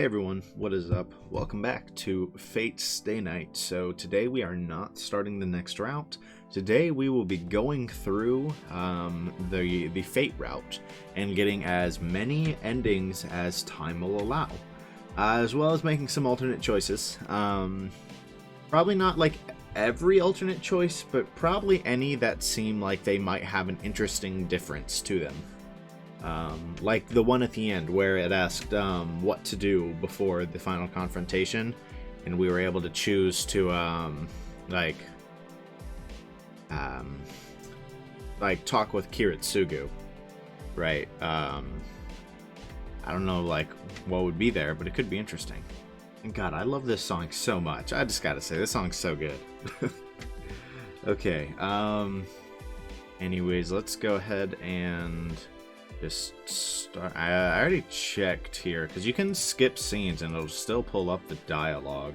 Hey everyone, what is up? Welcome back to Fate's Stay Night. So today we are not starting the next route. Today we will be going through the Fate route and getting as many endings as time will allow, as well as making some alternate choices. Probably not like every alternate choice, but probably any that seem like they might have an interesting difference to them. Like the one at the end where it asked what to do before the final confrontation, and we were able to choose to like talk with Kiritsugu, right? I don't know like what would be there, but it could be interesting. And God, I love this song so much. I just gotta say, this song's so good. Okay. Anyways, let's go ahead and just start. I already checked here because you can skip scenes and it'll still pull up the dialogue,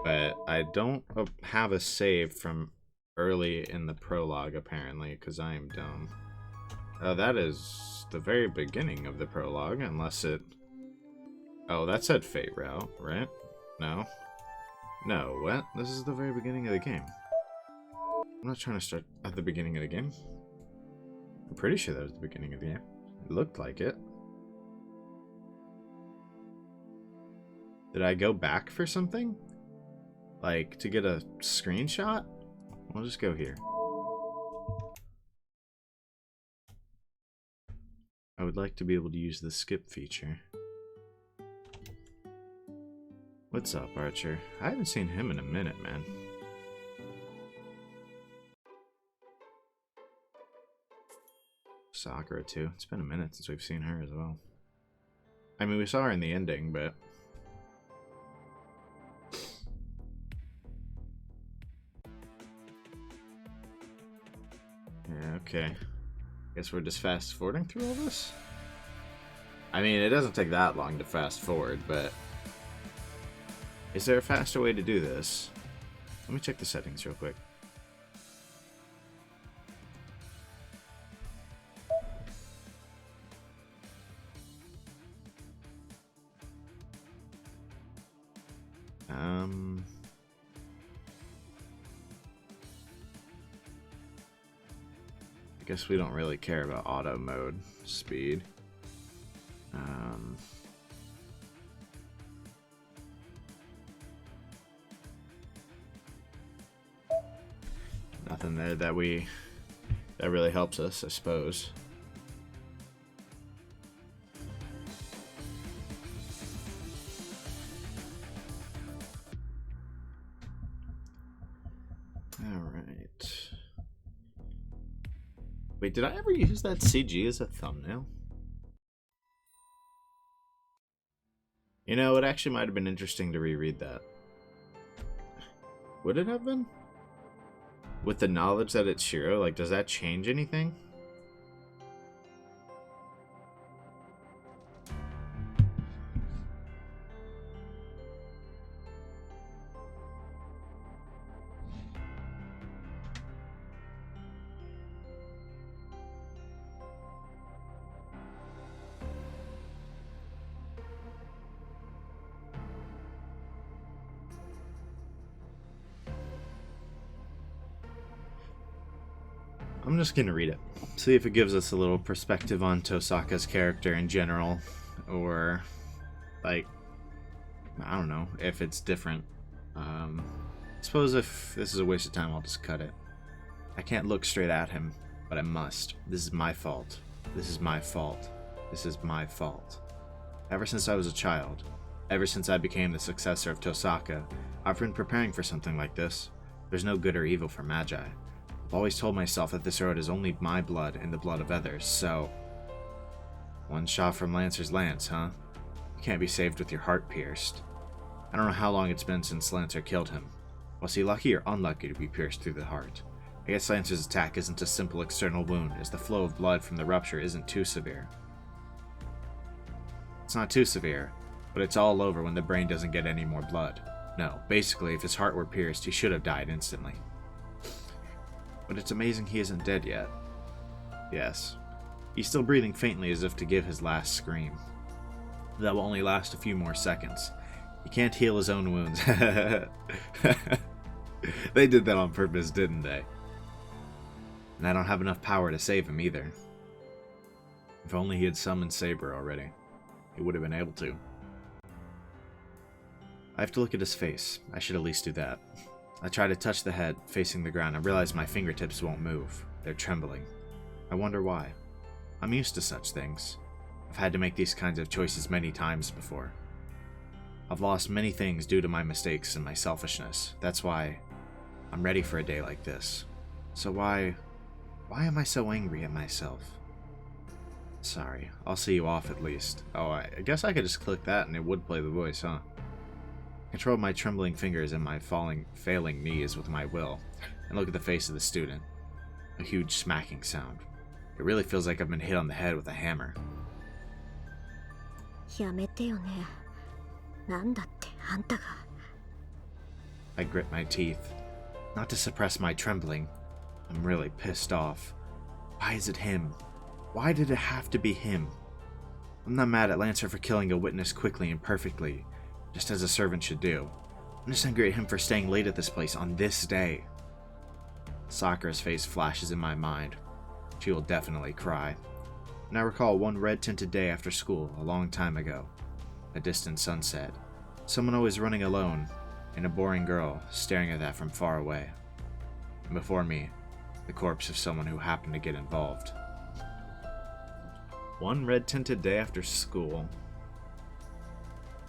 but I don't have a save from early in the prologue apparently because I am dumb. That is the very beginning of the prologue, unless it... Oh, that said Fate route, right? No, what? This is the very beginning of the game. I'm not trying to start at the beginning of the game. I'm pretty sure that was the beginning of the game. It looked like it. Did I go back for something? Like, to get a screenshot? I'll just go here. I would like to be able to use the skip feature. What's up, Archer? I haven't seen him in a minute, man. Sakura too. It's been a minute since we've seen her as well. I mean, we saw her in the ending, but... Yeah, okay. Guess we're just fast forwarding through all this? I mean, it doesn't take that long to fast forward, but... Is there a faster way to do this? Let me check the settings real quick. I guess we don't really care about auto mode speed. Nothing there that really helps us, I suppose. Alright. Wait, did I ever use that CG as a thumbnail? You know, it actually might have been interesting to reread that. Would it have been? With the knowledge that it's Shiro, like, does that change anything? I'm just gonna read it. See if it gives us a little perspective on Tosaka's character in general, or like, I don't know, if it's different. I suppose if this is a waste of time, I'll just cut it. I can't look straight at him, but I must. This is my fault. This is my fault. This is my fault. Ever since I was a child, ever since I became the successor of Tosaka, I've been preparing for something like this. There's no good or evil for Magi. I've always told myself that this road is only my blood and the blood of others, so... One shot from Lancer's lance, huh? You can't be saved with your heart pierced. I don't know how long it's been since Lancer killed him. Was he lucky or unlucky to be pierced through the heart? I guess Lancer's attack isn't a simple external wound, as the flow of blood from the rupture isn't too severe. It's not too severe, but it's all over when the brain doesn't get any more blood. No, basically, if his heart were pierced, he should have died instantly. But it's amazing he isn't dead yet. Yes. He's still breathing faintly as if to give his last scream. that will only last a few more seconds. He can't heal his own wounds. They did that on purpose, didn't they? And I don't have enough power to save him either. If only he had summoned Saber already. He would have been able to. I have to look at his face. I should at least do that. I try to touch the head, facing the ground, and realize my fingertips won't move. They're trembling. I wonder why. I'm used to such things. I've had to make these kinds of choices many times before. I've lost many things due to my mistakes and my selfishness. That's why I'm ready for a day like this. So why am I so angry at myself? Sorry, I'll see you off at least. Oh, I guess I could just click that and it would play the voice, huh? Control my trembling fingers and my failing knees with my will, and look at the face of the student. A huge smacking sound. It really feels like I've been hit on the head with a hammer. I grit my teeth. Not to suppress my trembling. I'm really pissed off. Why is it him? Why did it have to be him? I'm not mad at Lancer for killing a witness quickly and perfectly, just as a servant should do. I'm just angry at him for staying late at this place on this day. Sakura's face flashes in my mind. She will definitely cry. And I recall one red-tinted day after school a long time ago. A distant sunset. Someone always running alone, and a boring girl staring at that from far away. And before me, the corpse of someone who happened to get involved. One red-tinted day after school.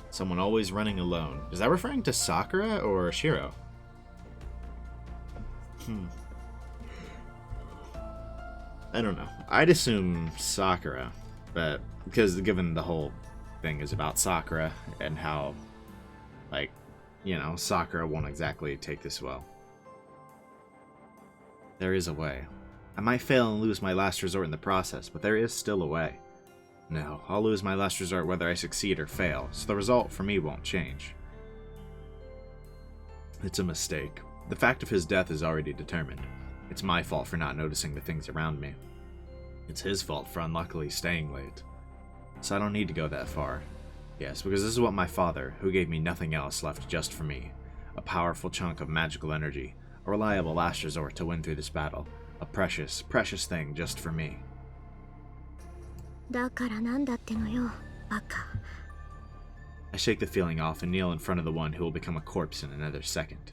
Someone always running alone. Is that referring to Sakura or Shiro? I don't know. I'd assume Sakura, but because given the whole thing is about Sakura and how, like, you know, Sakura won't exactly take this well. There is a way. I might fail and lose my last resort in the process, but there is still a way. No, I'll lose my last resort whether I succeed or fail, so the result for me won't change. It's a mistake. The fact of his death is already determined. It's my fault for not noticing the things around me. It's his fault for unluckily staying late. So I don't need to go that far. Yes, because this is what my father, who gave me nothing else, left just for me. A powerful chunk of magical energy, a reliable last resort to win through this battle. A precious, precious thing just for me. I shake the feeling off and kneel in front of the one who will become a corpse in another second.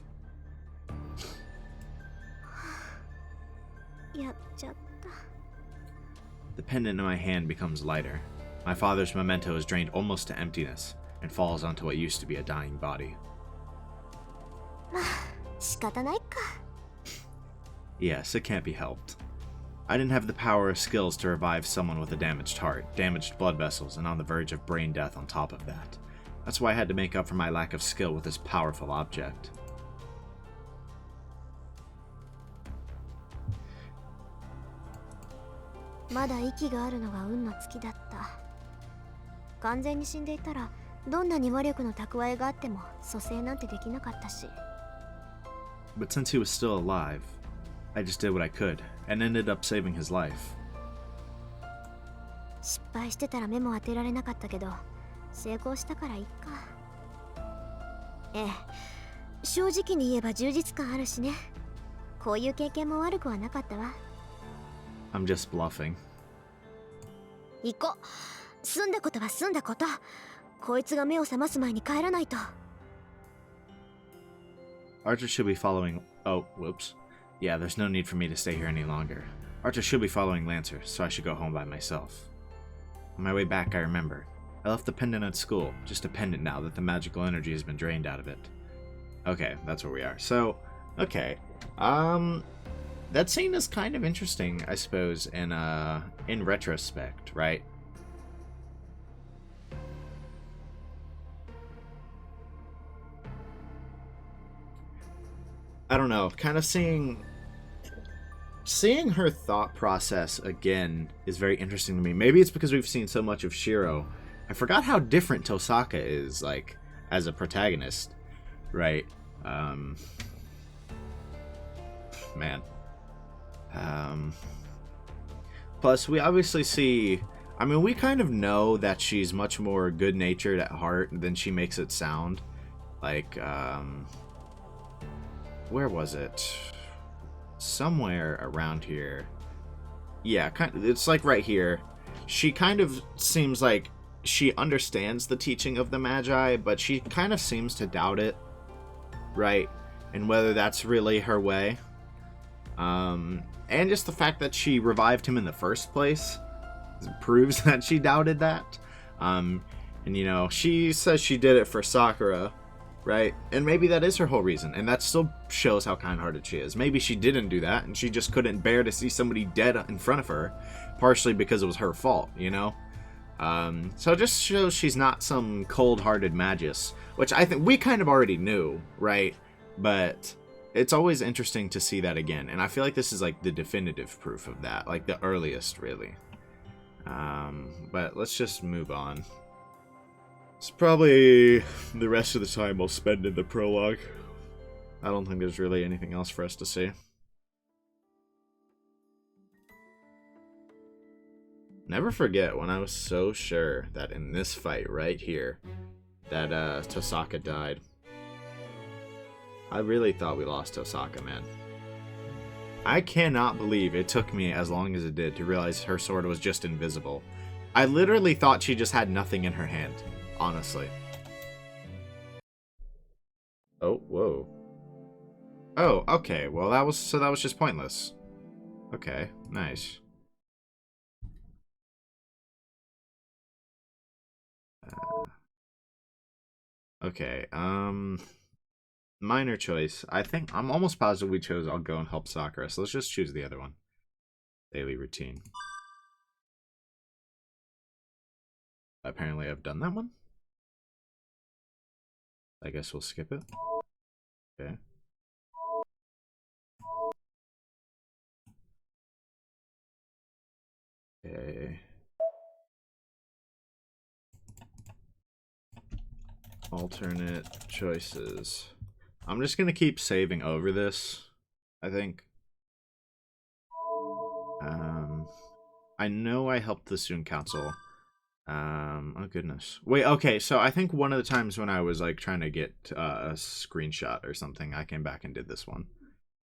The pendant in my hand becomes lighter. My father's memento is drained almost to emptiness and falls onto what used to be a dying body. Yes, it can't be helped. I didn't have the power or skills to revive someone with a damaged heart, damaged blood vessels, and on the verge of brain death on top of that. That's why I had to make up for my lack of skill with this powerful object. But since he was still alive, I just did what I could, and ended up saving his life. I'm just bluffing. Archer should be following... Oh, whoops. Yeah, there's no need for me to stay here any longer. Archer should be following Lancer, so I should go home by myself. On my way back, I remembered. I left the pendant at school, just a pendant now that the magical energy has been drained out of it. Okay, that's where we are. So, okay. That scene is kind of interesting, I suppose, in retrospect, right? I don't know, kind of seeing her thought process again is very interesting to me. Maybe it's because we've seen so much of Shiro. I forgot how different Tosaka is, like, as a protagonist, right? Man. Plus, we obviously see... I mean, we kind of know that she's much more good-natured at heart than she makes it sound. Like, where was it? Somewhere around here. Yeah, it's like right here. She kind of seems like she understands the teaching of the Magi, but she kind of seems to doubt it, right? And whether that's really her way. And just the fact that she revived him in the first place proves that she doubted that. And you know, she says she did it for Sakura, right? And maybe that is her whole reason, and that still shows how kind-hearted she is. Maybe she didn't do that, and she just couldn't bear to see somebody dead in front of her, partially because it was her fault, you know? So it just shows she's not some cold-hearted magus, which I think we kind of already knew, right? But it's always interesting to see that again, and I feel like this is like the definitive proof of that, like the earliest, really. But let's just move on. It's probably the rest of the time we'll spend in the prologue. I don't think there's really anything else for us to see. Never forget when I was so sure that in this fight right here, that Tosaka died. I really thought we lost Tosaka, man. I cannot believe it took me as long as it did to realize her sword was just invisible. I literally thought she just had nothing in her hand, honestly. Oh, whoa. Oh, okay. Well, that was just pointless. Okay, nice. Okay, minor choice. I think I'm almost positive we chose I'll go and help Sakura, so let's just choose the other one. Daily routine. Apparently I've done that one. I guess we'll skip it. Okay. Okay. Alternate choices. I'm just gonna keep saving over this, I think. I know I helped the student council. Oh goodness. Wait, okay, so I think one of the times when I was like trying to get a screenshot or something, I came back and did this one.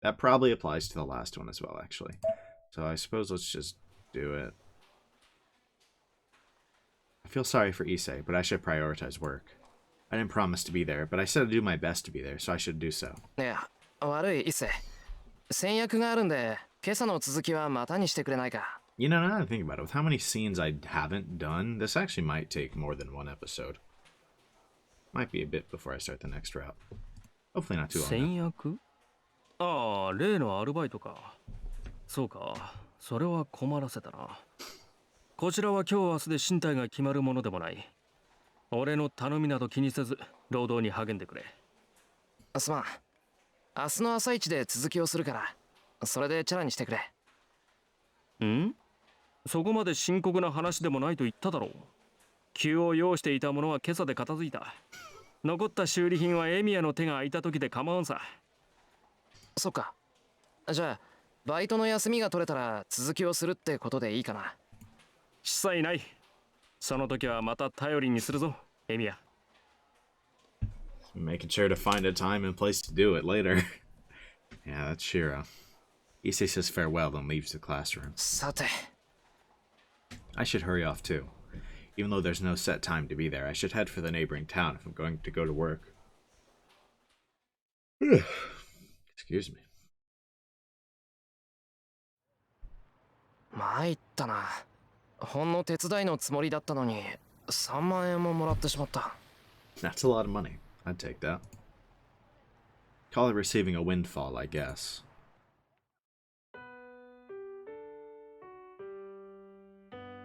That probably applies to the last one as well, actually. So I suppose let's just do it. I feel sorry for Issei, but I should prioritize work. I didn't promise to be there, but I said I'd do my best to be there, so I should do so. Yeah, 悪い、イセ。先約があるんで、今朝の続きはまたにしてくれないか。You know, now that I think about it, with how many scenes I haven't done, this actually might take more than one episode. Might be a bit before I start the next route. Hopefully not too long. 先約？ああ、例のアルバイトか。そうか、それは困らせたな。こちらは今日明日で身体が決まるものでもない。俺の頼みなど気にせず、労働に励んでくれ。すまん。明日の朝一で続きをするから、それでチャラにしてくれ。ん？そこまで深刻な話でもないと言っただろう。急を要していたものは今朝で片付いた。残った修理品はエミヤの手が空いた時で構わんさ。そっか。じゃあ、バイトの休みが取れたら続きをするってことでいいかな。一切ない。その時はまた頼りにするぞ、エミヤ。Making sure to find a time and place to do it later. Yeah, that's Shiro. Issei says farewell and leaves the classroom. さて。I should hurry off too. Even though there's no set time to be there, I should head for the neighboring town if I'm going to go to work. Excuse me. 参ったな。ほんの手伝いのつもりだったのに、3万円ももらってしまった。That's a lot of money. I'd take that. Call it receiving a windfall, I guess.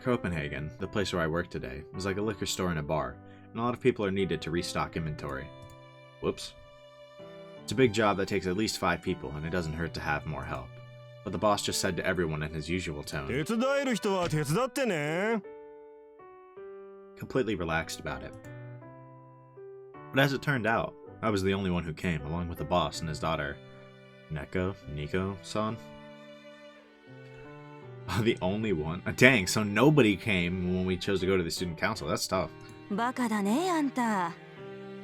Copenhagen, the place where I work today, is like a liquor store and a bar, and a lot of people are needed to restock inventory. Whoops. It's a big job that takes at least 5 people, and it doesn't hurt to have more help. But the boss just said to everyone in his usual tone, 手伝える人は手伝ってね。 completely relaxed about it. But as it turned out, I was the only one who came, along with the boss and his daughter, Nico-san. The only one? Dang, so nobody came when we chose to go to the student council. That's tough. バカだねあんた。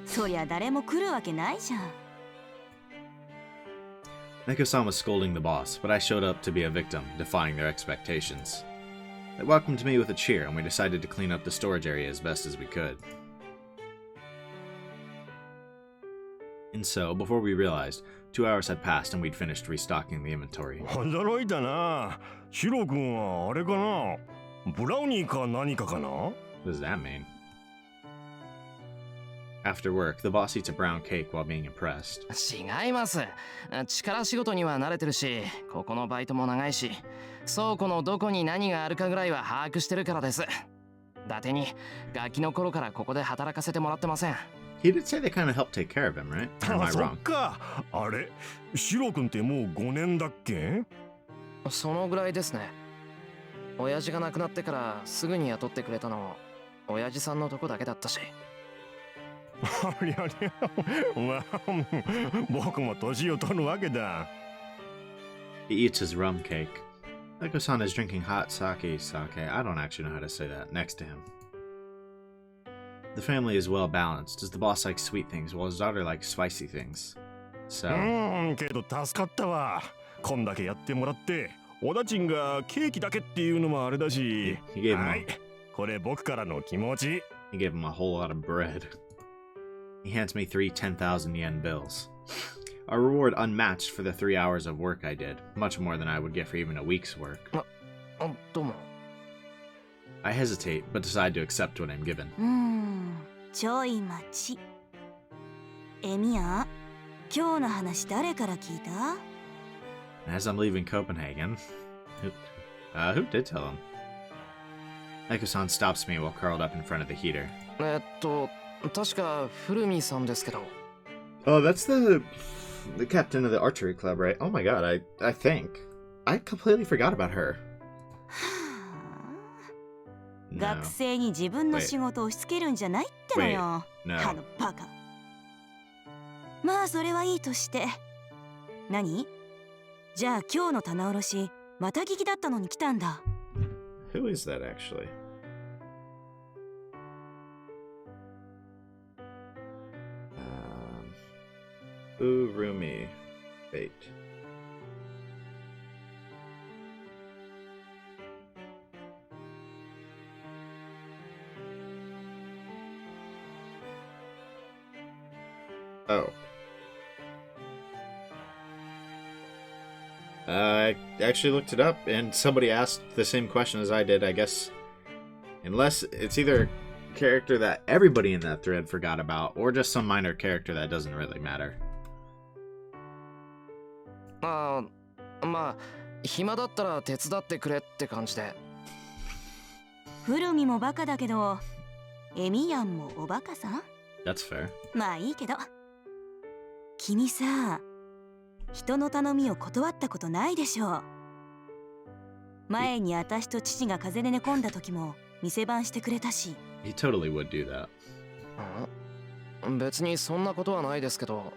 そりゃ誰も来るわけないじゃん。Neko-san was scolding the boss, but I showed up to be a victim, defying their expectations. They welcomed me with a cheer, and we decided to clean up the storage area as best as we could. And so, before we realized, 2 hours had passed and we'd finished restocking the inventory. 驚いたな。シロ君はあれかな、ブラウニーか何かかな。 What does that mean? After work, the boss eats a brown cake while being impressed. 違います。力仕事には慣れてるし、ここのバイトも長いし、倉庫のどこに何があるかぐらいは把握してるからです。伊達にガキの頃からここで働かせてもらってません。He did say they kind of helped take care of him, right? Or am I そっ wrong? か。あれ、シロ君ってもう5年だっけ。そのぐらいですね。親父が亡くなってからすぐに雇ってくれたの、親父さんのとこだけだったし。ありゃりゃ、まあ、僕も年を取るわけだ。He eats his rum cake. Neko-san is drinking hot sake. I don't actually know how to say that. Next to him. The family is well balanced, as the boss likes sweet things while his daughter likes spicy things. So, けど助かったわ。こんだけやってもらって、おだちんがケーキだけっていうのもあれだし。he gave him は a, い、これ僕からの気持ち。he gave him a whole lot of bread. He hands me 3 10,000 yen bills. A reward unmatched for the 3 hours of work I did, much more than I would get for even a week's work. どうも。I hesitate, but decide to accept what I'm given. ちょい待ち。エミヤ、今日の話誰から聞いた？ As I'm leaving Copenhagen, who did tell him? Neko-san stops me while curled up in front of the heater. 確か古見さんですけど。Oh, that's the captain of the archery club, right? Oh my god, I think. I completely forgot about her. 学生に自分の仕事を押し付けるんじゃないってのよ。No. あのバカ。まあそれはいいとして。何？じゃあ今日の棚卸し、また聞きだったのに来たんだ。Who is that actually? Urumi Fate. Oh. I actually looked it up, and somebody asked the same question as I did, I guess. Unless it's either a character that everybody in that thread forgot about, or just some minor character that doesn't really matter. まあ、暇だったら手伝ってくれって感じで。古見もバカだけど、エミヤンもおバカさん？ That's fair. まあいいけど。君さ、人の頼みを断ったことないでしょ。前に私と父が風邪で寝込んだ時も店番してくれたし。He totally would do that. 別にそんなことはないですけど、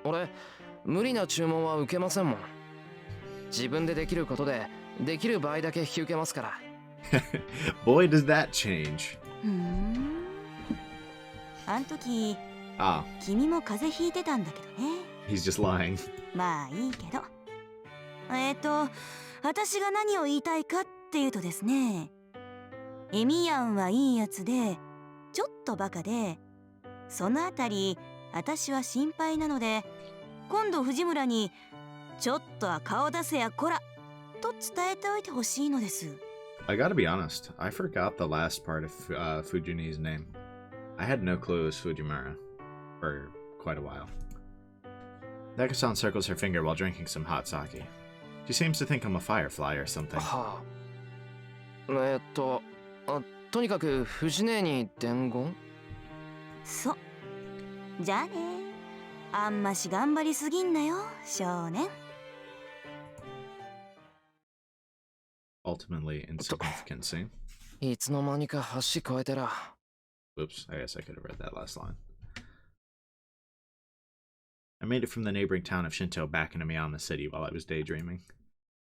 俺無理な注文は受けませんもん。自分でできることでできる場合だけ引き受けますから。Boy, does that change. あん時、Ah, 君も風邪ひいてたんだけどね。he's just lying. まあいいけど。私が何を言いたいかっていうとですね、エミヤンはいいやつで、ちょっとバカで、そのあたり、私は心配なので、今度藤村に、ちょっとは顔出せやこら、と伝えておいてほしいのです。I gotta be honest, I forgot the last part of Fujini's name. I had no clue it was Fujimura for quite a while. Neko-san circles her finger while drinking some hot sake. She seems to think I'm a firefly or something. はあ。とにかく藤姉に伝言？そう。じゃあね。あんまし頑張りすぎんなよ、少年。Ultimately insignificant scene. いつの間にか橋越えてら。 Whoops, I guess I could have read that last line. I made it from the neighboring town of Shinto back into Miyama City while I was daydreaming.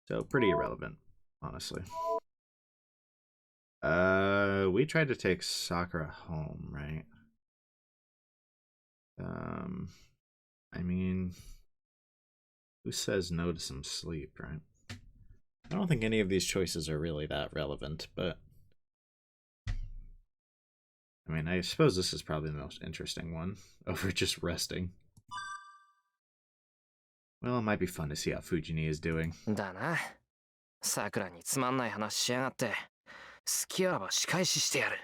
So, pretty irrelevant. honestly. We tried to take Sakura home, right? I mean, who says no to some sleep, right? I don't think any of these choices are really that relevant, but I mean, I suppose this is probably the most interesting one over just resting. Well, it might be fun to see how Fujini is doing. だな。さくらにつまんない話しやがって、好きあらば仕返ししてやる。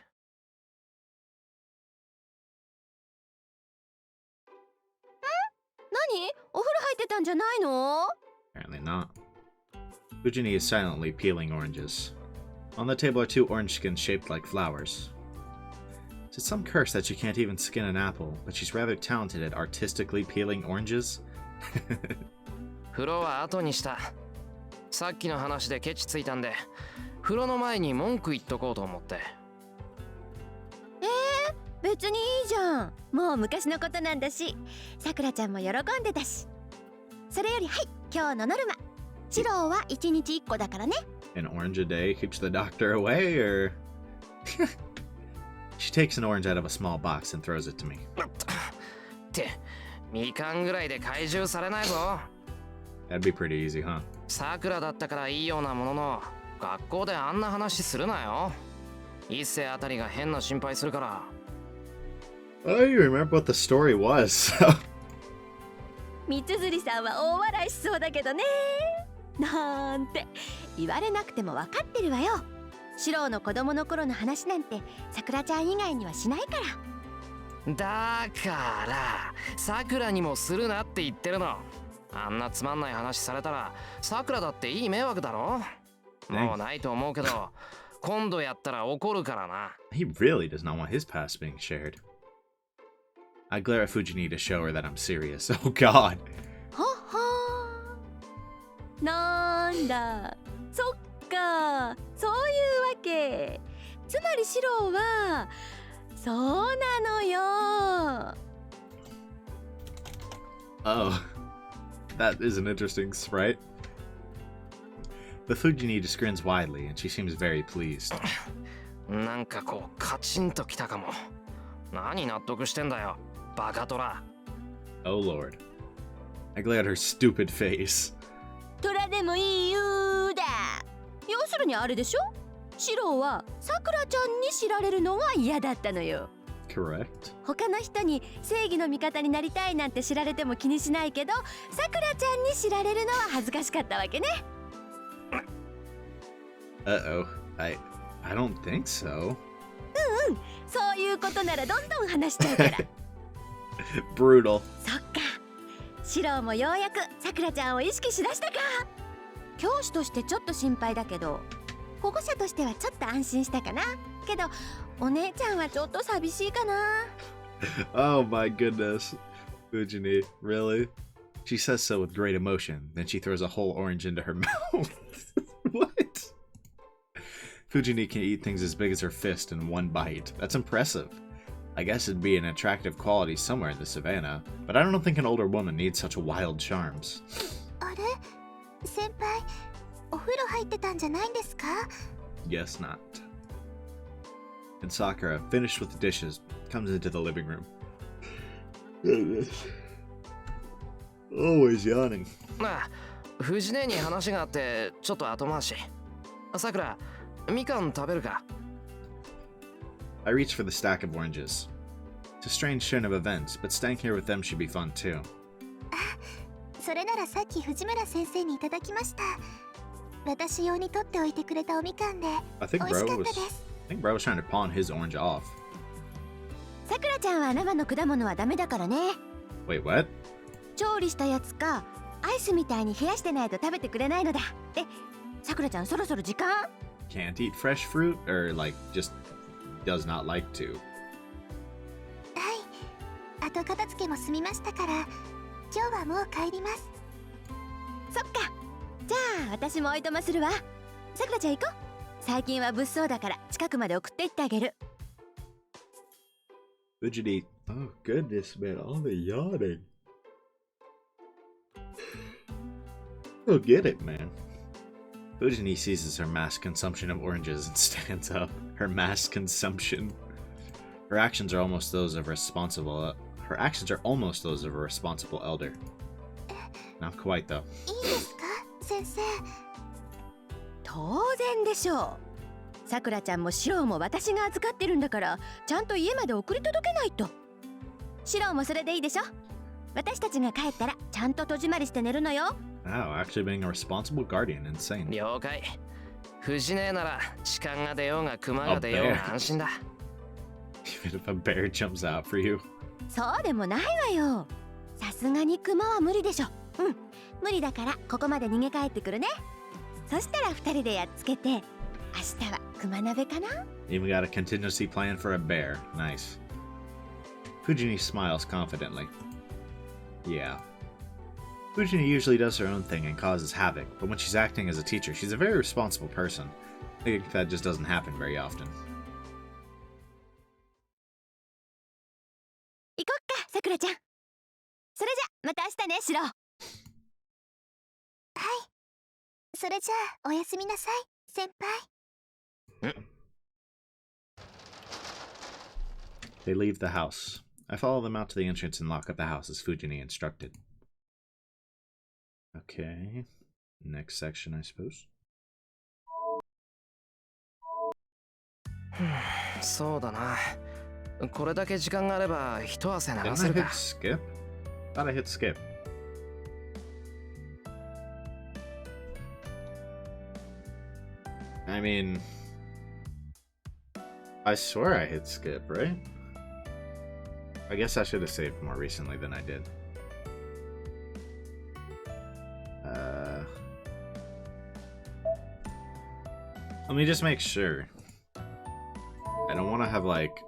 何？お風呂入ってたんじゃないの？ Apparently not. Fujini is silently peeling oranges. On the table are 2 orange skins shaped like flowers. Is it some curse that she can't even skin an apple, but she's rather talented at artistically peeling oranges? 風呂は後にした。さっきの話でケチついたんで、風呂の前に文句言っとこうと思って。別にいいじゃん。もう昔のことなんだし、さくらちゃんも喜んでたし。それよりはい、今日のノルマ。シローは1日1個だからね。An orange a day keeps the doctor away, or... She takes an orange out of a small box and throws it to me. って、みかんぐらいで怪獣されないぞ。That'd be pretty easy, huh? さくらだったからいいようなものの、学校であんな話するなよ。一世あたりが変な心配するから。I don't even remember what the story was. みつづりさんは大笑いしそうだけどね。なんて言われなくても分かってるわよ。シローの子供の頃の話なんてさくらちゃん以外にはしないから。だからさくらにもするなって言ってるの。あんなつまんない話されたらさくらだっていい迷惑だろ。もうないと思うけど今度やったら怒るからな。 He really does not want his past being shared. I glare at Fujini to show her that I'm serious. Oh god. ほほー。なんだ、そっか、そういうわけ。つまりシローはそうなのよ。Oh. That is an interesting sprite. The Fujini just grins widely, and she seems very pleased. なんかこうカチンときたかも。何納得してんだよ、バカトラ。 Oh lord. I glare at her stupid face. トラでもいいよだ。要するにあれでしょ。シローはさくらちゃんに知られるのが嫌だったのよ。Correct. 他の人に正義の味方になりたいなんて知られても気にしないけど、さくらちゃんに知られるのは恥ずかしかったわけね。Uh-oh. I don't think so. そういうことならどんどん話しちゃうから。Brutal. そっか。シローもようやくさくらちゃんを意識しだしたか。教師としてちょっと心配だけど、保護者としてはちょっと安心したかな。けどお姉ちゃんはちょっと寂しいかな。Oh my goodness. Fujini, really? She says so with great emotion, then she throws a whole orange into her mouth. What? Fujini can eat things as big as her fist in one bite. That's impressive. I guess it'd be an attractive quality somewhere in the savannah, but I don't think an older woman needs such wild charms. あれ、先輩、お風呂入ってたんじゃないんですか。 Guess not. And Sakura, finished with the dishes, comes into the living room. Always yawning. ああ、藤姉に話があってちょっと後回し。さくら、みかん食べるか。 I reach for the stack of oranges. It's a strange turn of events, but staying here with them should be fun too. それならさっき藤村先生にいただきました。私用に取っておいてくれたおみかんで I think 美味し Bro かっ was たです。Bro was trying to pawn his orange off. さくらちゃんは生の果物はダメだからね。 Wait, what? 調理したやつかアイスみたいに冷やしてないと食べてくれないのだ。で、さくらちゃんそろそろ時間。 Can't eat fresh fruit, or like just does not like to. はい、後片付けも済みましたから、今日はもう帰ります。そっか。じゃあ私もおいとまするわ。さくらちゃん行こう。最近は物騒だから近くまで送って行ってあげる。Fujini, oh goodness, man, all the yawning. Oh, get it, man. Fujini seizes her mass consumption of oranges and stands up. Her mass consumption. Her actions are almost those of a responsible elder. Not quite though. いいですか先生。当然でしょう。さくらちゃんもシロウも私が預かってるんだから、ちゃんと家まで送り届けないと。シロウもそれでいいでしょ。私たちが帰ったらちゃんと戸締まりして寝るのよ。Wow, actually being a responsible guardian, insane. 了解。藤姉なら痴漢が出ようが熊が出ようが安心だ。Even if a bear jumps out for you. そうでもないわよ。さすがに熊は無理でしょ。うん、無理だからここまで逃げ帰ってくるね。そしたら二人でやっつけて、明日は熊鍋かな。 Even got a contingency plan for a bear. Nice. Fujini smiles confidently. Yeah. Fujini usually does her own thing and causes havoc, but when she's acting as a teacher, she's a very responsible person. I think that just doesn't happen very often. 行こっか、さくらちゃん。それじゃまた明日ね、シロウ。はい。それじゃあおやすみなさい、先輩。They leave the house. I follow them out to the entrance and lock up the house as Fujini instructed. Okay. Next section, I suppose. そうだな。これだけ時間があれば一汗流 Didn't I せる hit か。 skip? Thought I hit skip. I mean, I swear I hit skip, right? I guess I should have saved more recently than I did. Let me just make sure. I don't want to have like...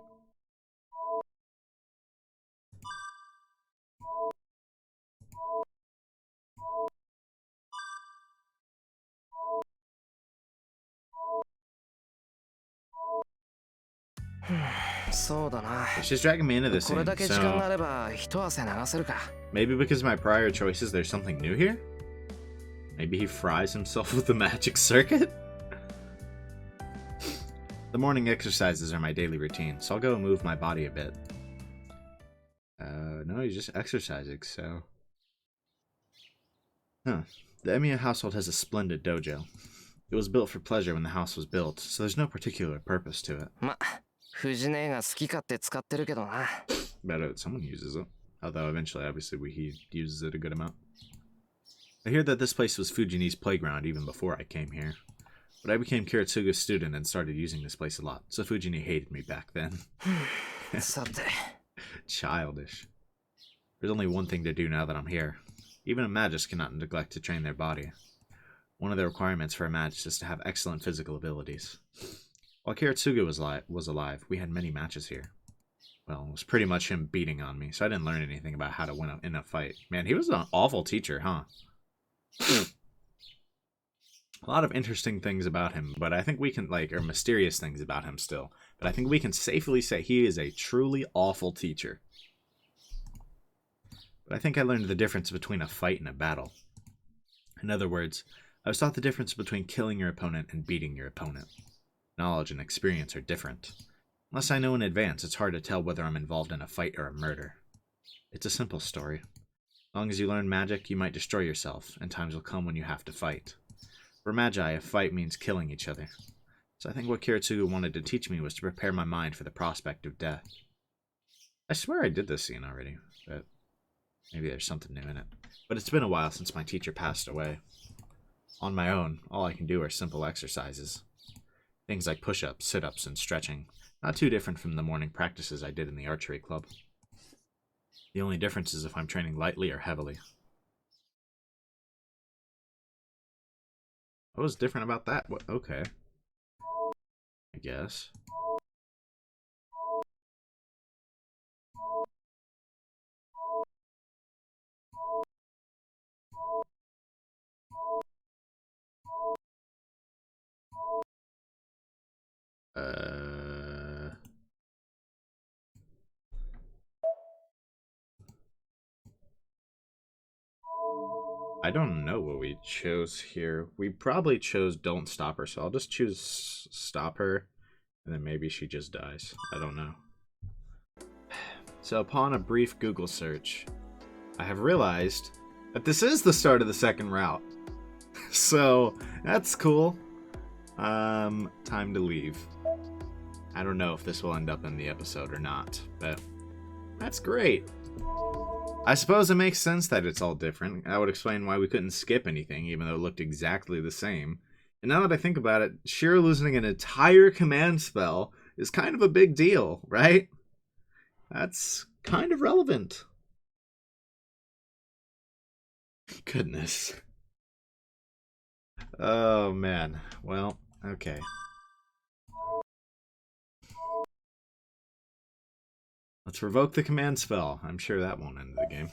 It's just dragging me into this これ scene, だけ時間が so あれば一汗流せるか。 maybe because of my prior choices there's something new here? Maybe he fries himself with the magic circuit? The morning exercises are my daily routine, so I'll go and move my body a bit. No, he's just exercising, so... Huh. The Emiya household has a splendid dojo. It was built for pleasure when the house was built, so there's no particular purpose to it. ま、藤姉が好き勝手使ってるけどな。 Better that someone uses it. Although eventually, obviously, he uses it a good amount. I hear that this place was Fujini's playground even before I came here. But I became Kiritsuga's student and started using this place a lot, so Fujini hated me back then. さて。 Childish. There's only one thing to do now that I'm here. Even a magus cannot neglect to train their body. One of the requirements for a magus is to have excellent physical abilities. While Kiritsuga was alive, we had many matches here. Well, it was pretty much him beating on me, so I didn't learn anything about how to win in a fight. Man, he was an awful teacher, huh? A lot of interesting things about him, but I think we can, or mysterious things about him still. But I think we can safely say he is a truly awful teacher. But I think I learned the difference between a fight and a battle. In other words, I was taught the difference between killing your opponent and beating your opponent. Knowledge and experience are different. Unless I know in advance, it's hard to tell whether I'm involved in a fight or a murder. It's a simple story. As long as you learn magic, you might destroy yourself, and times will come when you have to fight. For Magi, a fight means killing each other. So I think what Kiritsuga wanted to teach me was to prepare my mind for the prospect of death. I swear I did this scene already, but maybe there's something new in it. But it's been a while since my teacher passed away. On my own, all I can do are simple exercises. Things like push-ups, sit-ups, and stretching. Not too different from the morning practices I did in the archery club. The only difference is if I'm training lightly or heavily. What was different about that? What? Okay. I guess. I don't know what we chose here. We probably chose don't stop her, so I'll just choose stop her, and then maybe she just dies. I don't know. So upon a brief Google search, I have realized that this is the start of the second route. So that's cool. Time to leave. I don't know if this will end up in the episode or not, but that's great. I suppose it makes sense that it's all different. That would explain why we couldn't skip anything, even though it looked exactly the same. And now that I think about it, Shiro losing an entire command spell is kind of a big deal, right? That's kind of relevant. Goodness. Oh, man. Well, okay. Let's revoke the command spell. I'm sure that won't end the game.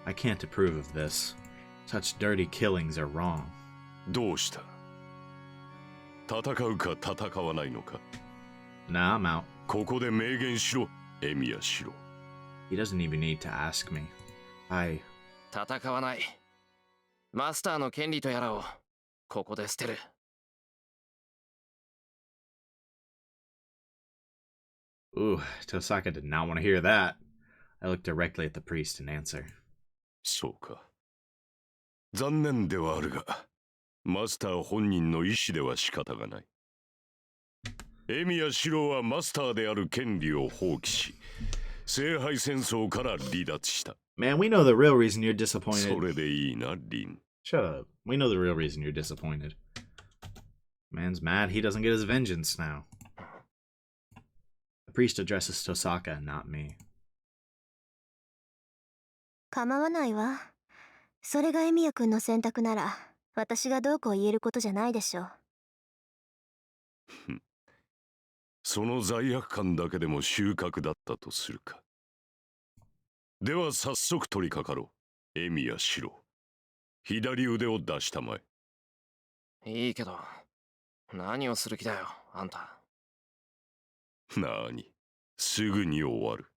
I can't approve of this. Such dirty killings are wrong. どうした？戦うか戦わないのか？ Nah, I'm out. ここで明言しろ、エミヤシロ。 He doesn't even need to ask me. 戦わない。マスターの権利とやらをここで捨てる。Ooh, Tosaka did not want to hear that. I looked directly at the priest and answer. そうか。残念ではあるが、マスター本人の意思では仕方がない。エミヤシロはマスターである権利を放棄し、聖杯戦争から離脱した。Man, we know the real reason you're disappointed. それでいいな、リン。 Shut up. We know the real reason you're disappointed. Man's mad he doesn't get his vengeance now. The priest addresses Tosaka, not me. 構わないわ。それがエミヤ君の選択なら、私がどうこう言えることじゃないでしょう。その罪悪感だけでも収穫だったとするか。では早速取り掛かろう。エミヤシロ。左腕を出したまえ。いいけど、何をする気だよ、あんた。なに、すぐに終わる。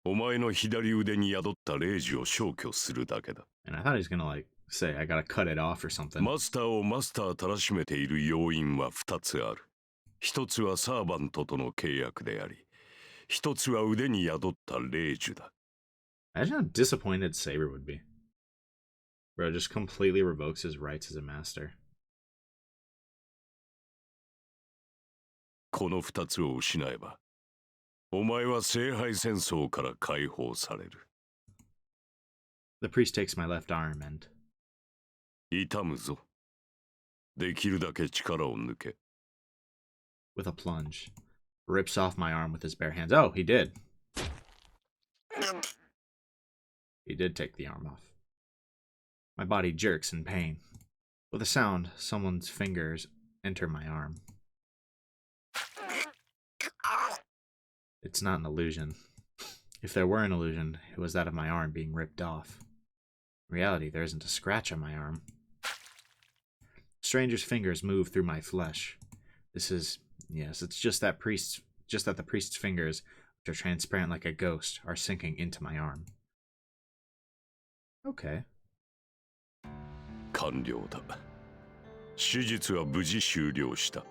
お前の左腕に宿った霊樹を消去するだけだ。And I thought he was gonna like say I gotta cut it off or something. マスターをマスターたらしめている要因は2つある。一つはサーバントとの契約であり、一つは腕に宿った霊樹だ。Imagine how disappointed Saber would be. Bro just completely revokes his rights as a master. この2つを失えば、お前は聖杯戦争から解放される。The priest takes my left arm and... 痛むぞ。できるだけ力を抜け。with a plunge, rips off my arm with his bare hands. Oh, he did. He did take the arm off. My body jerks in pain. With a sound, someone's fingers enter my arm. It's not an illusion. If there were an illusion, it was that of my arm being ripped off. In reality, there isn't a scratch on my arm. Stranger's fingers move through my flesh. This is... yes, it's just that the priest's fingers, which are transparent like a ghost, are sinking into my arm. Okay. 完了だ。手術は無事終了した。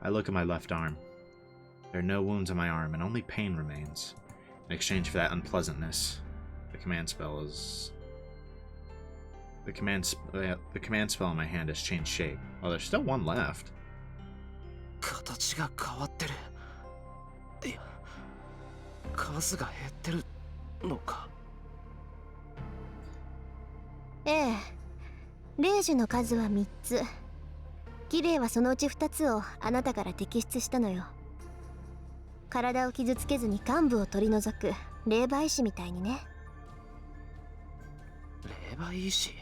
I look at my left arm. There are no wounds on my arm, and only pain remains. In exchange for that unpleasantness, the command spell is... The command spell in my hand has changed shape. Oh, there's still one left. 形が変わってる。いや、数が減ってるのか。ええ、霊樹の数は3つ。キレイはそのうち2つをあなたから摘出したのよ。体を傷つけずに幹部を取り除く霊媒師みたいにね。霊媒師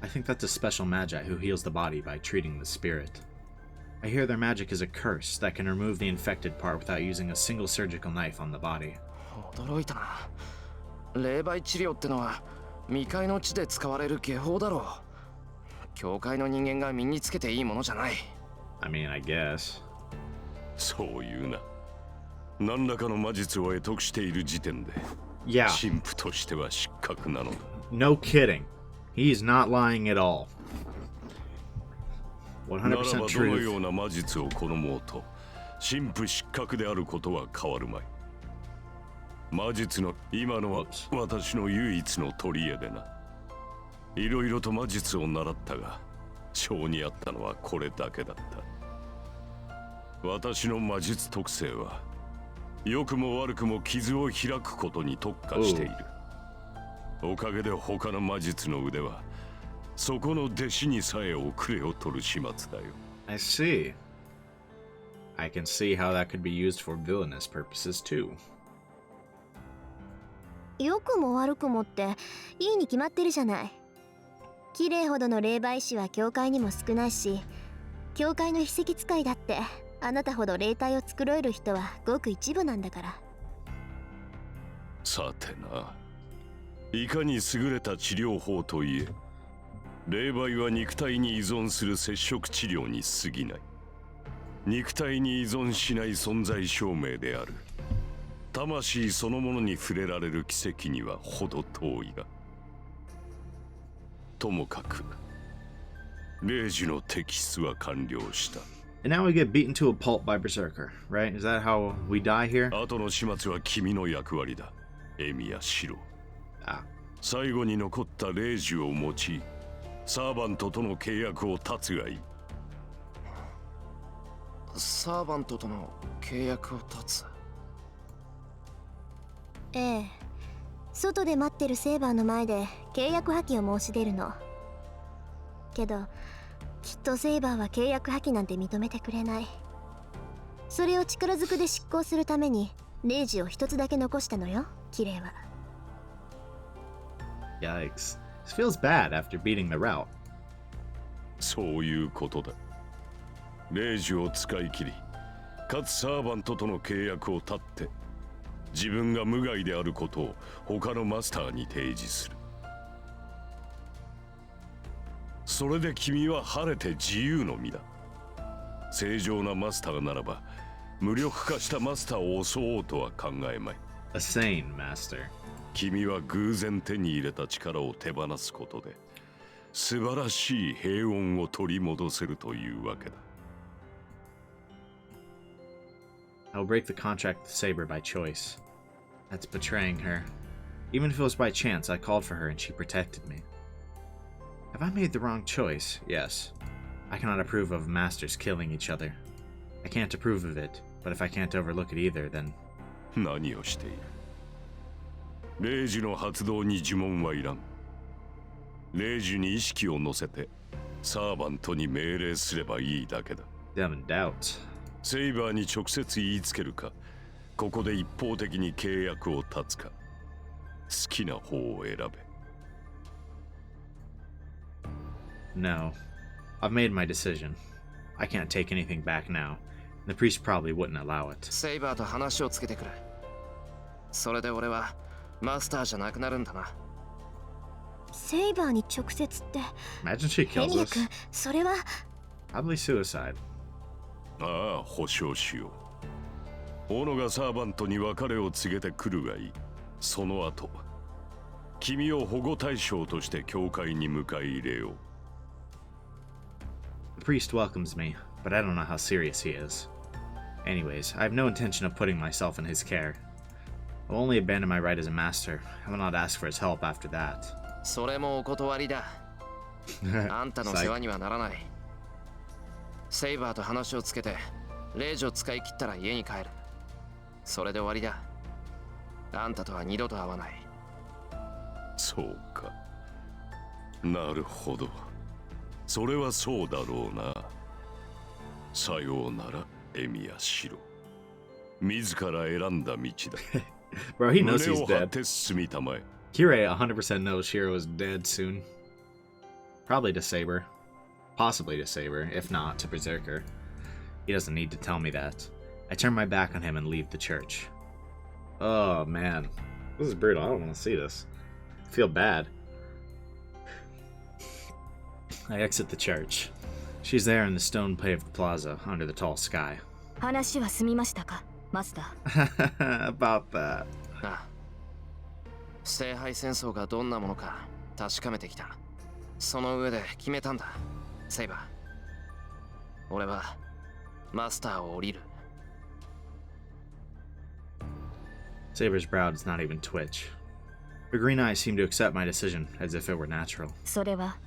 I think that's a special magi who heals the body by treating the spirit. I hear their magic is a curse that can remove the infected part without using a single surgical knife on the body. 驚いたな。霊媒治療ってのは未開の地で使われる技法だろう。教会の人間が身につけていいものじゃない。 I mean, I guess. そういうな。何らかの魔術を得得している時点で Yeah, 神父としては失格なのだ。 no kidding. He's not lying at all. ならば100% どの truth. ような魔術を好もうと神父失格であることは変わるまい。魔術の今のは私の唯一の取り柄でな。いろいろと魔術を習ったが性にあったのはこれだけだった。私の魔術特性は良くも悪くも傷を開くことに特化している。おかげで他の魔術の腕はそこの弟子にさえ遅れを取る始末だよ。 I see. I can see how that could be used for villainous purposes too. 良くも悪くもっていいに決まってるじゃない。綺麗ほどの霊媒師は教会にも少ないし、教会の秘跡使いだってあなたほど霊体を作れる人はごく一部なんだから。さてな、いかに優れた治療法といえ、霊媒は肉体に依存する接触治療に過ぎない。肉体に依存しない存在証明である。魂そのものに触れられる奇跡には程遠いが、ともかく霊樹の摘出は完了した。 And now we get beaten to a pulp by Berserker, right? Is that how we die here? 後の始末は君の役割だ、エミやシロ。 Ah. 最後に残った霊樹を用いサーバントとの契約を断つがいい。サーバントとの契約を断つ。ええ、外で待ってるセーバーの前で契約破棄を申し出るの。けどきっとセーバーは契約破棄なんて認めてくれない。それを力ずくで執行するために霊樹を一つだけ残したのよ、キレイは。 Yikes. This feels bad after beating the route. そういうことだ。霊樹を使い切り、かつサーバントとの契約を断って自分が無害であることを他のマスターに提示する。それで君は晴れて自由の身だ。正常なマスターならば無力化したマスターを襲おうとは考えまい。 A sane master. 君は偶然手に入れた力を手放すことで素晴らしい平穏を取り戻せるというわけだ。 I'll break the contract with Saber by choice. That's betraying her. Even if it was by chance, I called for her and she protected me. Have I made the wrong choice? Yes. I cannot approve of masters killing each other. I can't approve of it, but if I can't overlook it either, then... 何をしている？霊樹の発動に呪文はいらん。霊樹に意識を乗せてサーバントに命令すればいいだけだ。 Damn doubts. セイバーに直接言いつけるか、ここで一方的に契約を断つか、好きな方を選べ。 No. I've made my decision. I can't take anything back now. The priest probably wouldn't allow it. セイバーと話をつけてくる。それで俺はマスターじゃなくなるんだな。セイバーに直接って。 Imagine she ヘ kills ニア us. 君、それは。 Probably suicide. ああ、保証しよう。オノがサーバントに別れを告げてくるがいい。その後、君を保護対象として教会に迎え入れよう。 The priest welcomes me, but I don't know how serious he is. Anyways, I have no intention of putting myself in his care. I'll only abandon my right as a master. I will not ask for his help after that. それもお断りだ。あんたの世話にはならない。セイバーと話をつけて霊樹を使い切ったら家に帰る。それで終わりだ。あんたとは二度と会わない。そうか。なるほど。それはそうだろうな。さようなら、エミヤシロ。自ら選んだ道だ。Bro, he knows 胸 he's を張っ dead. て進みたまえ。Kirei 100% knows Shiro is dead soon. Probably to Saber. Possibly to Saber, if not to Berserker. He doesn't need to tell me that. I turn my back on him and leave the church. Oh, man. This is brutal. I don't want to see this. I feel bad. I exit the church. She's there in the stone-paved plaza under the tall sky. 話は済みましたか、マスター。About that. ああ、聖杯戦争がどんなものか確かめてきた。その上で決めたんだ、セイバー。俺はマスターを降りる。Saber's brow does not even twitch. Her green eyes seem to accept my decision as if it were natural. それは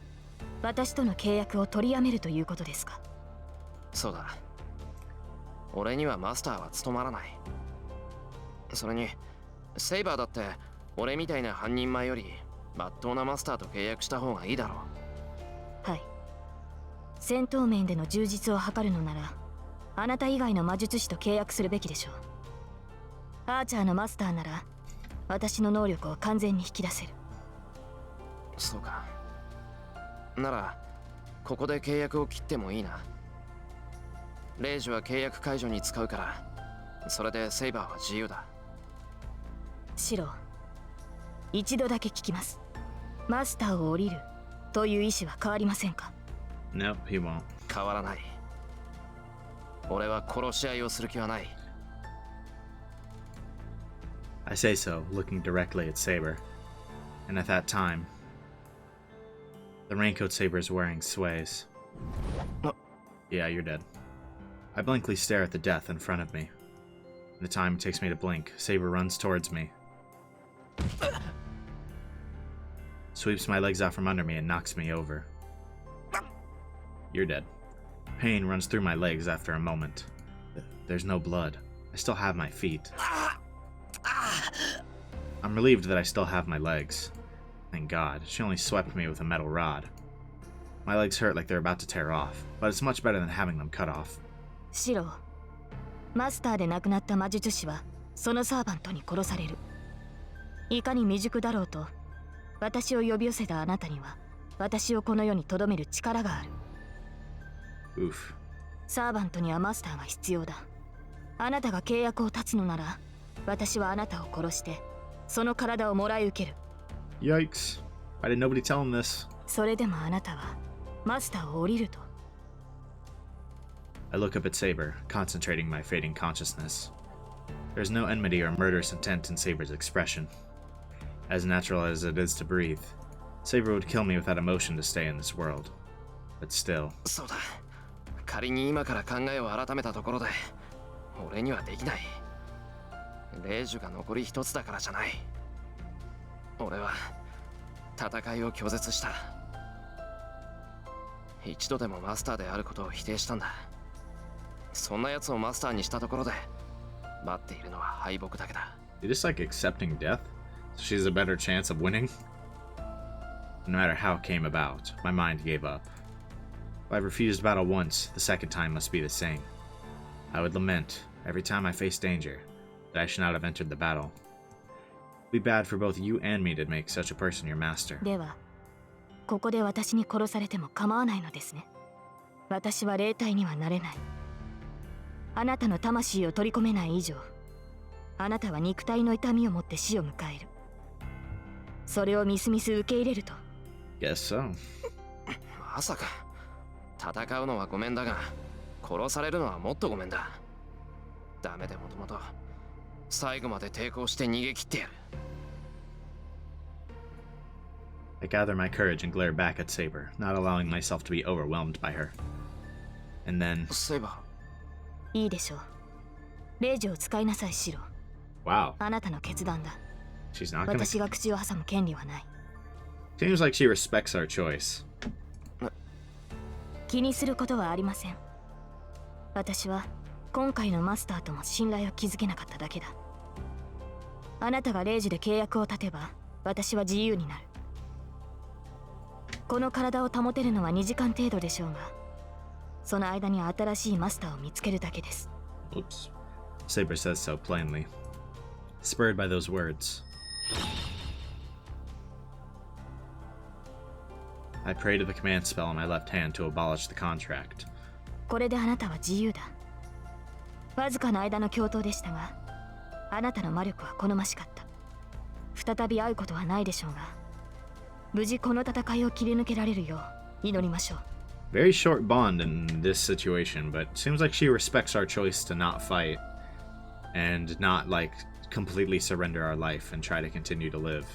私との契約を取りやめるということですか。そうだ。俺にはマスターは務まらない。それにセイバーだって俺みたいな半人前よりまっとうなマスターと契約した方がいいだろう。はい。戦闘面での充実を図るのならあなた以外の魔術師と契約するべきでしょう。アーチャーのマスターなら私の能力を完全に引き出せる。そうか。ならここで契約を切ってもいいな。レイジは契約解除に使うから、それでセイバーは自由だ。シロ、一度だけ聞きます。マスターを降りるという意思は変わりませんか。 Nope, he won't. 変わらない。俺は殺し合いをする気はない。I say so, looking directly at Saber. And at that time, the raincoat Saber is wearing sways. Yeah, you're dead. I blankly stare at the death in front of me. The time it takes me to blink, Saber runs towards me, sweeps my legs out from under me and knocks me over. You're dead. Pain runs through my legs after a moment. There's no blood. I still have my feet. I'm relieved that I still have my legs. Thank God, she only swept me with a metal rod. My legs hurt like they're about to tear off, but it's much better than having them cut off. シロ、マスターで亡くなった魔術師はそのサーバントに殺される。いかに未熟だろうと、私を呼び寄せたあなたには私をこの世に留める力がある。Oof. サーバントにはマスターが必要だ。あなたが契約を断つのなら、私はあなたを殺してその体をもらい受ける。 Yikes. Why did nobody tell him this? それでもあなたはマスターを降りると。I look up at Saber, concentrating my fading consciousness. There's no enmity or murderous intent in Saber's expression. As natural as it is to breathe, Saber would kill me without emotion to stay in this world. But still. そうだ。仮に今から考えを改めたところで、俺にはできない。レイジュが残り一つだからじゃない。俺は戦いを拒絶した。一度でもマスターであることを否定したんだ。そんな奴をマスターにしたところで待っているのは敗北だけだ。You're just like accepting death? So she has a better chance of winning? No matter how it came about, my mind gave up. If I've refused battle once, the second time must be the same. I would lament, every time I face danger, that I should not have entered the battle. It would be bad for both you and me to make such a person your master. では、ここで私に殺されても構わないのですね。私は霊体にはなれない。あなたの魂を取り込めない以上、あなたは肉体の痛みを持って死を迎える。それをみすみす受け入れると。Guess so. まさか。戦うのはごめんだが、殺されるのはもっとごめんだ。ダメでもともと最後まで抵抗して逃げ切ってやる。I gather my courage and glare back at Saber, not allowing myself to be overwhelmed by her. And then... セイバいいでしょう。霊樹を使いなさい、シロ。Wow. あなたの決断だ。She's not gonna... 私が口を挟む権利はない。Seems like she respects our choice. 気にすることはありません。私は今回のマスターとも信頼を築けなかっただけだ。あなたが霊樹で契約を立てば私は自由になる。この体を保てるのは2時間程度でしょうが、その間に新しいマスターを見つけるだけです。 Oops. Saber says so plainly. Spurred by those words, I pray to the command spell on my left hand to abolish the contract. これであなたは自由だ。わずかな間の共闘でしたが、あなたの魔力は好ましかった。再び会うことはないでしょうが、無事この戦いを切り抜けられるよう祈りましょう。 Very short bond in this situation, but seems like she respects our choice to not fight and not, like, completely surrender our life and try to continue to live.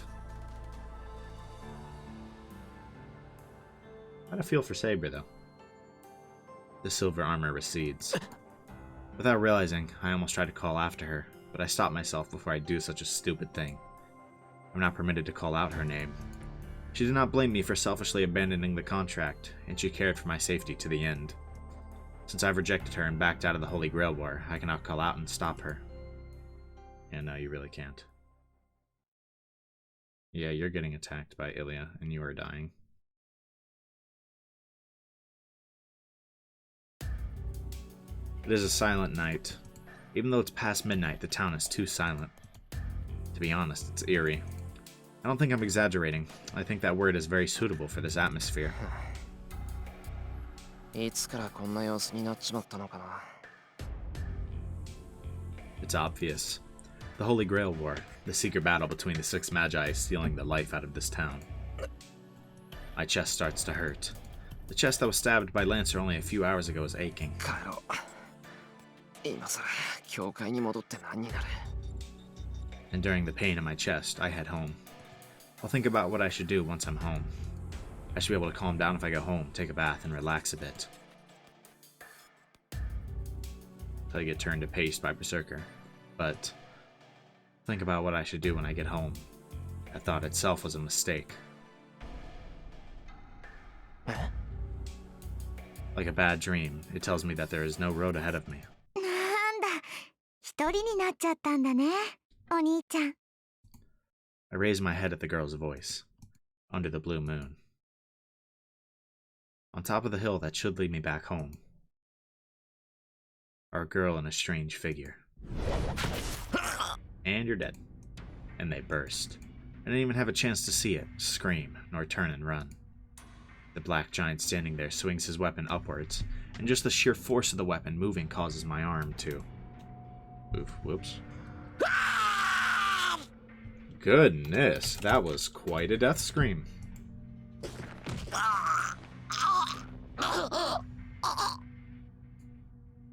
I got a feel for Saber, though. The silver armor recedes. Without realizing, I almost tried to call after her, but I stopped myself before I do such a stupid thing. I'm not permitted to call out her name. She did not blame me for selfishly abandoning the contract, and she cared for my safety to the end. Since I've rejected her and backed out of the Holy Grail War, I cannot call out and stop her. And no, you really can't. Yeah, you're getting attacked by Ilya, and you are dying. It is a silent night. Even though it's past midnight, the town is too silent. To be honest, it's eerie. I don't think I'm exaggerating. I think that word is very suitable for this atmosphere. いつからこんな様子になっちまったのかな。 It's obvious. The Holy Grail War, the secret battle between the six magi, is stealing the life out of this town. My chest starts to hurt. The chest that was stabbed by Lancer only a few hours ago is aching. 帰ろう。今さら教会に戻って何になる。 And during the pain in my chest, I head home. I'll think about what I should do once I'm home. I should be able to calm down if I go home, take a bath, and relax a bit. Until I get turned to paste by Berserker. But think about what I should do when I get home. That thought itself was a mistake. Like a bad dream, it tells me that there is no road ahead of me. なんだ、一人になっちゃったんだね、お兄ちゃん。 I raise my head at the girl's voice. Under the blue moon. On top of the hill that should lead me back home are a girl and a strange figure. And you're dead. And they burst. I didn't even have a chance to see it, scream, nor turn and run. The black giant standing there swings his weapon upwards, and just the sheer force of the weapon moving causes my arm to... Whoops. Goodness, that was quite a death scream.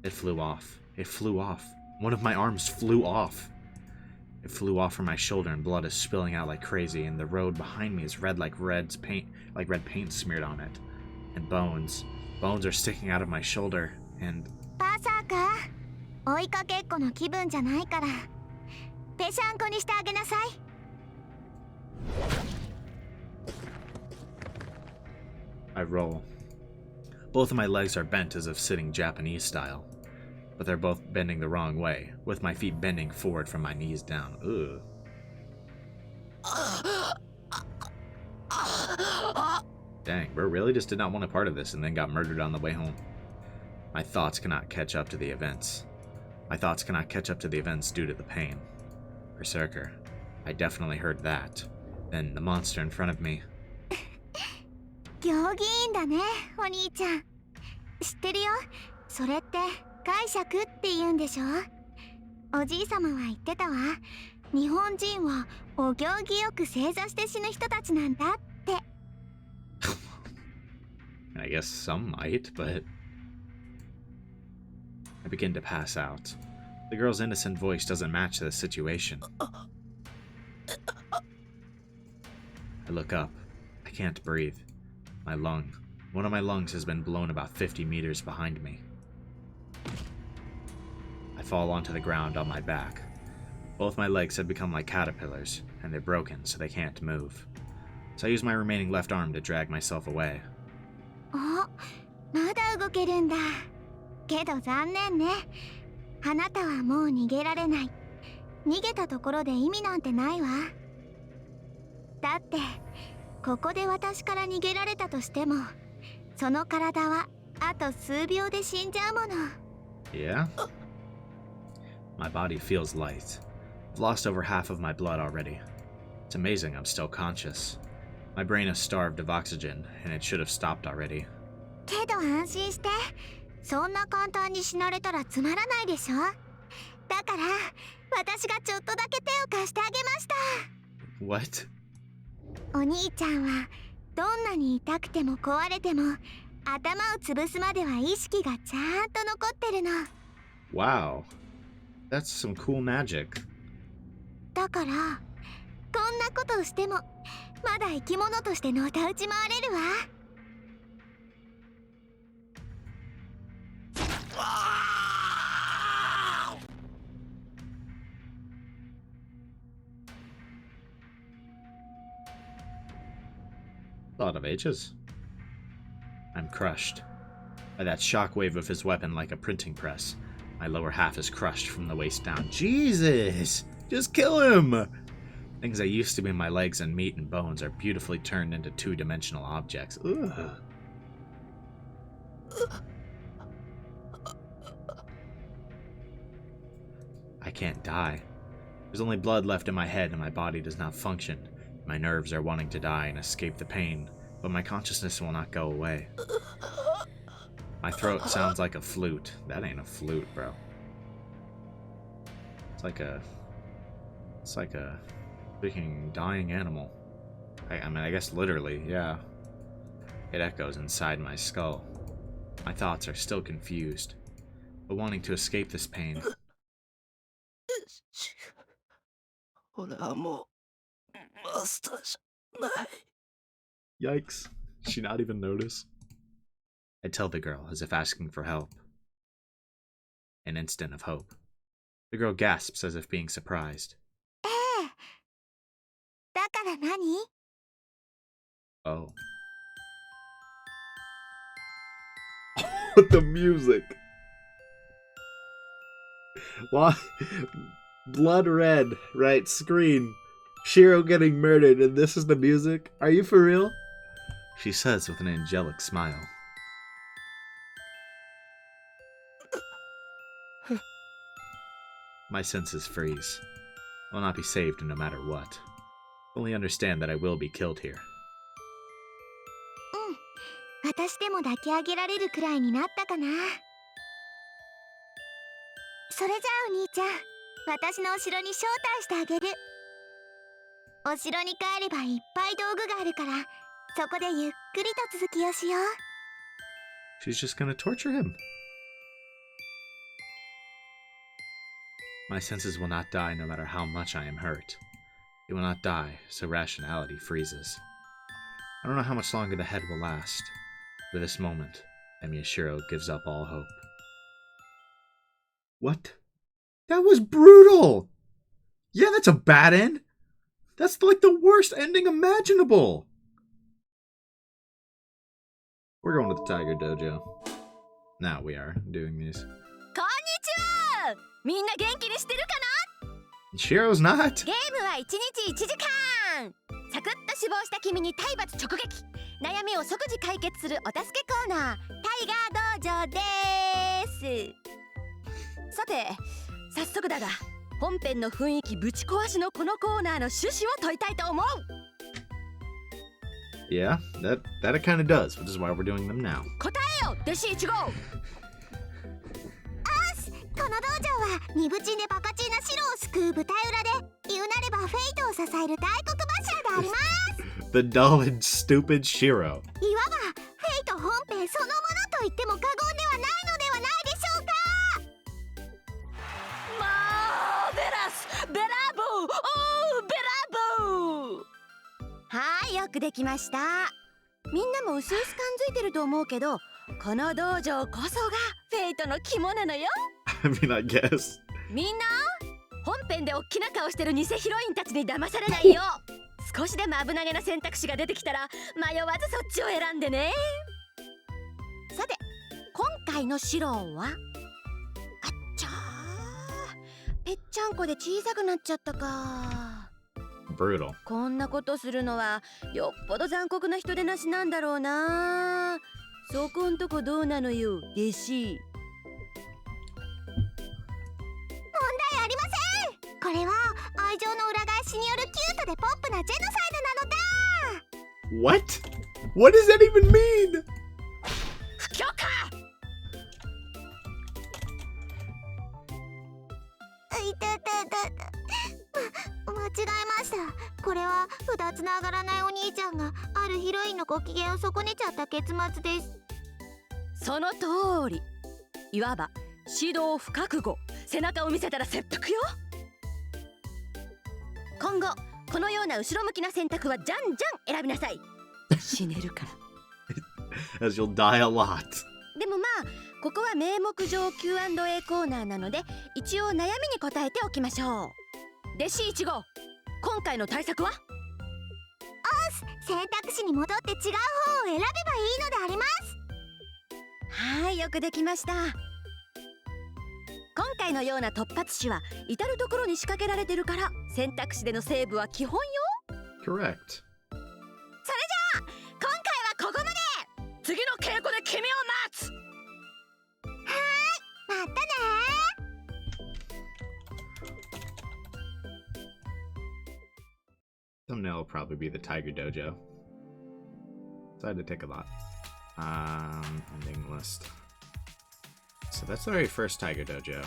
It flew off. It flew off. One of my arms flew off. It flew off from my shoulder and blood is spilling out like crazy, and the road behind me is red like red paint smeared on it. And bones. Bones are sticking out of my shoulder, and... バーサーカー、追いかけっこの気分じゃないから、ぺしゃんこにしてあげなさい。 I roll. Both of my legs are bent as if sitting Japanese style, but they're both bending the wrong way, with my feet bending forward from my knees down. Ugh. Dang, bro really just did not want a part of this and then got murdered on the way home. My thoughts cannot catch up to the events. My thoughts cannot catch up to the events due to the pain. Berserker. I definitely heard that. Then the monster in front of me. 行儀いいんだね、お兄ちゃん。知ってるよ。それって解釈って言うんでしょ。おじいさまは言ってたわ。日本人はお行儀よく正座して死ぬ人たちなんだって。I guess some might, but... I begin to pass out. The girl's innocent voice doesn't match the situation. I look up. I can't breathe. One of my lungs has been blown about 50 meters behind me. I fall onto the ground on my back. Both my legs have become like caterpillars, and they're broken so they can't move. So I use my remaining left arm to drag myself away. お、まだ動けるんだ。けど残念ね。あなたはもう逃げられない。逃げたところで意味なんてないわ。だって、ここで私から逃げられたとしても、その体はあと数秒で死んじゃうもの。Yeah? My body feels light. I've lost over half of my blood already. It's amazing I'm still conscious. My brain is starved of oxygen, and it should have stopped already. けど安心して。そんな簡単に死なれたらつまらないでしょ。だから私がちょっとだけ手を貸してあげました。 What? お兄ちゃんはどんなに痛くても壊れても頭を潰すまでは意識がちゃんと残ってるの。 Wow. That's some cool magic. だからこんなことをしてもまだ生き物としてのたうち回れるわ。A lot of H's. I'm crushed by that shockwave of his weapon like a printing press. My lower half is crushed from the waist down. Jesus! Just kill him! Things that used to be my legs and meat and bones are beautifully turned into two-dimensional objects. Ugh. I can't die. There's only blood left in my head and my body does not function. My nerves are wanting to die and escape the pain, but my consciousness will not go away. My throat sounds like a flute. That ain't a flute, bro. It's like a freaking dying animal. I mean, I guess literally, yeah. It echoes inside my skull. My thoughts are still confused, but wanting to escape this pain. Yikes. Did she not even notice? I tell the girl as if asking for help. An instant of hope. The girl gasps as if being surprised. ええ。だから何？ Oh. With the music. Why? Blood red, right? Screen. Shiro getting murdered, and this is the music? Are you for real? She says with an angelic smile. My senses freeze. I will not be saved no matter what. Only understand that I will be killed here. 私でも抱き上げられるくらいになったかな。それじゃあお兄ちゃん、私のお城に招待してあげる。お城に帰ればいっぱい道具があるから、そこでゆっくりと続きをしよう。She's just gonna torture him. My senses will not die no matter how much I am hurt. It will not die, so rationality freezes. I don't know how much longer the head will last. For this moment, Miyashiro gives up all hope. What? That was brutal! Yeah, that's a bad end! That's like the worst ending imaginable! We're going to the Tiger Dojo. Now we are doing these. こんにちは。みんな元気にしてるかな？ Shiro's not! ゲームは1日1時間。サクッと死亡した君に体罰直撃。悩みを即時解決するお助けコーナー、タイガー道場です。さて、早速だが、本編の雰囲気ぶち壊しのこのコーナーの趣旨を問いたいと思う。Yeah, that it kind of does, which is why we're doing them now. 答えよ、弟子1号。この道場はニブチンでバカチンなシロを救う舞台裏で、言うなればフェイトを支える大黒柱であります。 The dull and stupid Shiro. いわばフェイト本編そのものと言っても過言ではないのではないでしょうか。マーベラス、ベラボー、おーベラボー。はい、よくできました。みんなも薄々感づいてると思うけど、この道場こそがフェイトの肝なのよ。I mean, I guess. みんな本編でおっきな顔してる偽ヒロインたちに騙されないよ。少しでも危なげな選択肢が出てきたら迷わずそっちを選んでね。さて、今回のシローはあっちゃー、ぺっちゃんこで小さくなっちゃったか。Brutal. こんなことするのはよっぽど残酷な人でなしなんだろうな。そこんとこどうなのよ、弟子。問題ありません。これは愛情の裏返しによるキュートでポップなジェノサイドなのだ。 What? What does that even mean? 不許可。いてててて。間違えました。これは普たつながらないお兄ちゃんがあるヒロインのご機嫌を損ねちゃった結末です。その通り。いわば指導不覚悟。背中を見せたら切腹よ。今後このような後ろ向きな選択はじゃんじゃん選びなさい。死ねるから。As you'll die a lot. でもまあここは名目上 Q&A コーナーなので一応悩みに答えておきましょう。弟子1号、今回の対策は？選択肢に戻って違う方を選べばいいのであります。はい、よくできました。今回のような突発詞は至る所に仕掛けられてるから選択肢でのセーブは基本よ。 Correct. それじゃあ今回はここまで。次の稽古で君を待つ。またねー。 Thumbnail will probably be the Tiger Dojo. So I had to take a lot. Ending list. So that's the very first Tiger Dojo.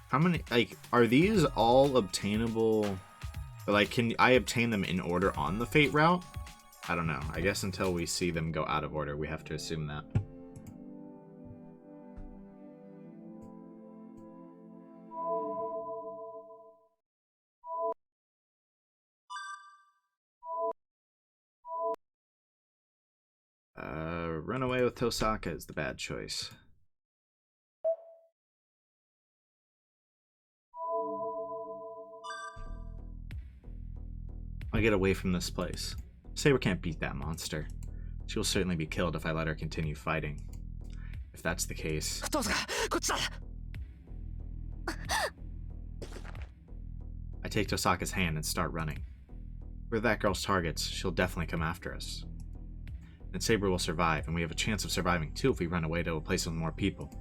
How many, like, are these all obtainable? Like, can I obtain them in order on the Fate route? I don't know. I guess until we see them go out of order, we have to assume that. Run away with Tosaka is the bad choice. I'll get away from this place. Saber can't beat that monster. She will certainly be killed if I let her continue fighting. If that's the case... I take Tosaka's hand and start running. If we're that girl's targets, she'll definitely come after us. And Saber will survive, and we have a chance of surviving too if we run away to a place with more people.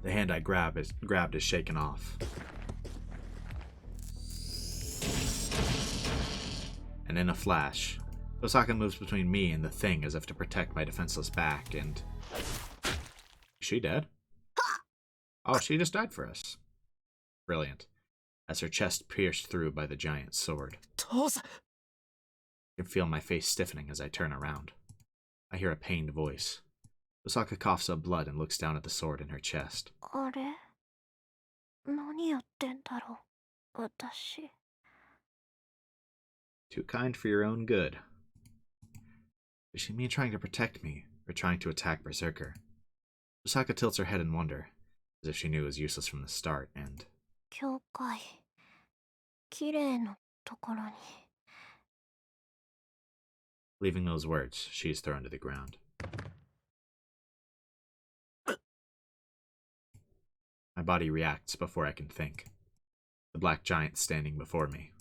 The hand I grabbed is shaken off. And in a flash, Osaka moves between me and the thing as if to protect my defenseless back, and... Is she dead? Oh, she just died for us. Brilliant. As her chest pierced through by the giant sword. I can feel my face stiffening as I turn around. I hear a pained voice. Osaka coughs up blood and looks down at the sword in her chest. Too kind for your own good. Does she mean trying to protect me, or trying to attack Berserker? Osaka tilts her head in wonder, as if she knew it was useless from the start, and... Leaving those words, she is thrown to the ground. My body reacts before I can think. The black giant standing before me.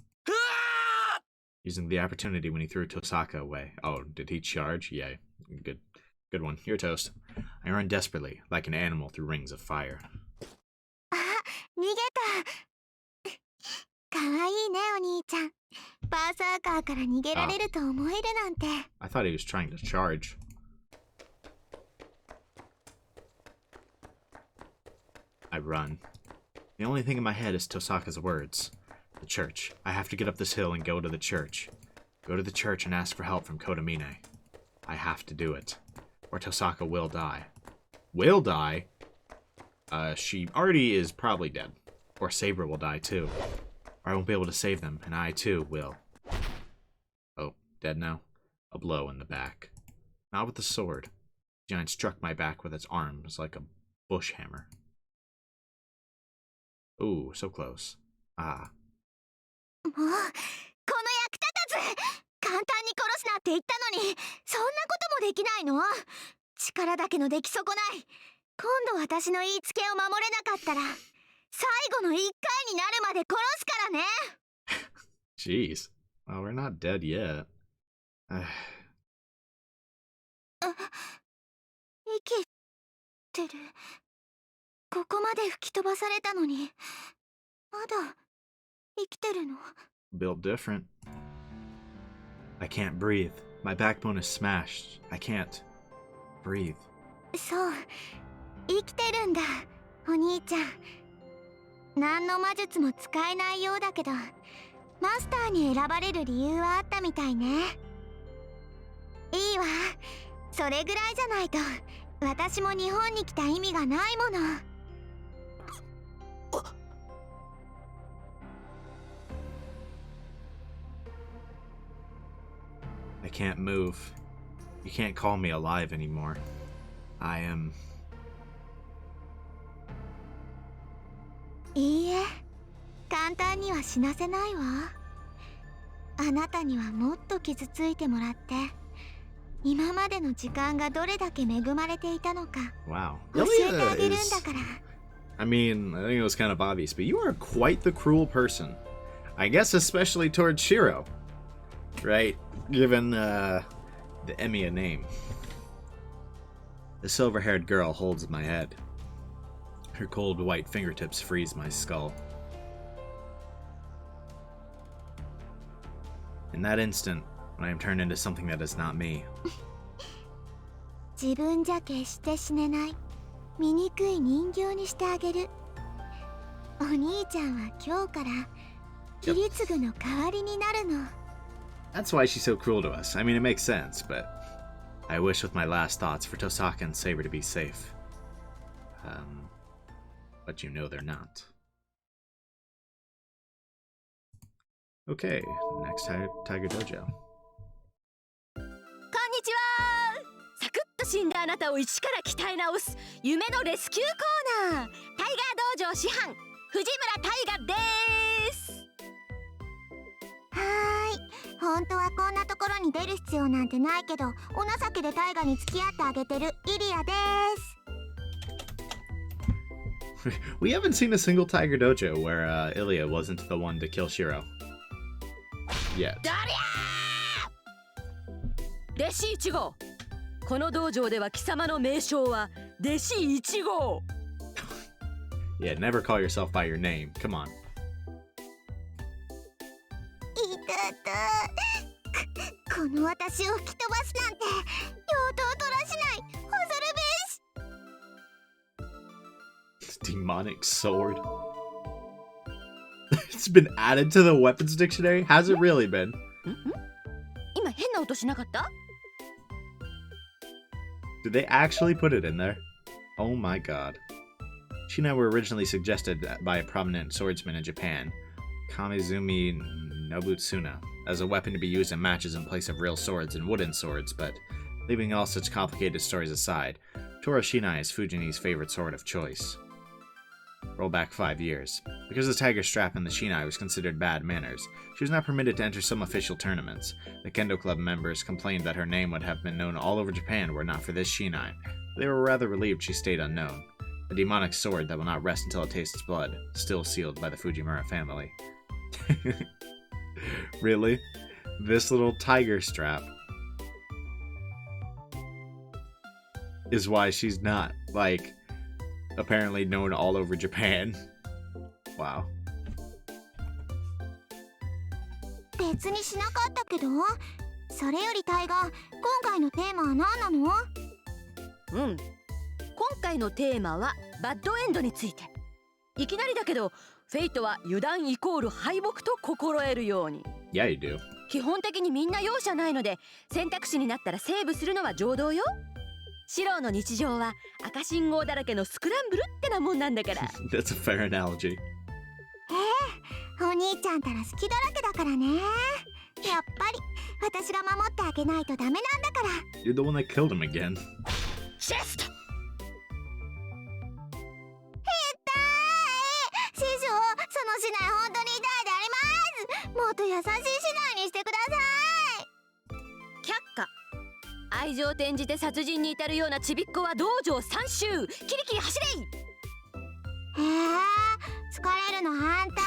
Using the opportunity when he threw Tosaka away. Oh, did he charge? Yay. Good one. You're toast. I run desperately, like an animal through rings of fire. I thought he was trying to charge. I run. The only thing in my head is Tosaka's words. The church. I have to get up this hill and go to the church. Go to the church and ask for help from Kotomine. I have to do it. Or Tosaka will die. Will die? She already is probably dead. Or Saber will die too. Or I won't be able to save them, and I too will. Oh, dead now? A blow in the back. Not with the sword. The giant struck my back with its arms like a bush hammer. Ooh, so close. Ah. Jeez. Well, we're not dead yet. Built different. I can't breathe. My backbone is smashed. I can't breathe. そう、生きてるんだ、お兄ちゃん。何の魔術も使えないようだけど、マスターに選ばれる理由はあったみたいね。いいわ、それぐらいじゃないと私も日本に来た意味がないもの。I can't move. You can't call me alive anymore. I am. いいえ、簡単には死なせないわ。あなたにはもっと傷ついてもらって、今までの時間がどれだけ恵まれていたのか Wow. 教えてあ Ilya げるん is. だから。I mean, I think it was kind of obvious, but you are quite the cruel person. I guess especially towards Shiro. Right? Given the Emiya name. The silver-haired girl holds my head. Her cold white fingertips freeze my skull. In that instant, when I am turned into something that is not me. 自分じゃ決して死ねない醜い人形にしてあげる。お兄ちゃんは今日からキリツグの代わりになるの。That's why she's so cruel to us. I mean, it makes sense, but I wish with my last thoughts for Tosaka and Saber to be safe. But you know they're not. Okay, next Tiger Dojo. こんにちは。サクッと死んだあなたを一から鍛え直す夢のレスキューコーナー、タイガー道場師範藤村大河です。はーい、本当はこんなところに出る必要なんてないけど、お情けでタイガに付き合ってあげてるイリアです。We haven't seen a single Tiger Dojo where Ilya wasn't the one to kill Shiro. Yet. だりゃー！弟子1号。この道場では貴様の名称は弟子1号。Yeah, never call yourself by your name. Come on. いたたこの私を吹き飛ばすなんて両刀取らしない恐るべし。 Demonic sword. It's been added to the weapons dictionary? Has it really been? 今変な音しなかった？ Did they actually put it in there? Oh my god. Shinai were originally suggested by a prominent swordsman in Japan, Kamizumi Nobutsuna, as a weapon to be used in matches in place of real swords and wooden swords, but leaving all such complicated stories aside, Toro Shinai is Fujini's favorite sword of choice. Roll back 5 years. Because the tiger strap in the Shinai was considered bad manners, she was not permitted to enter some official tournaments. The Kendo Club members complained that her name would have been known all over Japan were not for this Shinai. They were rather relieved she stayed unknown. A demonic sword that will not rest until it tastes blood, still sealed by the Fujimura family. Really? This little tiger strap is why she's not, like, apparently known all over Japan. Wow. 別にしなかったけど、それよりタイガ、今回のテーマは何なの？うん。今回のテーマはバッドエンドについて。いきなりだけど、フェイトは油断イコール敗北と心得るように。Yeah, you do. 基本的にみんな容赦ないので、選択肢になったらセーブするのは常道よ。シローの日常は赤信号だらけのスクランブルってなもんなんだから。That's a fair analogy. お兄ちゃんたら好きだらけだからね。やっぱり私が守ってあげないとダメなんだから。 You're the one that killed him again. チェスト。師匠、その市内本当に痛いであります。もっと優しい市内にしてください。却下。愛情転じて殺人に至るようなちびっこは道場3周。キリキリ走れい。疲れるの反対。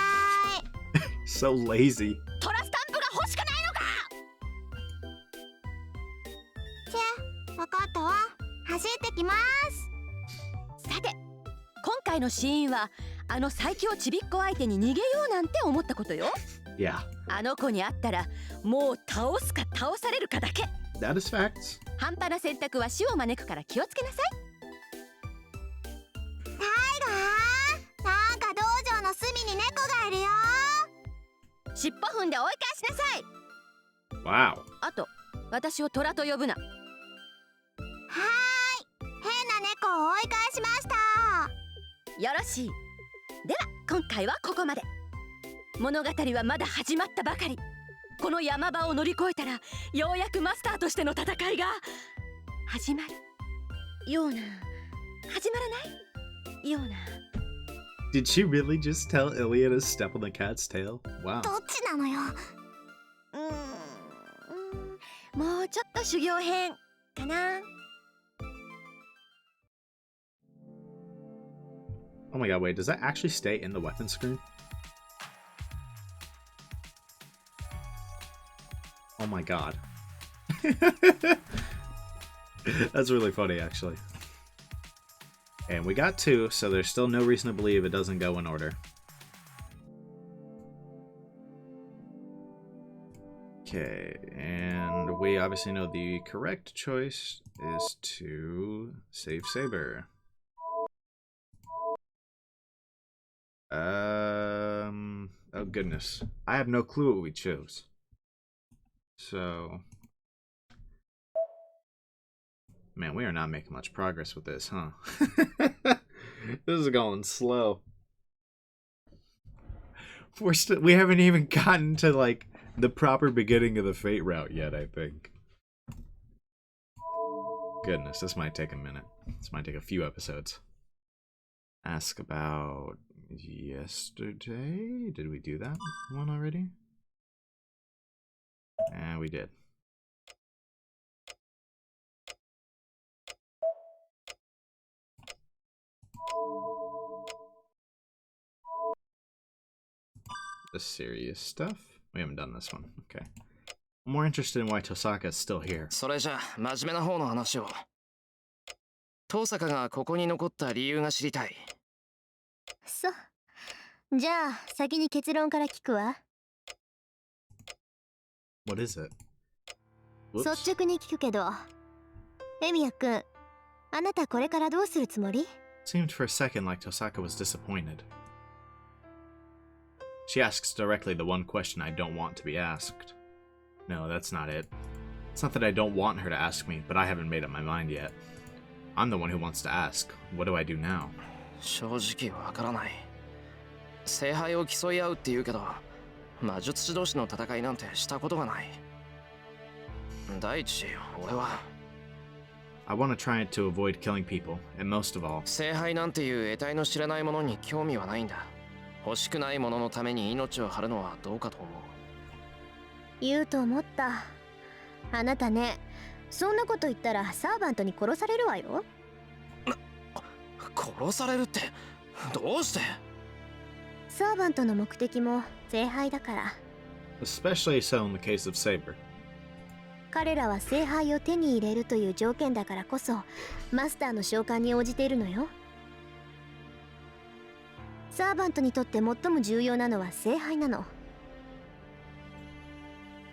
So lazy. トラスタンプが欲しくないのか。分かったわ。走ってきます。さて、今回のシーンはあの最強ちびっこ相手に逃げようなんて思ったことよ。Yeah. あの子に会ったらもう倒すか倒されるかだけ。 That is facts. 半端な選択は死を招くから気をつけなさい。タイガー、なんか道場の隅尻尾踏んで追い返しなさい。 Wow. あと私を虎と呼ぶな。はーい、変な猫を追い返しました。よろしい。では今回はここまで。物語はまだ始まったばかり。この山場を乗り越えたらようやくマスターとしての戦いが始まるような、始まらないような。 Did she really just tell Ilya to step on the cat's tail? Wow. どっちなのよ。もうちょっと修行編かな。 Oh my god, wait, does that actually stay in the weapon screen? Oh my god. That's really funny, actually. And we got 2, so there's still no reason to believe it doesn't go in order. Okay, and we obviously know the correct choice is to save Saber. Oh goodness. I have no clue what we chose. So... Man, we are not making much progress with this, huh? This is going slow. We haven't even gotten to, like, the proper beginning of the Fate route yet, I think. Goodness, this might take a minute. This might take a few episodes. Ask about yesterday? Did we do that one already? Yeah, we did. The serious stuff? We haven't done this one. Okay. I'm more interested in why Tosaka is still here. それじゃ真面目な方の話を。遠坂がここに残った理由が知りたい。そう。じゃあ先に結論から聞くわ。 What is it? 率 Whoops. 直に聞くけど、エミヤくん、あなたこれからどうするつもり？ Seemed for a second like Tosaka was disappointed. She asks directly the one question I don't want to be asked. No, that's not it. It's not that I don't want her to ask me, but I haven't made up my mind yet. I'm the one who wants to ask. What do I do now? 正直わからない。聖杯を競い合うって言うけど、魔術師同士の戦いなんてしたことがない。第一、俺は I want to try to avoid killing people, and most of all, 聖杯なんていう得体の知れないものに興味はないんだ。欲しくないもののために命を張るのはどうかと思う。言うと思った。あなたね、そんなこと言ったらサーバントに殺されるわよ。殺されるってどうして？サーバントの目的も聖杯だから。 especially so in the case of Saber. 彼らは聖杯を手に入れるという条件だからこそマスターの召喚に応じているのよ。サーバントにとって最も重要なのは聖杯なの。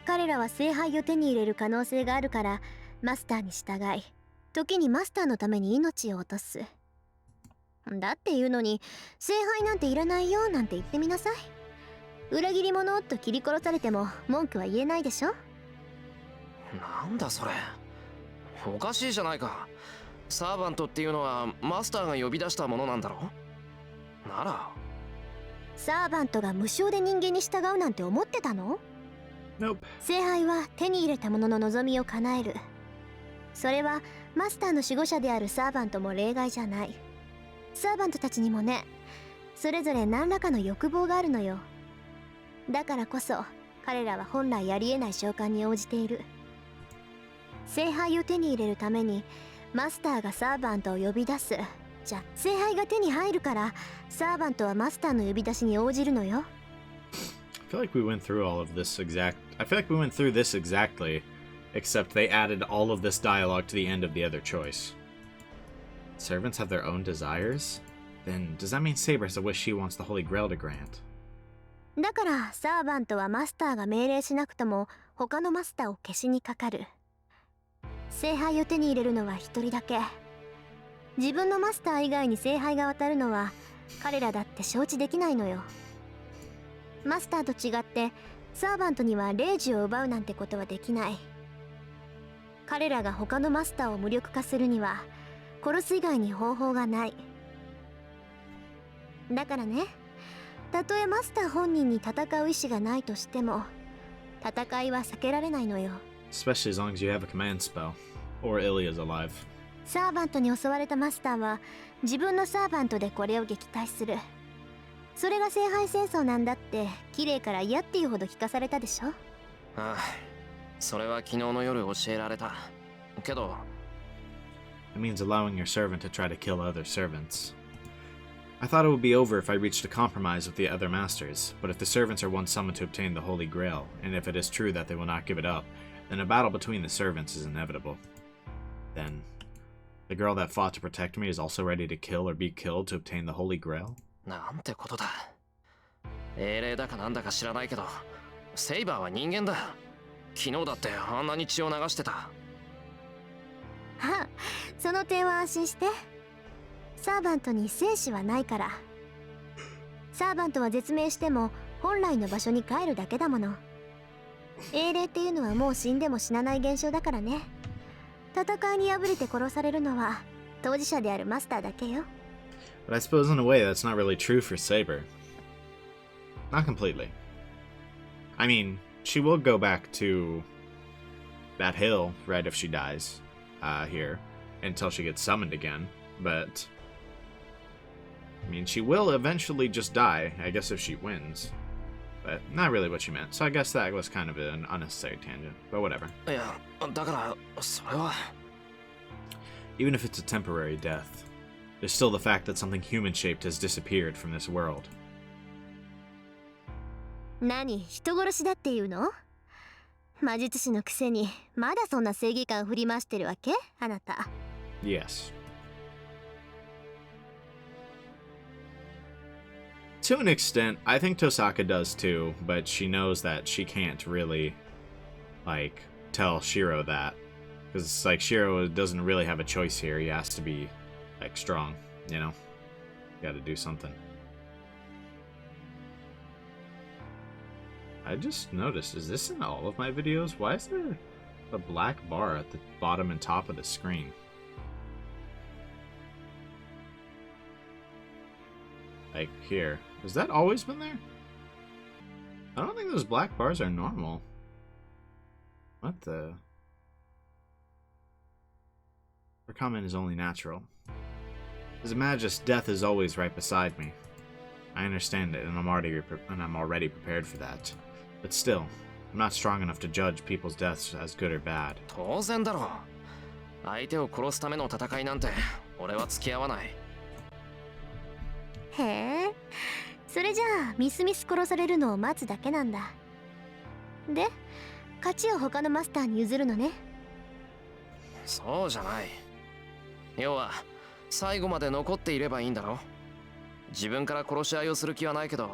彼らは聖杯を手に入れる可能性があるからマスターに従い、時にマスターのために命を落とす。だっていうのに聖杯なんていらないよなんて言ってみなさい。裏切り者と切り殺されても文句は言えないでしょ。なんだそれ。おかしいじゃないか。サーバントっていうのはマスターが呼び出したものなんだろ。ならサーバントが無償で人間に従うなんて思ってたの？ Nope. 聖杯は手に入れた者の望みを叶える。それはマスターの守護者であるサーバントも例外じゃない。サーバントたちにもね、それぞれ何らかの欲望があるのよ。だからこそ彼らは本来ありえない召喚に応じている。聖杯を手に入れるためにマスターがサーバントを呼び出す。じゃあ聖杯が手に入るからサーバントはマスターの呼び出しに応じるのよ。I feel like we went through all of this I feel like we went through this exactly, except they added all of this dialogue to the end of the other choice. Servants have their own desires? Then does that mean Saber has a wish she wants the Holy Grail to grant? だからサーバントはマスターが命令しなくとも他のマスターを消しにかかる。聖杯を手に入れるのは一人だけ。自分のマスター以外に聖杯が渡るのは彼らだって承知できないのよ。マスターと違ってサーバントには霊樹を奪うなんてことはできない。彼らが他のマスターを無力化するには殺す以外に方法がない。だからね、たとえマスター本人に戦う意志がないとしても戦いは避けられないのよ。 Especially as long as you have a command spell. Or Ilya's alive. サーバントに襲われたマスターは自分のサーバントでこれを撃退する。それが聖杯戦争なんだって綺麗から嫌っていうほど聞かされたでしょ。ああ、それは昨日の夜教えられたけど。 It means allowing your servant to try to kill other servants. I thought it would be over if I reached a compromise with the other masters, but if the servants are once summoned to obtain the Holy Grail, and if it is true that they will not give it up, then a battle between the servants is inevitable. Then, the girl that fought to protect me is also ready to kill or be killed to obtain the Holy Grail? なんてことだ。英霊だかなんだか知らないけど、セイバーは人間だ。昨日だってあんなに血を流してた。あ、その点は安心して。サーバントに生死はないから。サーバントは絶命しても本来の場所に帰るだけだもの。英霊っていうのはもう死んでも死なない現象だからね。戦いに敗れて殺されるのは当事者であるマスターだけよ。 But I suppose in a way that's not really true for Saber. Not completely. I mean, she will go back to that hill, right, if she dies here, until she gets summoned again, but I mean, she will eventually just die, I guess, if she wins. But not really what she meant, so I guess that was kind of an unnecessary tangent, but whatever. いや、だからそれは。 Even if it's a temporary death, there's still the fact that something human-shaped has disappeared from this world. 何、人殺しだっていうの？魔術師のくせにまだそんな正義感振り回してるわけ？あなた。 Yes. To an extent, I think Tosaka does too, but she knows that she can't really, like, tell Shiro that. Because it's like Shiro doesn't really have a choice here. He has to be, like, strong, you know? Gotta do something. I just noticed, is this in all of my videos? Why is there a black bar at the bottom and top of the screen? Like, here. Has that always been there? I don't think those black bars are normal. What the? Her comment is only natural. His Majesty, death is always right beside me. I understand it, and I'm already prepared for that. But still, I'm not strong enough to judge people's deaths as good or bad. 当然だろう。相手を殺すための戦いなんて俺は付き合わない。へえ、それじゃあミスミス殺されるのを待つだけなんだ。で、勝ちを他のマスターに譲るのね。そうじゃない。要は最後まで残っていればいいんだろ。自分から殺し合いをする気はないけど、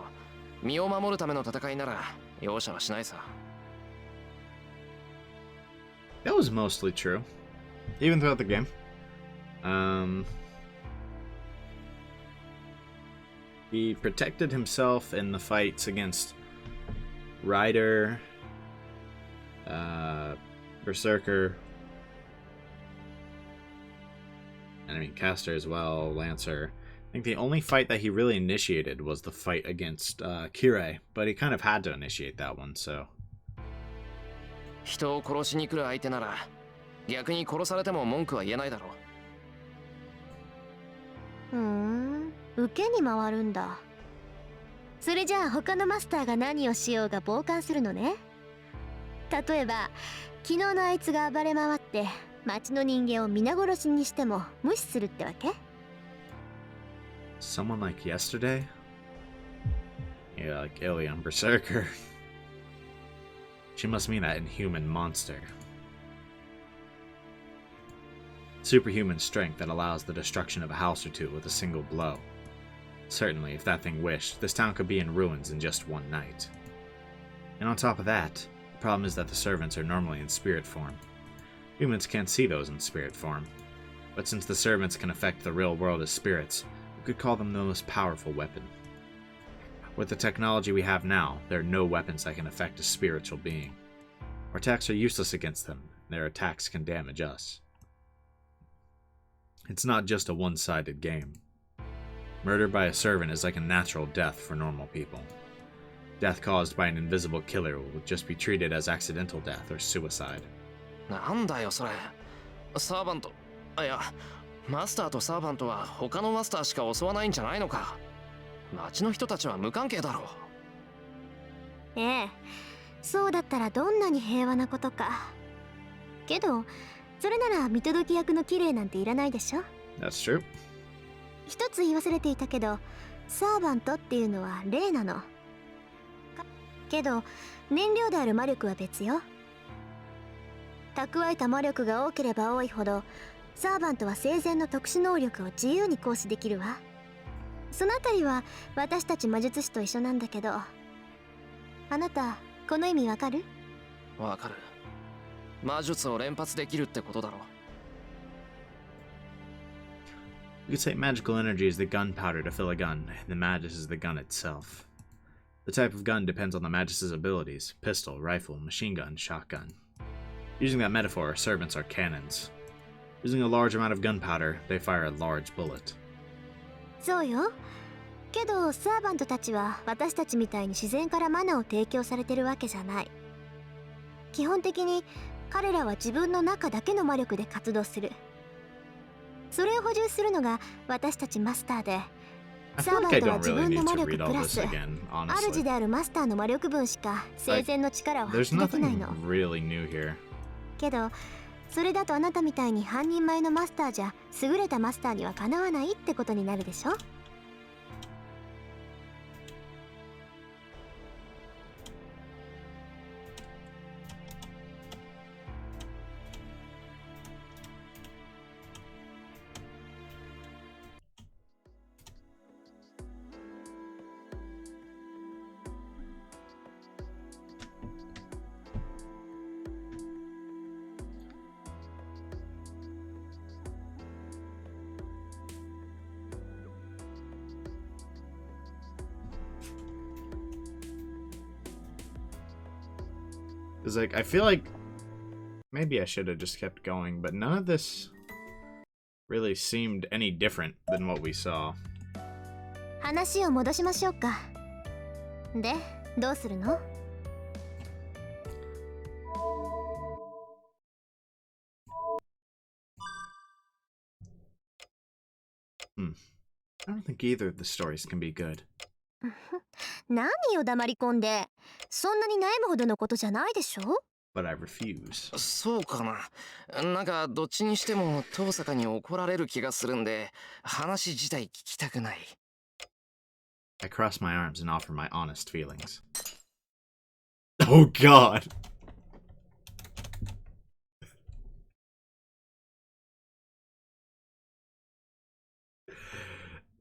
身を守るための戦いなら容赦はしないさ。That was mostly true, even throughout the game. He protected himself in the fights against Ryder, Berserker, and I mean Caster as well, Lancer. I think the only fight that he really initiated was the fight against Kirei, but he kind of had to initiate that one, so. 人を殺しに来る相手なら逆に殺されても文句は言えないだろう。受けに回るんだ。それじゃあ他のマスターが何をしようが傍観するのね。例えば昨日のあいつが暴れ回って町の人間を皆殺しにしても無視するってわけ？ Someone like yesterday? Yeah, like Alien Berserker. She must mean that inhuman monster. Superhuman strength that allows the destruction of a house or two with a single blow. Certainly, if that thing wished, this town could be in ruins in just one night. And on top of that, the problem is that the servants are normally in spirit form. Humans can't see those in spirit form. But since the servants can affect the real world as spirits, we could call them the most powerful weapon. With the technology we have now, there are no weapons that can affect a spiritual being. Our attacks are useless against them, and their attacks can damage us. It's not just a one-sided game. Murder by a servant is like a natural death for normal people. Death caused by an invisible killer will just be treated as accidental death or suicide. なんだよそれ。サーバント。いや、マスターとサーバントは他のマスターしか襲わないんじゃないのか。町の人たちは無関係だろう。ええ、そうだったらどんなに平和なことか。けどそれなら見届け役の綺麗なんていらないでしょ。 That's true. 一つ言い忘れていたけど、サーバントっていうのは霊なの。けど燃料である魔力は別よ。蓄えた魔力が多ければ多いほど、サーバントは生前の特殊能力を自由に行使できるわ。そのあたりは私たち魔術師と一緒なんだけど、あなたこの意味わかる？わかる。魔術を連発できるってことだろ。 You could say magical energy is the gunpowder to fill a gun, and the magus is the gun itself. The type of gun depends on the magus's abilities: pistol, rifle, machine gun, shotgun. Using that metaphor, servants are cannons. Using a large amount of gunpowder, they fire a large bullet. そうよ。けどサーバントたちは私たちみたいに自然からマナを提供されてるわけじゃない。基本的に彼らは自分の中だけの魔力で活動する。それを補充するのが私たちマスターで、 I サ feel ーバ like ン I トは don't 自 really 分の need 魔 to 力 read プ all ラ this ス again, 主 honestly. であるマスターの魔力分しか生前の力を発 There's 揮できない nothing の。 really new here. けどそれだとあなたみたいに半人前のマスターじゃ優れたマスターにはかなわないってことになるでしょ。 It's like, I feel like maybe I should have just kept going, but none of this really seemed any different than what we saw. 話を戻しましょうか。で、どうするの？ I don't think either of the stories can be good. 何よ黙り込んで。そんなに悩むほどのことじゃないでしょ。 But I refuse. そうかな。なんかどっちにしても遠坂に怒られる気がするんで、話自体聞きたくない。 I cross my arms and offer my honest feelings. Oh god!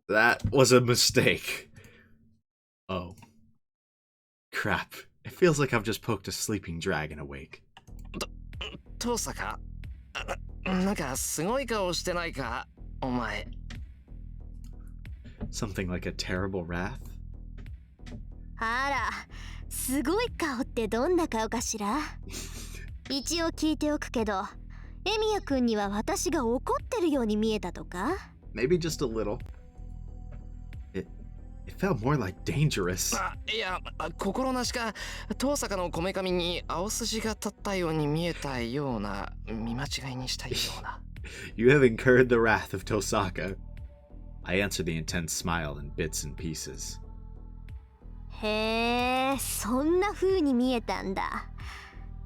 That was a mistake. Oh. Crap. It feels like I've just poked a sleeping dragon awake. 遠坂、なんかすごい顔してないか、お前。 Something like a terrible wrath? あら、すごい顔ってどんな顔かしら。一応聞いておくけど、エミヤくんには私が怒ってるように見えたとか？ Maybe just a little. It felt more like dangerous. いや、心なしか遠坂のこめかみに青筋が立ったように見えたような、見間違いにしたいような。You have incurred the wrath of Tosaka. I answer the intense smile in bits and pieces. へえ、そんな風に見えたんだ。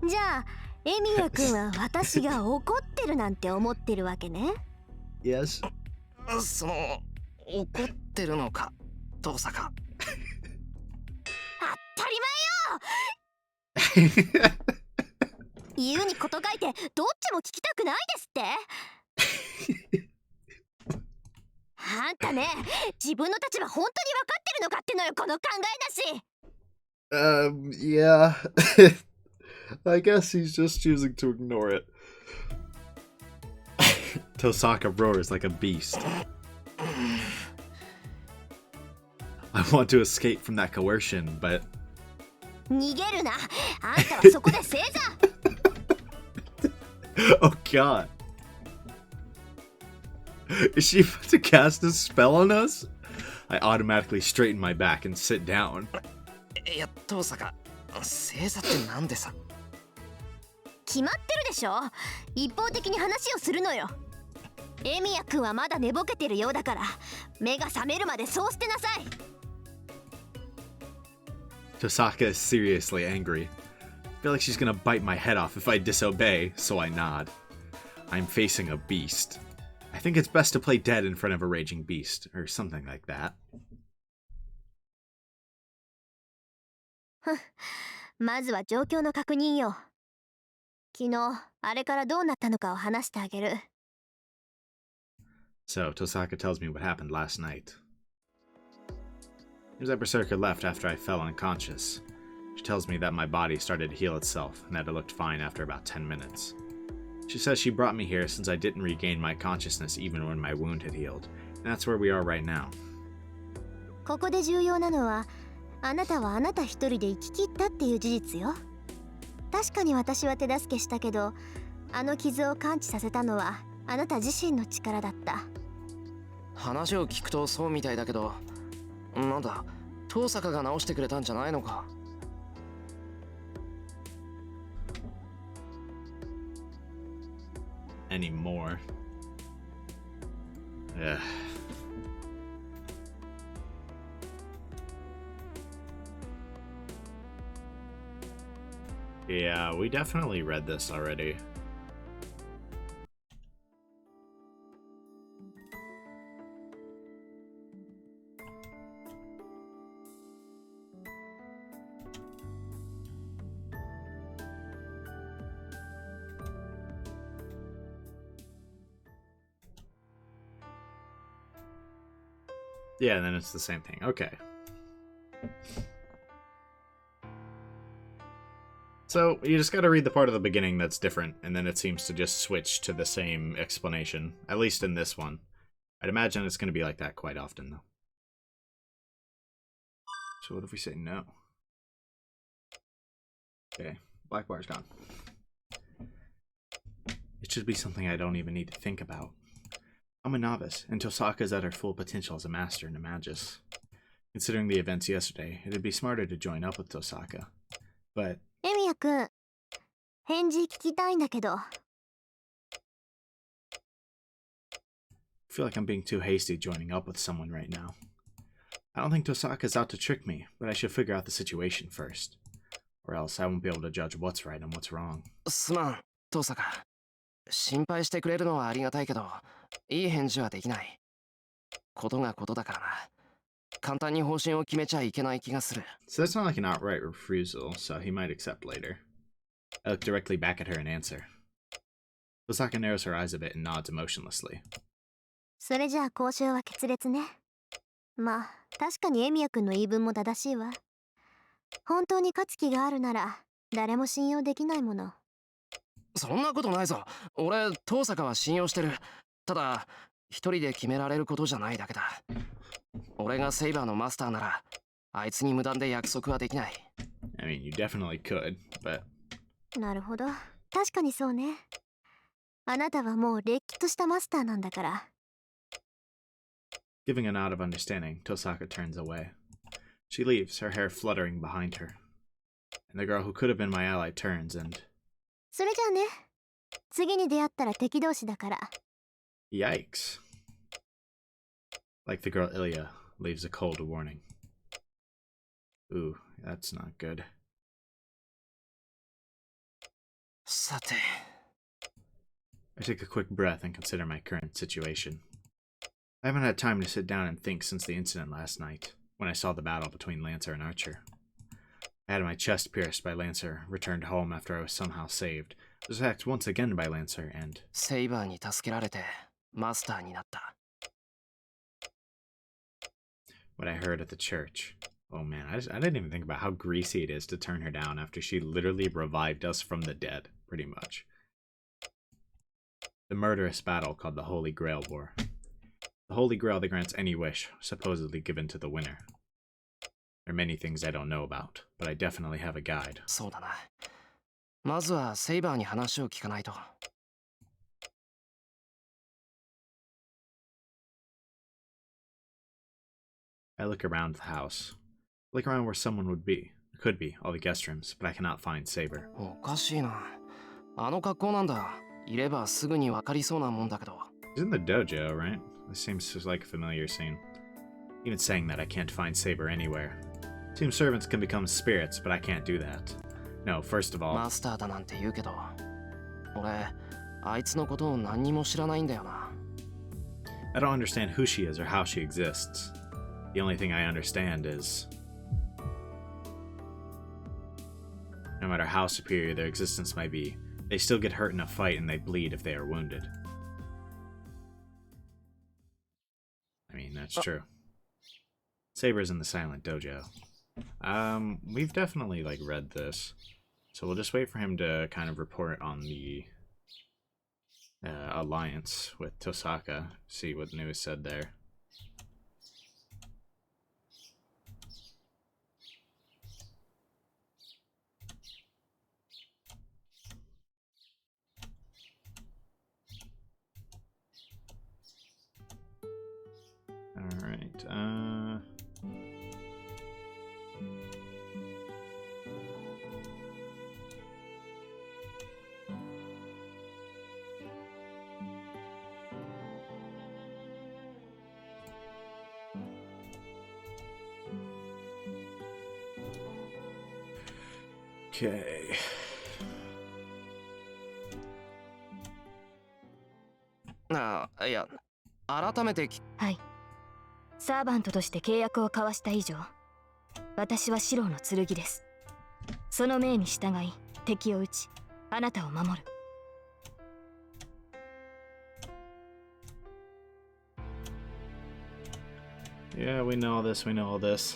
じゃあ、エミヤくんは私が怒ってるなんて思ってるわけね。Yes? その、怒ってるのか、遠坂。当たり前よ。言うにこと書いてどっちも聞きたくないですって。あんたね、自分の立場本当に分かってるのかってのよ、この考えなし。Yeah. I guess he's just choosing to ignore it. Tosaka roars like a beast. I want to escape from that coercion, but 逃げるな。あんたはそこで正座。oh god. Is she about to cast a spell on us? I automatically straighten my back and sit down. いや、遠坂、正座ってなんでさ。決まってるでしょ。一方的に話をするのよ。エミヤ君はまだ寝ぼけてるようだから、目が覚めるまでそうしてなさい。Tosaka is seriously angry. I feel like she's gonna bite my head off if I disobey, so I nod. I'm facing a beast. I think it's best to play dead in front of a raging beast, or something like that. まずは状況の確認よ。昨日あれからどうなったのかを話してあげる。So, Tosaka tells me what happened last night. Here's that berserker left after I fell unconscious. She tells me that my body started to heal itself and that it looked fine after about 10 minutes. She says she brought me here since I didn't regain my consciousness even when my wound had healed, and that's where we are right now. ここで重要なのは、あなたはあなた一人で生き切ったっていう事実よ。確かに私は手助けしたけど、あの傷を完治させたのはあなた自身の力だった。話を聞くとそうみたいだけど、なんだ、遠坂が直してくれたんじゃないのか。Anymore. Ugh. Yeah, we definitely read this already. Yeah, and then it's the same thing. Okay. So, you just gotta read the part of the beginning that's different, and then it seems to just switch to the same explanation, at least in this one. I'd imagine it's gonna be like that quite often, though. So what if we say no? Okay, black bar's gone. It should be something I don't even need to think about. I'm a novice, and Tosaka's at her full potential as a master and a magus. Considering the events yesterday, it'd be smarter to join up with Tosaka. But... エミヤ君、返事聞きたいんだけど。I feel like I'm being too hasty joining up with someone right now. I don't think Tosaka's out to trick me, but I should figure out the situation first. Or else I won't be able to judge what's right and what's wrong. すまん、遠坂。心配してくれるのはありがたいけど、いい返事はできない。ことがことだからな。簡単に方針を決めちゃいけない気がする。So that's not like an outright refusal, so he might accept later. I look directly back at her and answer. Tosaka narrows her eyes a bit and nods emotionlessly. それじゃあ交渉は決裂ね。まあ、確かにエミヤ君の言い分も正しいわ。本当に勝つ気があるなら、誰も信用できないもの。そんなことないぞ。俺、遠坂は信用してる。ただ、一人で決められることじゃないだけだ。俺がセイバーのマスターなら、あいつに無断で約束はできない。I mean, you definitely could, but... なるほど。確かにそうね。あなたはもうれっきとしたマスターなんだから。Giving a nod of understanding, Tosaka turns away. She leaves, her hair fluttering behind her. And the girl who could have been my ally turns and... それじゃあね。次に出会ったら敵同士だから。Yikes. Like the girl Ilya leaves a cold warning. Ooh, that's not good. さて。I take a quick breath and consider my current situation. I haven't had time to sit down and think since the incident last night, when I saw the battle between Lancer and Archer. I had my chest pierced by Lancer, returned home after I was somehow saved, was attacked once again by Lancer, and... セイバーに助けられて、マスターになった。What I heard at the church. Oh man, I didn't even think about how greasy it is to turn her down after she literally revived us from the dead, pretty much. The murderous battle called the Holy Grail War. The Holy Grail that grants any wish, supposedly given to the winner. There are many things I don't know about, but I definitely have a guide. そうだな。まずはセイバーに話を聞かないと。I look around the house. Look around where someone would be. Could be, all the guest rooms, but I cannot find Saber. おかしいな。あの格好なんだ。いればすぐにわかりそうなもんだけど。He's in the dojo, right? This seems like a familiar scene. Even saying that, I can't find Saber anywhere. Tomb servants can become spirits, but I can't do that. No, first of all... マスターだなんて言うけど、俺、あいつのことを何にも知らないんだよな。I don't understand who she is or how she exists. The only thing I understand is... no matter how superior their existence might be, they still get hurt in a fight and they bleed if they are wounded. I mean, that's true. Saber's in the Silent Dojo. We've definitely, like, read this. So we'll just wait for him to kind of report on the alliance with Tosaka. See what news said there. Alright, okay. ああ、いや、改めてはい。サーバントとして契約を交わした以上、私はシローの剣です。その命に従い、敵を撃ち、あなたを守る。Yeah, we know all this, we know all this.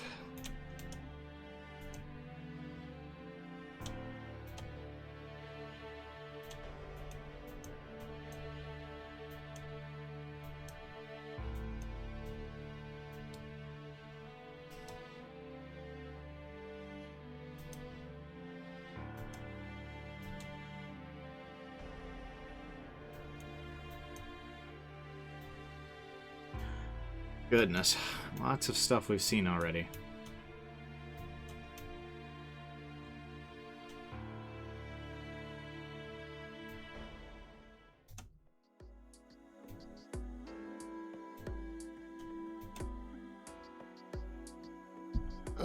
Goodness, lots of stuff we've seen already.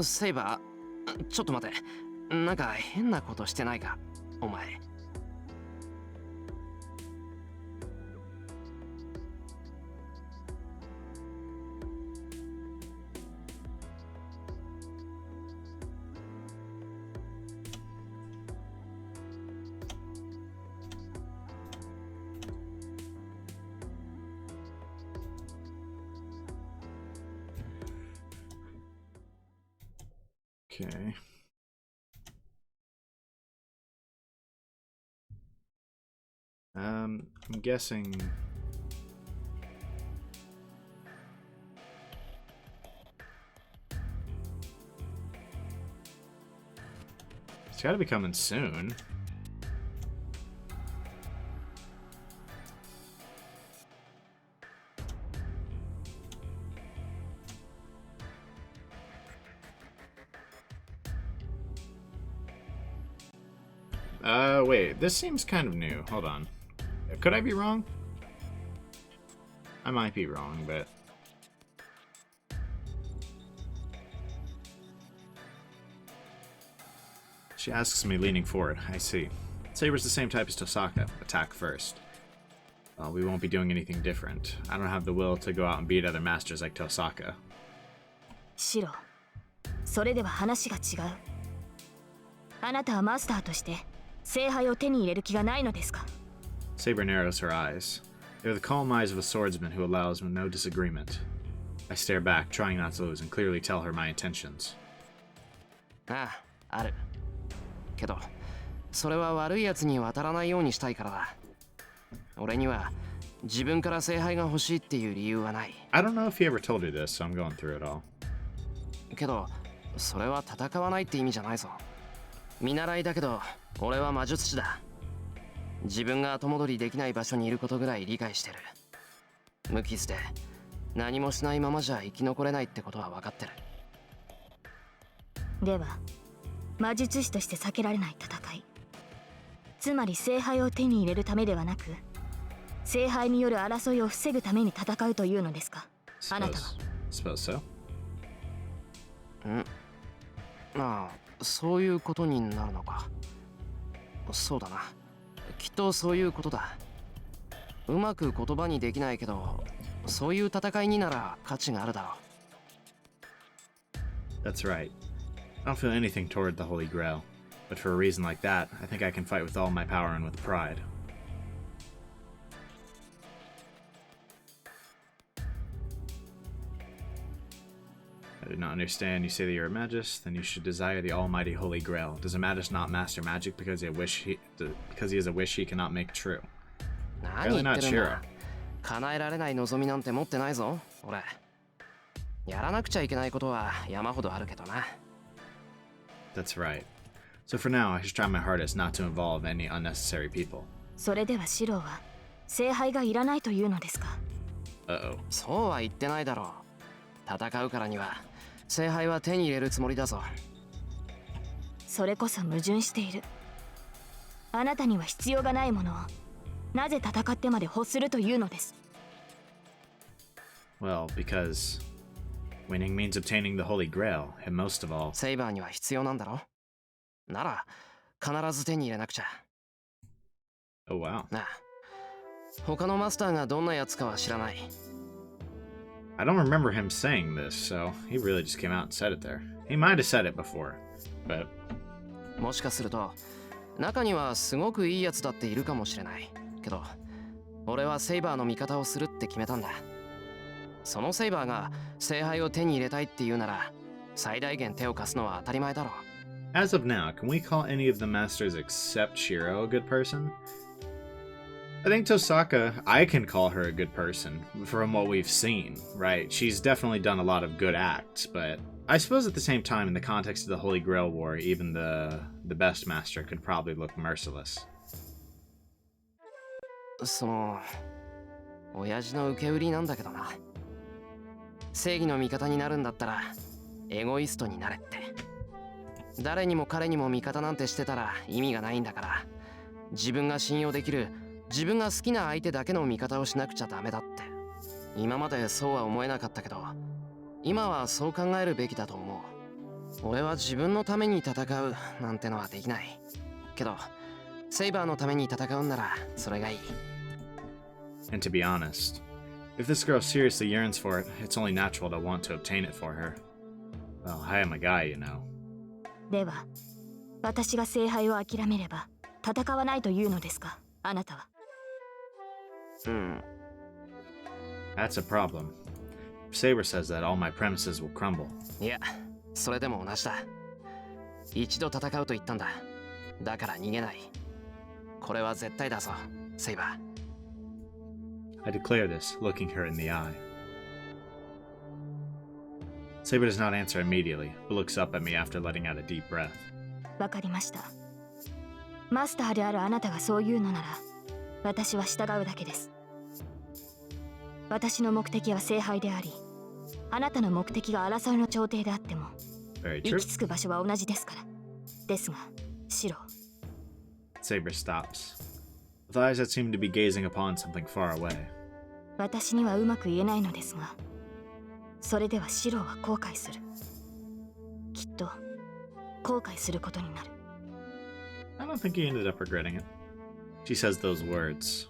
Saber, セイバー、ちょっと待って。なんか変なことしてないか、お前。Okay. I'm guessing... it's gotta be coming soon. Wait, this seems kind of new. Hold on. Could I be wrong? I might be wrong, but... she asks me, leaning forward. I see. Saber's the same type as Tosaka. Attack first. Well, we won't be doing anything different. I don't have the will to go out and beat other masters like Tosaka. シロ、それでは話が違う。あなたはマスターとして聖杯を手に入れる気がないのですか？ Saber narrows her eyes. They're the calm eyes of a swordsman who allows no disagreement. I stare back, trying not to lose, and clearly tell her my intentions. ああ、ある。けど、それは悪い奴に渡らないようにしたいからだ。俺には自分から聖杯が欲しいっていう理由はない。I don't know if he ever told her this, so I'm going through it all. けど、それは戦わないって意味じゃないぞ。見習いだけど俺は魔術師だ。自分が後戻りできない場所にいることぐらい理解してる。無傷で何もしないままじゃ生き残れないってことは分かってる。では魔術師として避けられない戦い、つまり聖杯を手に入れるためではなく聖杯による争いを防ぐために戦うというのですか、あなたは。Suppose so. まあそういうことになるのか。そうだな、きっとそういうことだ。うまく言葉にできないけど、そういう戦いになら価値があるだろう。 That's right. I don't feel anything toward the Holy Grail, but for a reason like that, I think I can fight with all my power and with pride. I do not understand. You say that you're a magus, then you should desire the almighty Holy Grail. Does a magus not master magic because he has a wish he cannot make true? 何言ってるんだ。叶えられない望みなんて持ってないぞ、俺。やらなくちゃいけないことは山ほどあるけどな。That's right. So for now, I should try my hardest not to involve any unnecessary people. それではシローは聖杯がいらないというのですか。Uh-oh. そうは言ってないだろう。戦うからには聖杯は手に入れるつもりだぞ。それこそ矛盾している。あなたには必要がないものをなぜ戦ってまで欲するというのです。Well, because winning means obtaining the Holy Grail, and most of all... セイバーには必要なんだろ。なら必ず手に入れなくちゃ。Oh, wow. なあ、他のマスターがどんなやつかは知らない。I don't remember him saying this, so he really just came out and said it there. He might have said it before, but... もしかすると中にはすごくいいやつだっているかもしれないけど、俺はセイバーの味方をするって決めたんだ。そのセイバーが聖杯を手に入れたいって言うなら最大限手を貸すのは当たり前だろう。 As of now, can we call any of the masters except Shiro a good person? I think Tosaka, I can call her a good person from what we've seen, right? She's definitely done a lot of good acts, but I suppose at the same time, in the context of the Holy Grail War, even the best master could probably look merciless. その親父の受け売りなんだけどな。正義の味方になるんだったらエゴイストになれって。誰にも彼にも味方なんてしてたら意味がないんだから、自分が信用できる自分が好きな相手だけの味方をしなくちゃダメだって。今までそうは思えなかったけど、今はそう考えるべきだと思う。俺は自分のために戦うなんてのはできない。けどセイバーのために戦うんならそれがいい。 And to be honest, if this girl seriously yearns for it, it's only natural to want to obtain it for her. Well, I am a guy, you know. では私が聖杯を諦めれば戦わないというのですか、あなたは。That's a problem. If Saber says that, all my premises will crumble. いや、それでも同じだ。一度戦うと言ったんだ。だから逃げない。これは絶対だぞ、セイバー。 I declare this, looking her in the eye. Saber does not answer immediately, but looks up at me after letting out a deep breath. わかりました。マスターであるあなたがそう言うのなら私は従うだけです。私の目的は聖杯であり、あなたの目的が争いの朝廷であっても Very 行 true. き着く場所は同じですから。ですがシロ、 Saber stops, with eyes that seem to be gazing upon something far away. 私にはうまく言えないのですが、それではシロは後悔する。きっと後悔することになる。 I don't think he ended up regretting it. She says those words.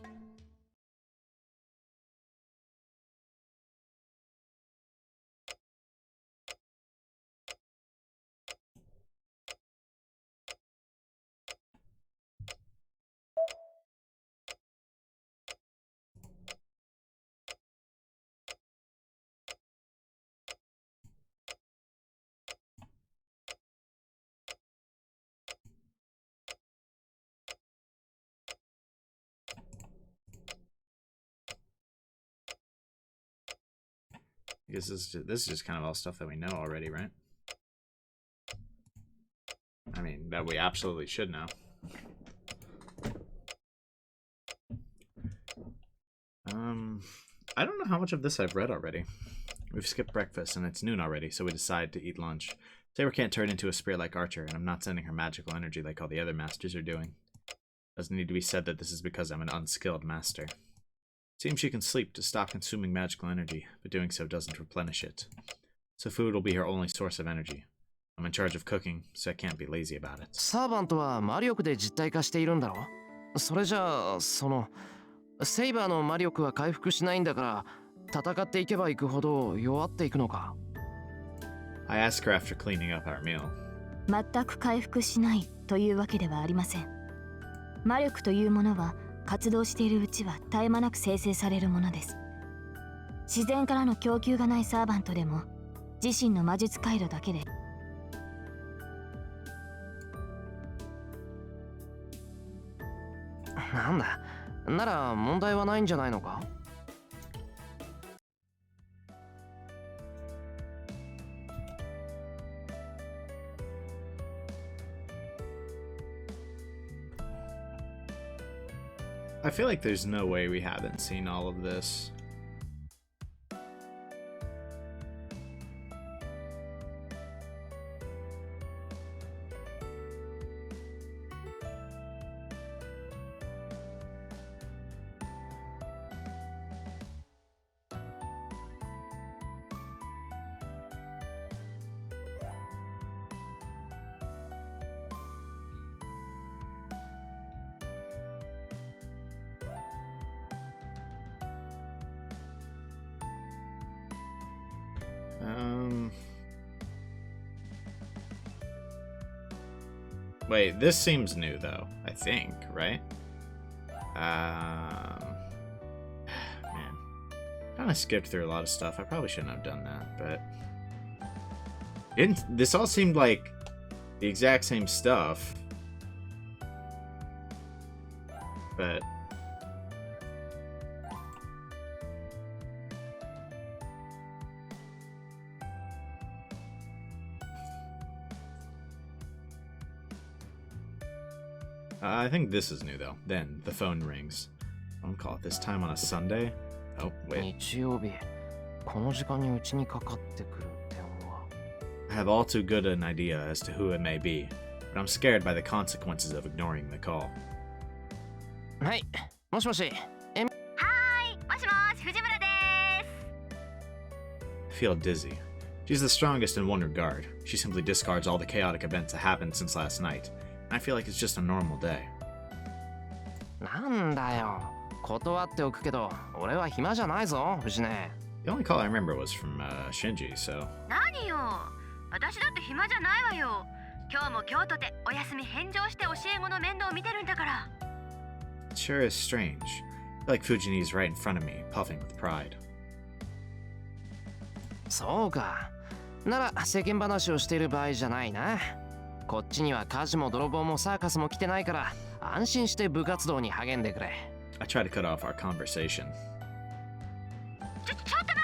I guess this is just kind of all stuff that we know already, right? I mean, that we absolutely should know. I don't know how much of this I've read already. We've skipped breakfast and it's noon already, so we decide to eat lunch. Saber can't turn into a spirit like Archer, and I'm not sending her magical energy like all the other masters are doing. Doesn't need to be said that this is because I'm an unskilled master. Seems she can sleep to stop consuming magical energy, but doing so doesn't replenish it. So food will be her only source of energy. I'm in charge of cooking, so I can't be lazy about it. サーバントは魔力で実体化しているんだろ？それじゃあセイバーの魔力は回復しないんだから戦っていけばいくほど弱っていくのか？ I asked her after cleaning up our meal. 全く回復しないというわけではありません。魔力というものは活動しているうちは絶え間なく生成されるものです。自然からの供給がないサーバントでも自身の魔術回路だけでなんだ、なら問題はないんじゃないのか？ I feel like there's no way we haven't seen all of this. Wait, this seems new though, I think, right? Man. Kinda skipped through a lot of stuff. I probably shouldn't have done that, but this all seemed like the exact same stuff. But I think this is new though. Then the phone rings. Phone call at this time on a Sunday? Oh, wait. 日曜日、この時間にうちにかかってくる電話。 I have all too good an idea as to who it may be, but I'm scared by the consequences of ignoring the call. はい、もしもし。はーい、もしもし、藤村です。 I feel dizzy. She's the strongest in one regard. She simply discards all the chaotic events that happened since last night. And I feel like it's just a normal day. なんだよ。断っておくけど、俺は暇じゃないぞ、藤根。 The only call I remember was from Shinji, so... 何よ。私だって暇じゃないわよ。今日も今日とてお休み返上して教え子の面倒を見てるんだから。 It sure is strange. I feel like Fujini's right in front of me, puffing with pride. そうか。なら世間話をしている場合じゃないな。こっちには火事も泥棒もサーカスも来てないから安心して部活動に励んでくれ。 I try to cut off our conversation. ちょっと待った。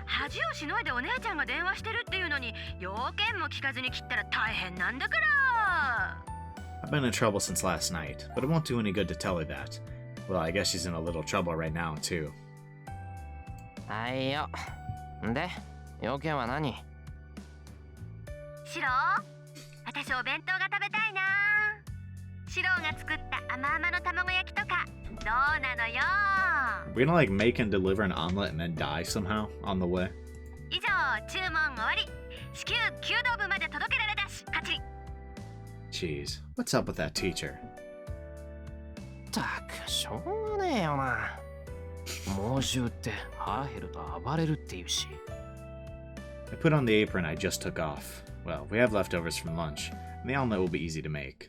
恥をしのいでお姉ちゃんが電話してるっていうのに要件も聞かずに切ったら大変なんだから。 I've been in trouble since last night, but it won't do any good to tell her that. Well, I guess she's in a little trouble right now, too. はいよ。で、要件は何？シロ、私お弁当が食べたいな。シロが作った甘々の卵焼きとかどうなのよ。 We're gonna like make and deliver an omelet and then die somehow on the way. 以上、注文終わり。至急弓道部まで届けられたし、勝ち。 Jeez, what's up with that teacher? たく、しょうがねえよな。猛獣って腹減ると暴れるって言うし。 I put on the apron I just took off. Well, we have leftovers from lunch, and the omelet will be easy to make.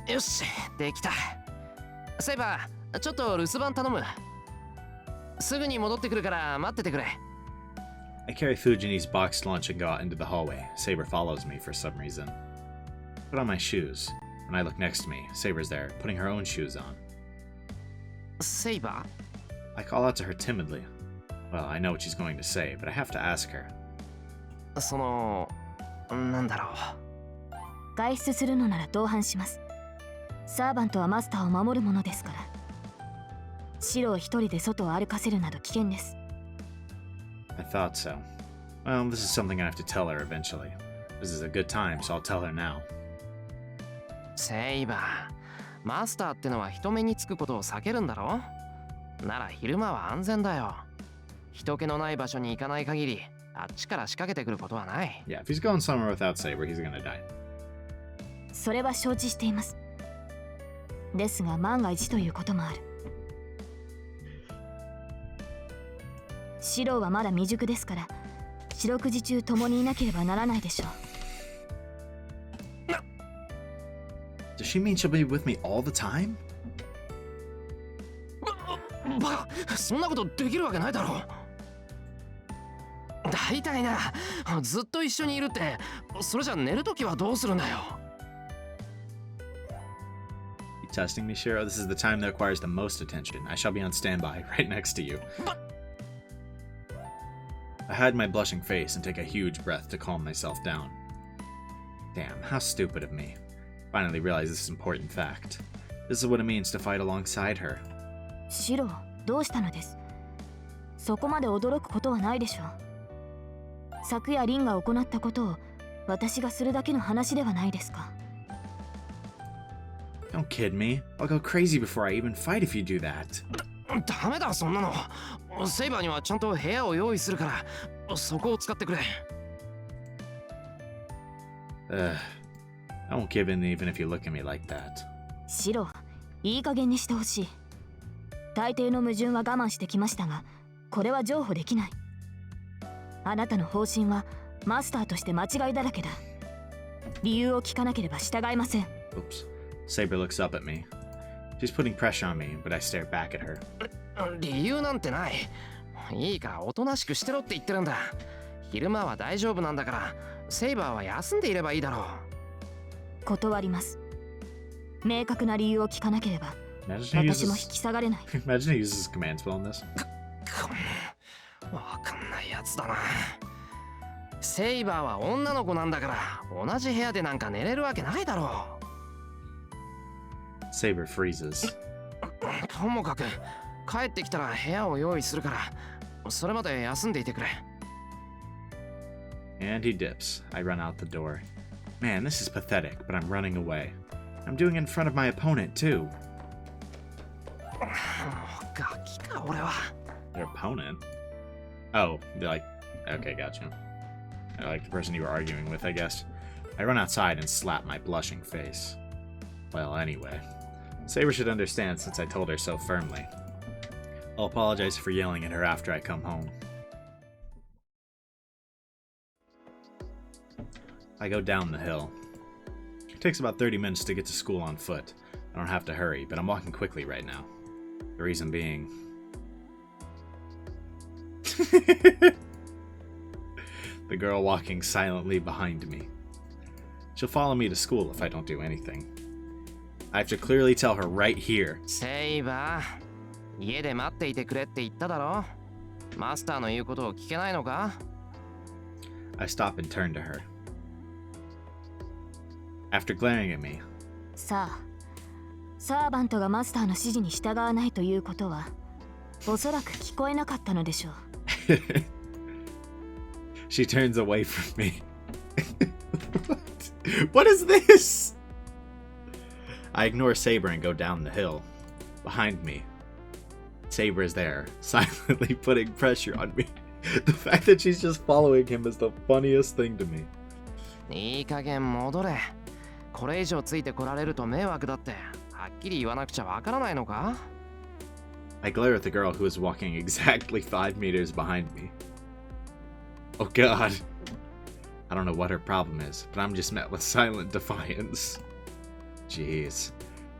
よし、できた。セイバー、ちょっと留守番頼む。すぐに戻ってくるから待っててくれ。 I carry Fujini's boxed lunch and go out into the hallway. Saber follows me for some reason. Put on my shoes. When I look next to me, Saber's there, putting her own shoes on. セイバ I call out to her timidly. Well, I know what she's going to say, but I have to ask her. ー、なんだろう。外出するのなら同伴します。サーバントはマスターを守るものですから。シロを一人で外を歩かせるなど危険です。I thought so. Well, this is something I have to tell her eventually. This is a good time, so I'll tell her now. セイバー、マスターってのは人目につくことを避けるんだろ？なら昼間は安全だよ。人気のない場所に行かない限り、あっちから仕掛けてくることはない。Yeah, if he's going somewhere without Saber, he's gonna die. それは承知しています。ですが万が一ということもある。シロはまだ未熟ですから、四六時中共にいなければならないでしょう。Does she mean she'll be with me all the time? バカ、そんなことできるわけないだろう。大体な、ずっと一緒にいるって、それじゃ寝るときはどうするんだよ。You testing me, Shiro? This is the time that requires the most attention. I shall be on standby, right next to you. I hide my blushing face and take a huge breath to calm myself down. Damn, how stupid of me. Finally realize this important fact. This is what it means to fight alongside her. シロ、どうしたのです？そこまで驚くことはないでしょう。昨夜リンが行ったことを私がするだけの話ではないですか。Don't kid me. I'll go crazy before I even fight if you do that. ダメだそんなの。セイバーにはちゃんと部屋を用意するから、そこを使ってくれ。I won't give in even if you look at me like that. シロ、いい加減にしてほしい。大抵の矛盾は我慢してきましたが、これは譲歩できない。あなたの方針はマスターとして間違いだらけだ。理由を聞かなければ従いません。Oops. Saber looks up at me. She's putting pressure on me, but I stare back at her. 理由なんてない。いいからおとなしくしてろって言ってるんだ。昼間は大丈夫なんだから、セイバーは休んでいればいいだろう。断ります。明確な理由を聞かなければ、私も引き下がれない。Imagine he uses his command spell in this. わかんないやつだな。セイバーは女の子なんだから同じ部屋でなんか寝れるわけないだろう。Saber freezes. ともかく帰ってきたら部屋を用意するからそれまで休んでいてくれ。 And he dips. I run out the door. Man, this is pathetic, but I'm running away. I'm doing it in front of my opponent, too. ガキか俺は。 Your opponent? Oh, like, okay, gotcha. Like the person you were arguing with, I guess. I run outside and slap my blushing face. Well, anyway. Saber should understand since I told her so firmly. I'll apologize for yelling at her after I come home. I go down the hill. It takes about 30 minutes to get to school on foot. I don't have to hurry, but I'm walking quickly right now. The reason being... the girl walking silently behind me. She'll follow me to school if I don't do anything. I have to clearly tell her right here. セイバー、家で待っていてくれって言っただろ。マスターの言うことを聞けないのか？ I stop and turn to her. After glaring at me. さあ、サーバントがマスターの指示に従わないということは、おそらく聞こえなかったのでしょう。She turns away from me. What is this? I ignore Saber and go down the hill. Behind me, Saber is there, silently putting pressure on me. The fact that she's just following him is the funniest thing to me. いい加減戻れ。これ以上ついてこられると迷惑だって。はっきり言わなくちゃわからないのか？ I glare at the girl who is walking exactly 5 meters behind me. Oh god. I don't know what her problem is, but I'm just met with silent defiance. Jeez.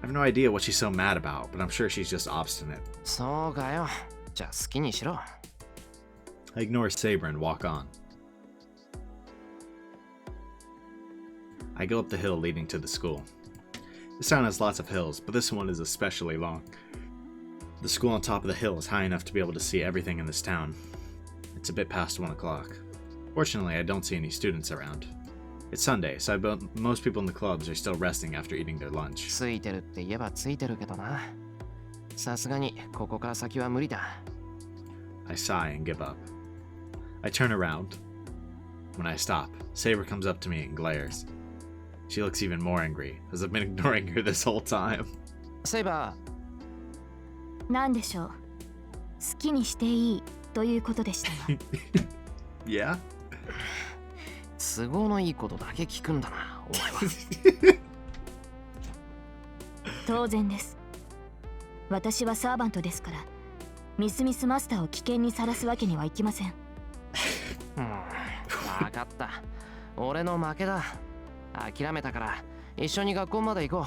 I have no idea what she's so mad about, but I'm sure she's just obstinate. そうかよ。じゃあ好きにしろ。I ignore Saber and walk on. I go up the hill leading to the school. This town has lots of hills, but this one is especially long. The school on top of the hill is high enough to be able to see everything in this town. It's a bit past 1 o'clock. Fortunately, I don't see any students around. It's Sunday, so most people in the clubs are still resting after eating their lunch. ついてるって言えばついてるけどな。さすがにここから先は無理だ。I sigh and give up. I turn around. When I stop, Saber comes up to me and glares. She looks even more angry, as I've been ignoring her this whole time. セイバ何でしょう。好きにしていいということでしたが。Yeah? ー、都合のいいことだけ聞くんだな、お前は。当然です。私はサーバントですから、ミスミスマスターを危険にさらすわけにはいきません。分かった。俺の負けだ。諦めたから一緒に学校まで行こう。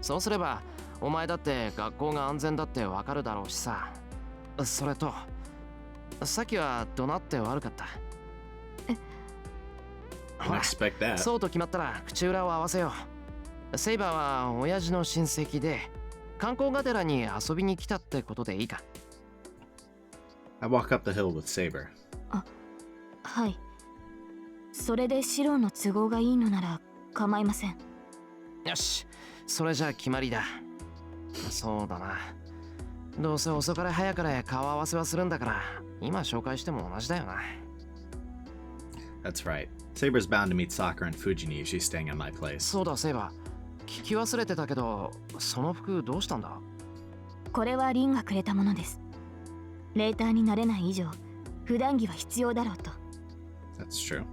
そうすればお前だって学校が安全だってわかるだろうしさ。それとさっきは怒鳴って悪かった。ほ Didn't ら expect that. そうと決まったら口裏を合わせよう。セイバーは親父の親戚で観光がてらに遊びに来たってことでいいか。 I walk up the hill with Saber. はい。それでシロの都合がいいのなら構いません。よし、それじゃあ決まりだ。そうだな。どうせ遅かれ早かれ顔合わせはするんだから今紹介しても同じだよな。 That's right. Saber's bound to meet Sakura and Fujini if she's staying in my place. そうだ、セイバー。聞き忘れてたけど、その服どうしたんだ？これはリンがくれたものです。レーターになれない以上、普段着は必要だろうと。That's true.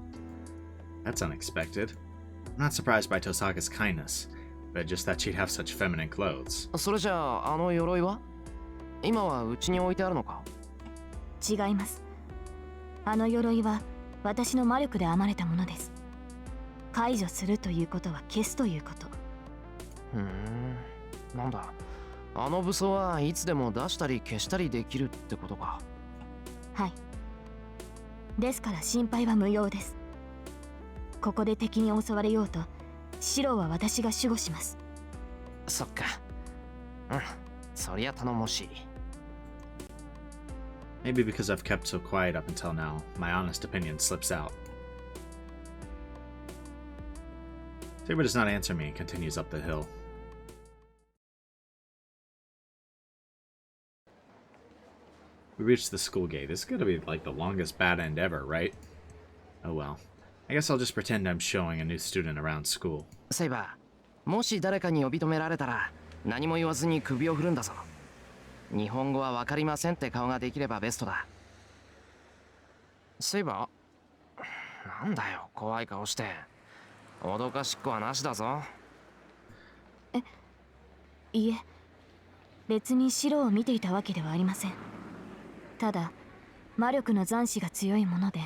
That's unexpected. I'm not surprised by Tosaka's kindness, but just that she'd have such feminine clothes. それじゃあ、あの鎧は？今はうちに置いてあるのか？違います。あの鎧は私の魔力で編まれたものです。解除するということは消すということ。なんだ。あの武装はいつでも出したり消したりできるってことか。はい。ですから心配は無用です。ここで敵に襲われようと、シロは私が守護します。そっか。そりゃ頼もしい。Maybe because I've kept so quiet up until now, my honest opinion slips out. Saber does not answer me and continues up the hill. We reach the school gate. This is gonna be like the longest bad end ever, right? Oh well. I guess I'll just pretend I'm showing a new student around school. セイバー、もし誰かに呼び止められたら何も言わずに首を振るんだぞ。日本語は分かりませんって顔ができればベストだ。セイバー、なんだよ怖い顔して。脅かしっこはなしだぞ。いえ、別にシロを見ていたわけではありません。ただ魔力の残滓が強いもので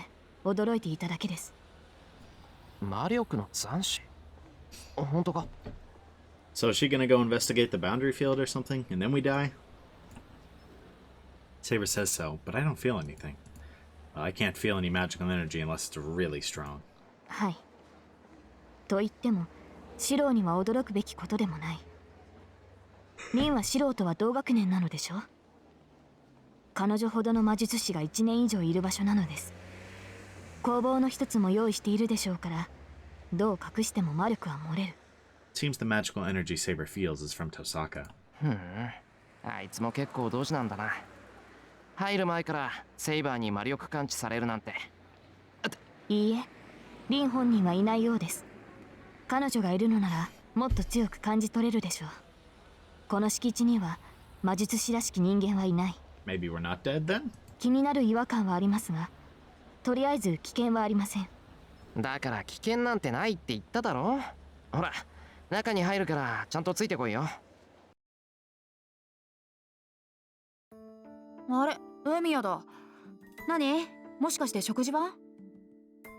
驚いていただけです。魔力の残滓？本当か？ So is she gonna go investigate the boundary field or something, and then we die? Saber says so, but I don't feel anything. I can't feel any magical energy unless it's really strong. はい。と言っても、シロには驚くべきことでもない。リンはシロとは同学年なのでしょ？彼女ほどの魔術師が1年以上いる場所なのです。工房の一つも用意しているでしょうから、どう隠しても魔力は漏れる。Seems the magical energy Saber feels is from Tosaka. あいつも結構同志なんだな。入る前からセイバーに魔力感知されるなんて。いいえ、リン本人はいないようです。彼女がいるのならもっと強く感じ取れるでしょう。この敷地には魔術師らしき人間はいない。Maybe we're not dead then? 気になる違和感はありますが、とりあえず危険はありません。だから危険なんてないって言っただろ。ほら、中に入るからちゃんとついてこいよ。あれ、エミヤだ。何？もしかして食事は？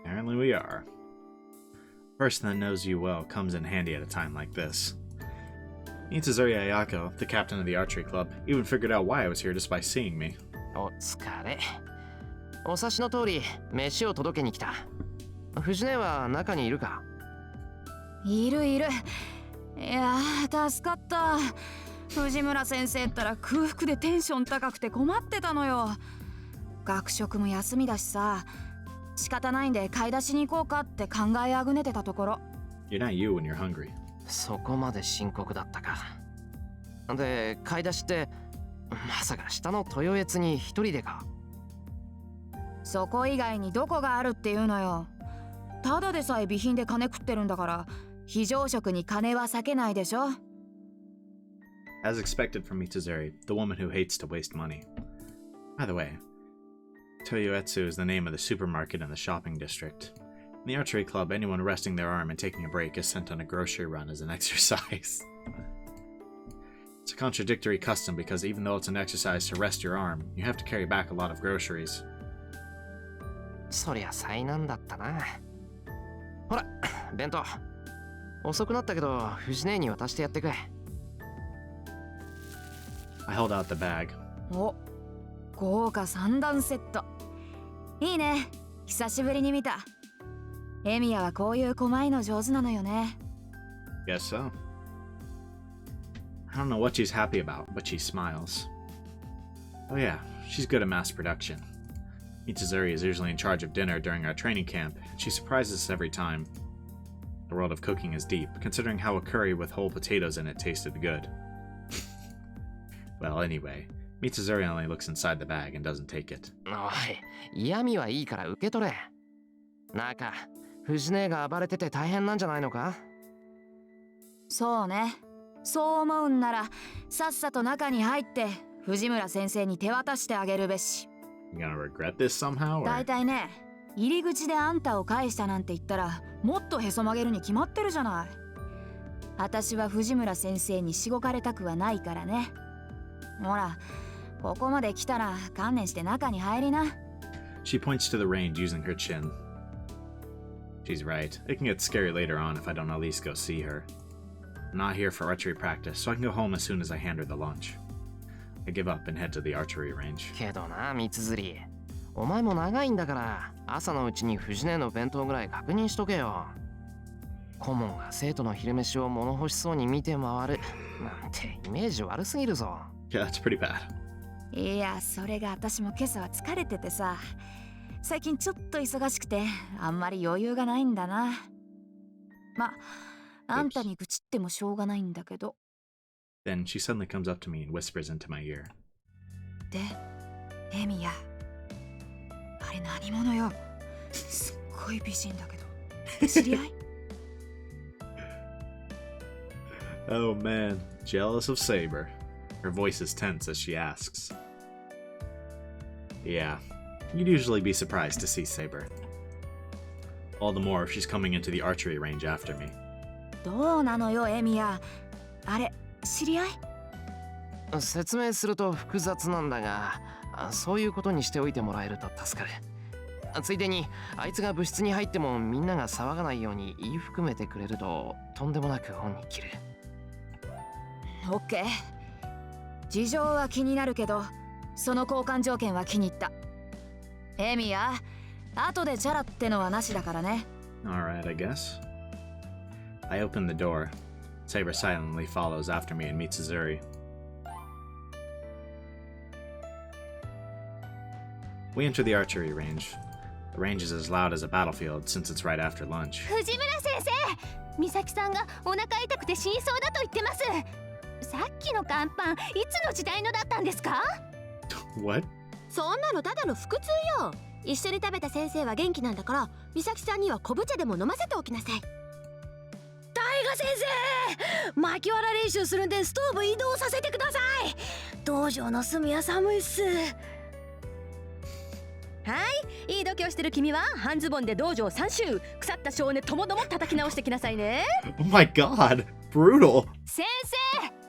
Apparently we are. Person that knows you well comes in handy at a time like this. Itazuri Ayako, the captain of the archery club, even figured out why I was here just by seeing me. お疲れ。お察しの通り、飯を届けに来た。藤音は中にいるか？いるいる。いやー、助かった。藤村先生ったら空腹でテンション高くて困ってたのよ。学食も休みだしさ、仕方ないんで買い出しに行こうかって考えあぐねてたところ。 You're not you when you're hungry. そこまで深刻だったか。で、買い出しってまさか下の豊悦に一人でか。そこ以外にどこがあるっていうのよ。ただでさえ備品で金食ってるんだから、非常食に金は避けないでしょ。 As expected from Mitsuzuri, the woman who hates to waste money. By the way, Toyoetsu is the name of the supermarket in the shopping district. In the archery club, anyone resting their arm and taking a break is sent on a grocery run as an exercise. It's a contradictory custom because even though it's an exercise to rest your arm, you have to carry back a lot of groceries. そりゃ災難だったな。ほら、弁当。遅くなったけど、藤姉に渡してやってくれ。I held out the bag. お、豪華三段セット。いいね。久しぶりに見た。エミヤはこういう細いの上手なのよね。Guess so. I don't know what she's happy about, but she smiles. Oh yeah, she's good at mass production. Mitsuzuri is usually in charge of dinner during our training camp, and she surprises us every time. The world of cooking is deep, considering how a curry with whole potatoes in it tasted good. Well, anyway, Mitsuzuri only looks inside the bag and doesn't take it. おい、嫌味はいいから受け取れ。なんか、藤姉が暴れてて大変なんじゃないのか？そうね。そう思うんなら、さっさと中に入って藤村先生に手渡してあげるべし。You gonna regret this somehow? Or... だいたいね、入り口であんたを返したなんて言ったら、もっとへそ曲げるに決まってるじゃない。私は藤村先生にしごかれたくはないからね。ほら、ここまで来たら観念して中に入りな。She points to the range using her chin. She's right. It can get scary later on if I don't at least go see her. I'm not here for archery practice, so I can go home as soon as I hand her the lunch. I give up and head to the archery range. けどな、三釣。お前も長いんだから、朝のうちに藤姉の弁当ぐらい確認しとけよ。顧問が生徒の昼飯を物欲しそうに見て回るなんてイメージ悪すぎるぞ。Yeah, that's pretty bad. いや、それが私も今朝は疲れててさ。最近ちょっと忙しくてあんまり余裕がないんだな。ま、あんたに愚痴ってもしょうがないんだけど。Then she suddenly comes up to me and whispers into my ear. で、エミヤ。あれ何者よ。すっごい美人だけど。知り合い？ Oh man, jealous of Saber. Her voice is tense as she asks. Yeah, you'd usually be surprised to see Saber. All the more if she's coming into the archery range after me. どうなのよ、エミヤ。あれ、知り合い？説明すると複雑なんだが、そういうことにしておいてもらえると助かる。ついでに、あいつが部室に入ってもみんなが騒がないように言い含めてくれるととんでもなく本に切る。オッケー。事情は気になるけど、その交換条件は気に入った。エミヤ、後でチャラってのはなしだからね。Alright, I guess. I open the door. Saber silently follows after me and meets Azuri. We enter the archery range. The range is as loud as a battlefield since it's right after lunch. 藤村先生、美咲さんがお腹痛くて死にそうだと言ってます。さっきの乾パン、いつの時代のだったんですか？ What? そんなのただの腹痛よ。一緒に食べた先生は元気なんだから、美咲さんには昆布茶でも飲ませておきなさい。大賀先生、巻きわら練習するんでストーブ移動させてください。道場の隅は寒いっす。はい、いい度胸してる君は半ズボンで道場3周、腐った性根ともども叩き直してきなさいね。Oh my god! Brutal! 先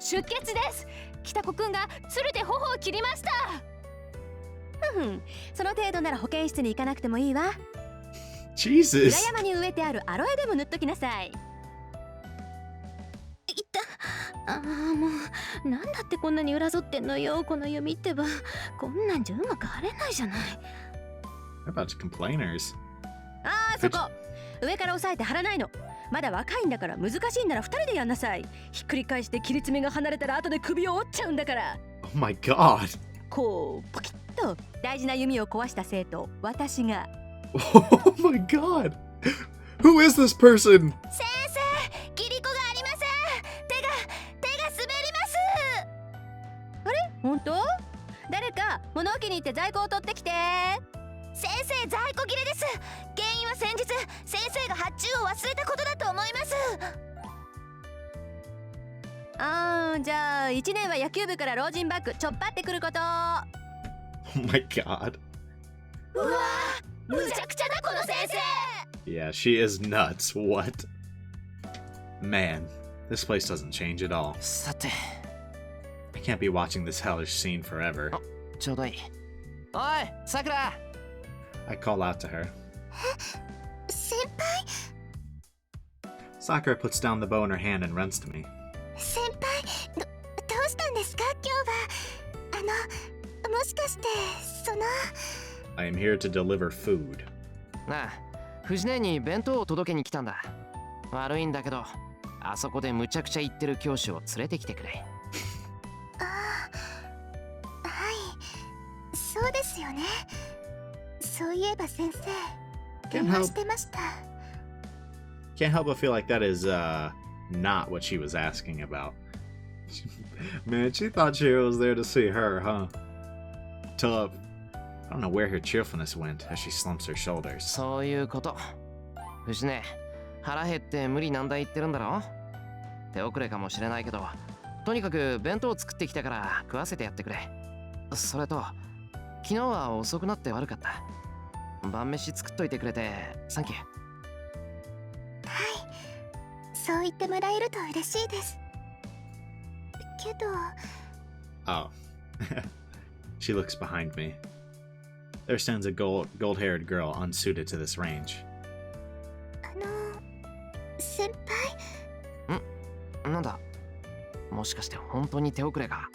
生、出血です。北子くんが鶴で頬を切りました。その程度なら保健室に行かなくてもいいわ。Jesus! 裏山に植えてあるアロエでも塗っときなさい。いったもうなんだってこんなに裏反ってんのよ、この弓ってば。こんなんじゃうまく張れないじゃない。They're a bunch of complainers. そこ上から押さえて張らないの。まだ若いんだから、難しいんなら2人でやんなさい。ひっくり返して切り爪が離れたら後で首を折っちゃうんだから。 Oh my god! こうポキッと大事な弓を壊した生徒、私が Oh my god! Who is this person? 先生、キリコがありません。手が滑ります。本当？誰か物置に行って在庫を取ってきて。先生、在庫切れです。原因は先日先生が発注を忘れたことだと思います。じゃあ1年は野球部から老人バッグちょっぱってくること。 Oh my god. うわー、むちゃくちゃだこの先生。 Yeah, she is nuts. What? Man, this place doesn't change at all. さて、 I can't be watching this hellish scene forever. ちょうどいい。おい、さくら。 I call out to her. 先輩、 Sakura puts down the bow in her hand and runs to me. 先輩、どうしたんですか今日は。もしかしてその。 I am here to deliver food. なあ、藤姉に弁当を届けに来たんだ。悪いんだけど、あそこでむちゃくちゃ言ってる教師を連れてきてくれ。はい、そうですよね。そういえば先生、 Can't 電話 help. してました。 Can't help but feel like that is not what she was asking about. Man, she thought she was there to see her, huh? Tough. I don't know where her cheerfulness went as she slumps her shoulders. そういうこと。藤姉、腹減って無理難題言ってるんだろ。手遅れかもしれないけど、とにかく弁当作ってきたから食わせてやってくれ。それと、昨日は遅くなって悪かった。晩飯作っといてくれてサンキュー。はい、そう言ってもらえると嬉しいです。けど、 Oh. She looks behind me. There stands a gold-haired girl unsuited to this range. 先輩、なんだ、もしかして本当に手遅れか。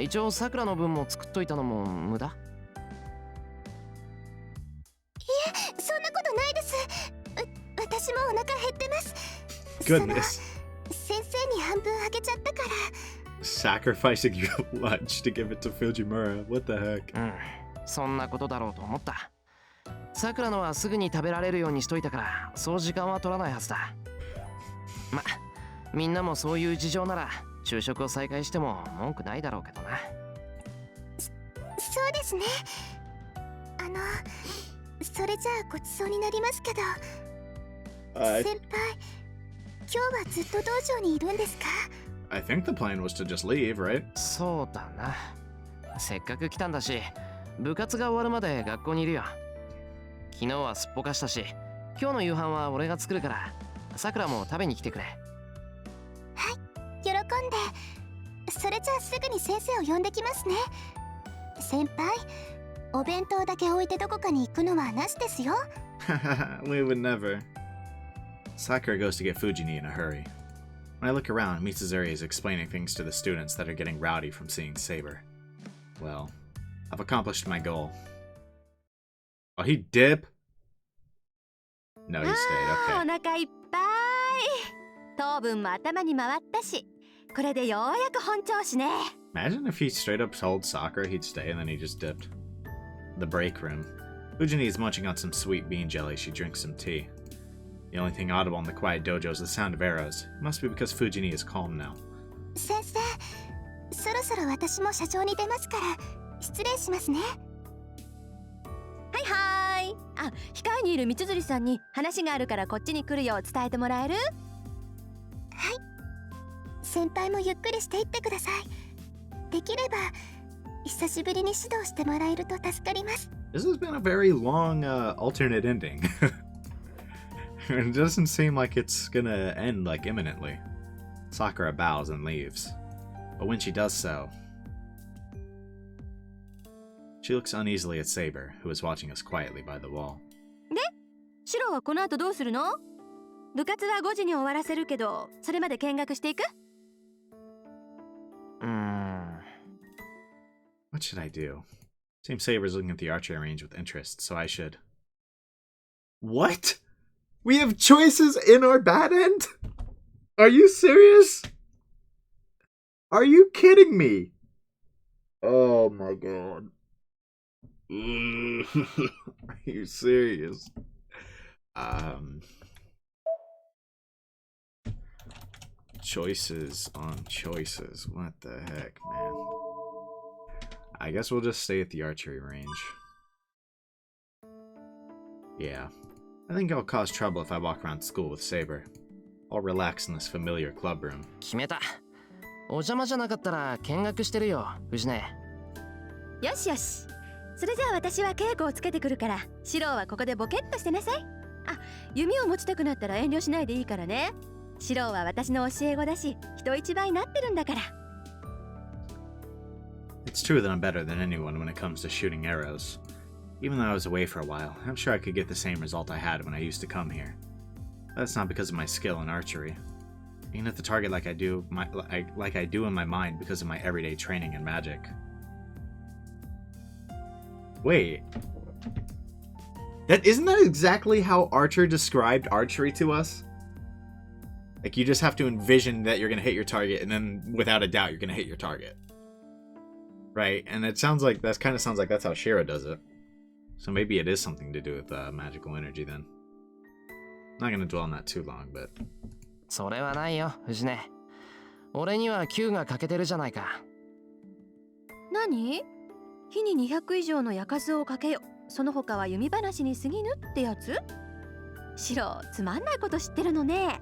一応さくらの分も作っといたのも無駄。そんなことないです。私もお腹減ってます。 Goodness. 先生に半分あげちゃったから。 Sacrificing your lunch to give it to Fujimura. What the heck? うん、そんなことだろうと思った。さくらのはすぐに食べられるようにしといたから、そう時間は取らないはずだ。ま、みんなもそういう事情なら昼食を再開しても文句ないだろうけどな。そうですね。それじゃあごちそうになりますけど、先輩、今日はずっと道場にいるんですか？ I think the plan was to just leave, right? そうだな。せっかく来たんだし、部活が終わるまで学校にいるよ。昨日はすっぽかしたし、今日の夕飯は俺が作るから、さくらも食べに来てくれ。はい、喜んで。それじゃあすぐに先生を呼んできますね。先輩、お弁当だけ置いてどこかに行くのはなしですよ。We would never. Sakura goes to get Fujini in a hurry. When I look around, Mitsuzuri is explaining things to the students that are getting rowdy from seeing Saber. Well, I've accomplished my goal. Oh, he dip? No, he stayed. お Okay. 腹いっぱい。糖分も頭に回ったし、これでようやく本調子ね。 Imagine if he straight up told Sakura he'd stay and then he just dipped. The break room. Fujini is munching on some sweet bean jelly. She drinks some tea. The only thing audible in the quiet dojo is the sound of arrows. It must be because Fujini is calm now. 先生、そろそろ私も社長に出ますから失礼しますね。はいはーい。あ、控えにいる三辻さんに話があるからこっちに来るよう伝えてもらえる？はい。先輩もゆっくりしていってください。できれば久しぶりに指導してもらえると助かります。 This has been a very long alternate ending. It doesn't seem like it's gonna end like imminently. Sakura bows and leaves. But when she does so, she looks uneasily at Saber, who is watching us quietly by the wall. で、シロはこの後どうするの？部活は5時に終わらせるけど、それまで見学していく？ What should I do? Seems Saber's looking at the archery range with interest, so I should. What? We have choices in our bad end? Are you serious? Are you kidding me? Oh my god. Are you serious? Choices on choices. What the heck, man? I guess we'll just stay at the archery range. Yeah. I think I'll cause trouble if I walk around school with Saber. I'll relax in this familiar club room. 決めた。お邪魔じゃなかったら見学してるよ、藤音。よしよし。それじゃあ私は稽古をつけてくるから、シローはここでボケっとしてなさい。あ、弓を持ちたくなったら遠慮しないでいいからね。シローは私の教え子だし、人一倍なってるんだから。It's true that I'm better than anyone when it comes to shooting arrows. Even though I was away for a while, I'm sure I could get the same result I had when I used to come here. That's not because of my skill in archery. I can hit the target like I do in my mind because of my everyday training in magic. Wait. Isn't that exactly how Archer described archery to us? Like, you just have to envision that you're going to hit your target, and then, without a doubt, you're going to hit your target. Right? And it sounds like, that kind of sounds like that's how Shira does it. So maybe it is something to do with magical energy, then. Not going to dwell on that too long, but... それはないよ、藤音。俺には9が欠けてるじゃないか。何？日に200以上の矢数をかけよ。その他は弓話に過ぎぬってやつ？シロ、つまんないこと知ってるのね。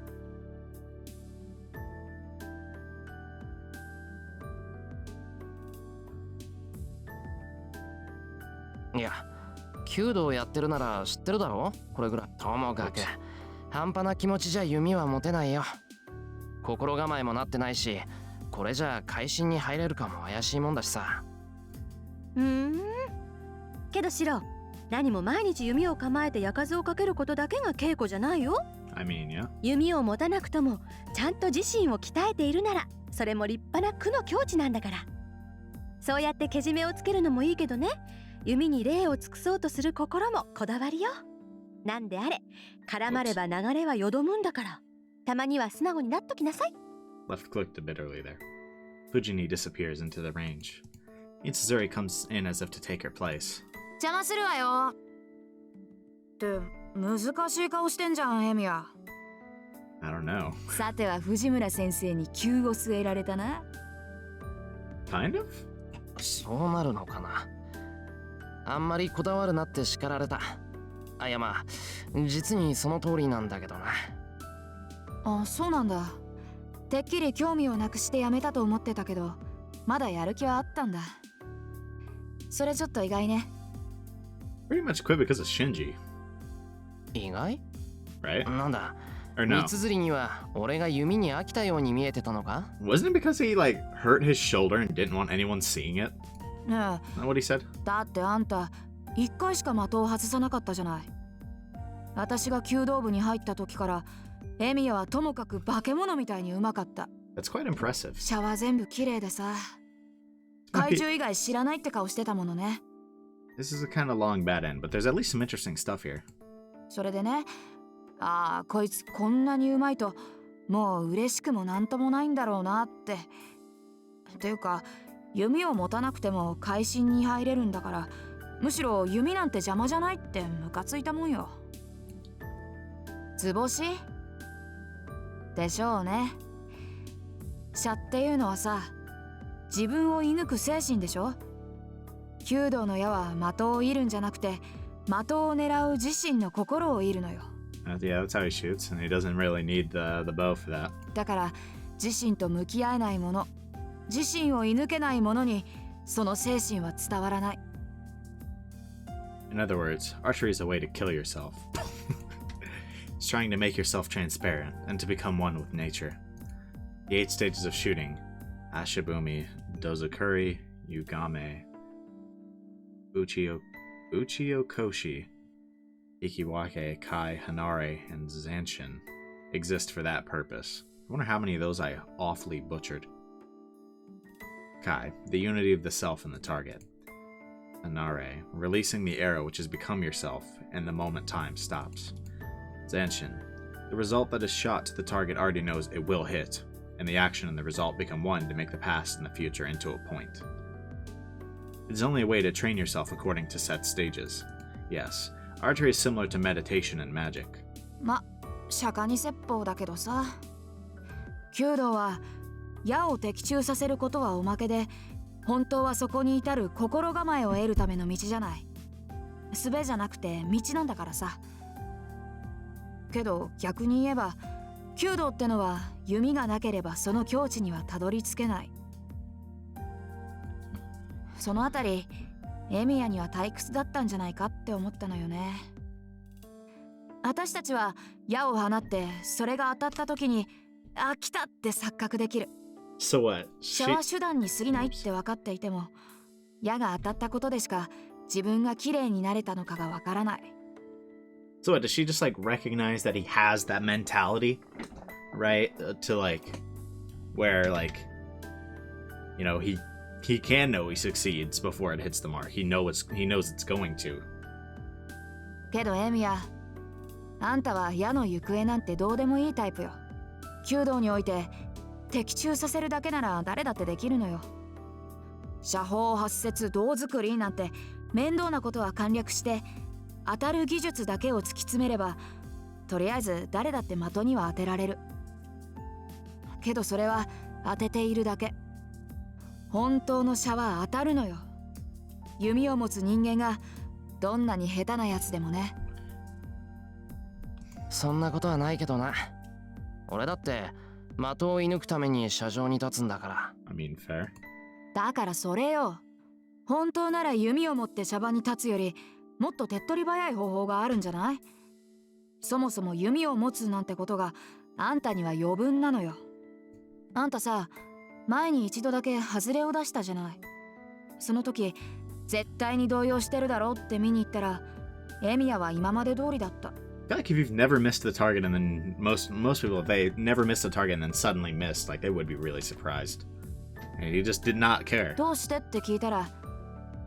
いや、弓道やってるなら知ってるだろ？これぐらい。ともかく、半端な気持ちじゃ弓は持てないよ。心構えもなってないし、これじゃ会心に入れるかも怪しいもんだしさ。けどシロ、何も毎日弓を構えて矢数をかけることだけが稽古じゃないよ。I mean, yeah. 弓を持たなくとも、ちゃんと自身を鍛えているなら、それも立派な苦の境地なんだから。そうやってけじめをつけるのもいいけどね。弓に礼を尽くそうとする心もこだわりよ。なんであれ、絡まれば流れはよどむんだから。たまには素直になっときなさい。Left clicked a bit early there. Fujini disappears into the range. Itsuzuri comes in as if to take her place. 邪魔するわよ。って難しい顔してんじゃん、エミヤ。I don't know. さては藤村先生に急を据えられたな。Kind of? そうなるのかな。あんまりこだわるなって叱られた。あ、いやまあ、実にその通りなんだけどな。あ、そうなんだ。てっきり興味をなくしてやめたと思ってたけど、まだやる気はあったんだ。それちょっと意外ね。Pretty much quit because of Shinji. 意外？ Right? なんだ。Or no? 三つ釣りには俺が弓に飽きたように見えてたのか？ Wasn't it because he like hurt his shoulder and didn't want anyone seeing it? ねえ。 Is that what he said? だってあんた一回しか的を外さなかったじゃない。私が弓道部に入った時からエミヤはともかく化け物みたいにうまかった。 That's quite impressive. シャワー全部綺麗でさ。怪獣以外知らないって顔してたものね。This is a kind of long bad end, but there's at least some interesting stuff here. それでね、ああこいつこんなにうまいともう嬉しくもなんともないんだろうなって。ていうか弓を持たなくても会心に入れるんだから、むしろ弓なんて邪魔じゃないってムカついたもんよ。図星でしょうね。射っていうのはさ、自分を射抜く精神でしょ。弓道の矢は的を射るんじゃなくて、的を狙う自身の心を射るのよ。Yeah, that's how he shoots, and he doesn't really need the bow for that. だから自身と向き合えないもの、自身を射抜けないものにその精神は伝わらない。In other words, archery is a way to kill yourself. It's trying to make yourself transparent and to become one with nature. The 8 stages of shooting: Ashibumi, Dozukuri, Yugame, Uchiokoshi, Ikiwake, Kai, Hanare, and Zanshin exist for that purpose. I wonder how many of those I awfully butchered. Kai, the unity of the self and the target. Hanare, releasing the arrow which has become yourself, and the moment time stops. Zanshin, the result that is shot to the target already knows it will hit, and the action and the result become one to make the past and the future into a point. It's only a way to train yourself according to set stages. Yes, archery is similar to meditation and magic. 釈迦に説法だけどさ、弓道は矢を的中させることはおまけで、本当はそこに至る心構えを得るための道じゃない。術じゃなくて道なんだからさ。けど逆に言えば、弓道ってのは弓がなければその境地にはたどり着けない。そのあたり、エミヤには退屈だったんじゃないかって思ったのよね。私たちは矢を放って、それが当たった時に、あ、来たって錯覚できる。So what? 射は手段に過ぎないって分かっていても、矢が当たったことでしか自分が綺麗になれたのかが分からない。So what, does she just like recognize that he has that mentality? Right? To like, where like, you know, he can know he succeeds before it hits the mark. He knows it's going to. けどエミヤ、あんたは矢の行方なんてどうでもいいタイプよ。弓道において的中させるだけなら誰だってできるのよ。射法発節胴作りなんて面倒なことは簡略して、当たる技術だけを突き詰めれば、とりあえず誰だって的には当てられる。けどそれは当てているだけ。本当の射は当たるのよ。弓を持つ人間がどんなに下手なやつでもね。そんなことはないけどな。俺だって的を射抜くために射場に立つんだから。I mean, fair. だからそれよ。本当なら弓を持って射場に立つよりもっと手っ取り早い方法があるんじゃない？そもそも弓を持つなんてことがあんたには余分なのよ。あんたさ、前に一度だけ外れを出したじゃない。その時絶対に動揺してるだろうって見に行ったら、エミヤは今まで通りだった。I feel like if you've never missed the target and then most people, if they never missed the target and then suddenly missed, like they would be really surprised. And he just did not care. どうしてって聞いたら、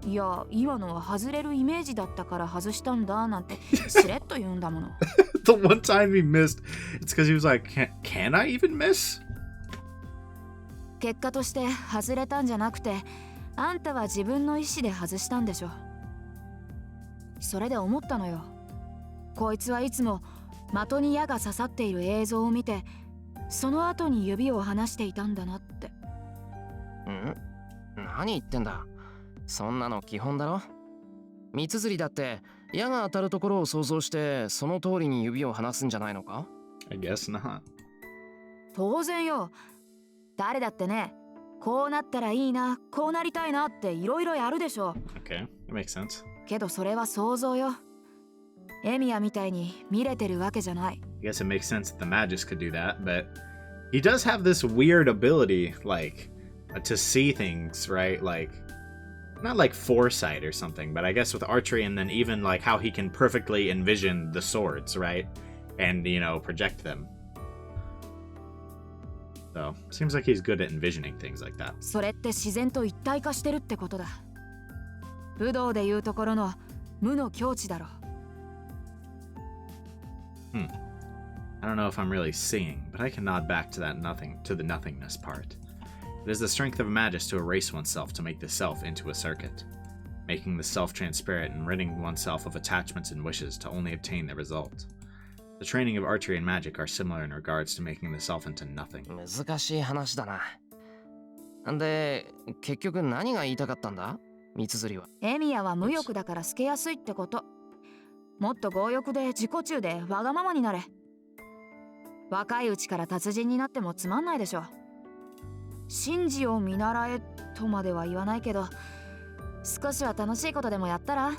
いや、今のは外れるイメージだったから外したんだなんてしれっと言うんだもの。The one time he missed, it's because he was like, can I even miss? 結果として外れたんじゃなくて、あんたは自分の意思で外したんでしょ。それで思ったのよ。こいつはいつも的に矢が刺さっている映像を見て、その後に指を離していたんだなって。何言ってんだ。そんなの基本だろ。三つ釣りだって矢が当たるところを想像してその通りに指を離すんじゃないのか？ I guess not. 当然よ。誰だってね、こうなったらいいな、こうなりたいなっていろいろやるでしょ。Okay, that makes sense. けどそれは想像よ。エミヤみたいに見れてるわけじゃない。I guess it makes sense that the Magus could do that, but he does have this weird ability, like, to see things, right? Like, not like foresight or something, but I guess with archery and then even like how he can perfectly envision the swords, right? And, you know, project them. So, seems like he's good at envisioning things like that. それって自然と一体化してるってことだ。武道でいうところの無の境地だろ。I don't know if I'm really seeing, but I can nod back to that the nothingness part. It is the strength of a magus to erase oneself to make the self into a circuit, making the self transparent and ridding oneself of attachments and wishes to only obtain the result. The training of archery and magic are similar in regards to making the self into nothing. 難しい話だな。んで、結局何が言いたかったんだ？三つ釣りは。エミヤは無欲だから透けやすいってこと。もっと強欲で自己中でわがままになれ。若いうちから達人になってもつまんないでしょ。神事を見習えとまでは言わないけど、少しは楽しいことでもやったら。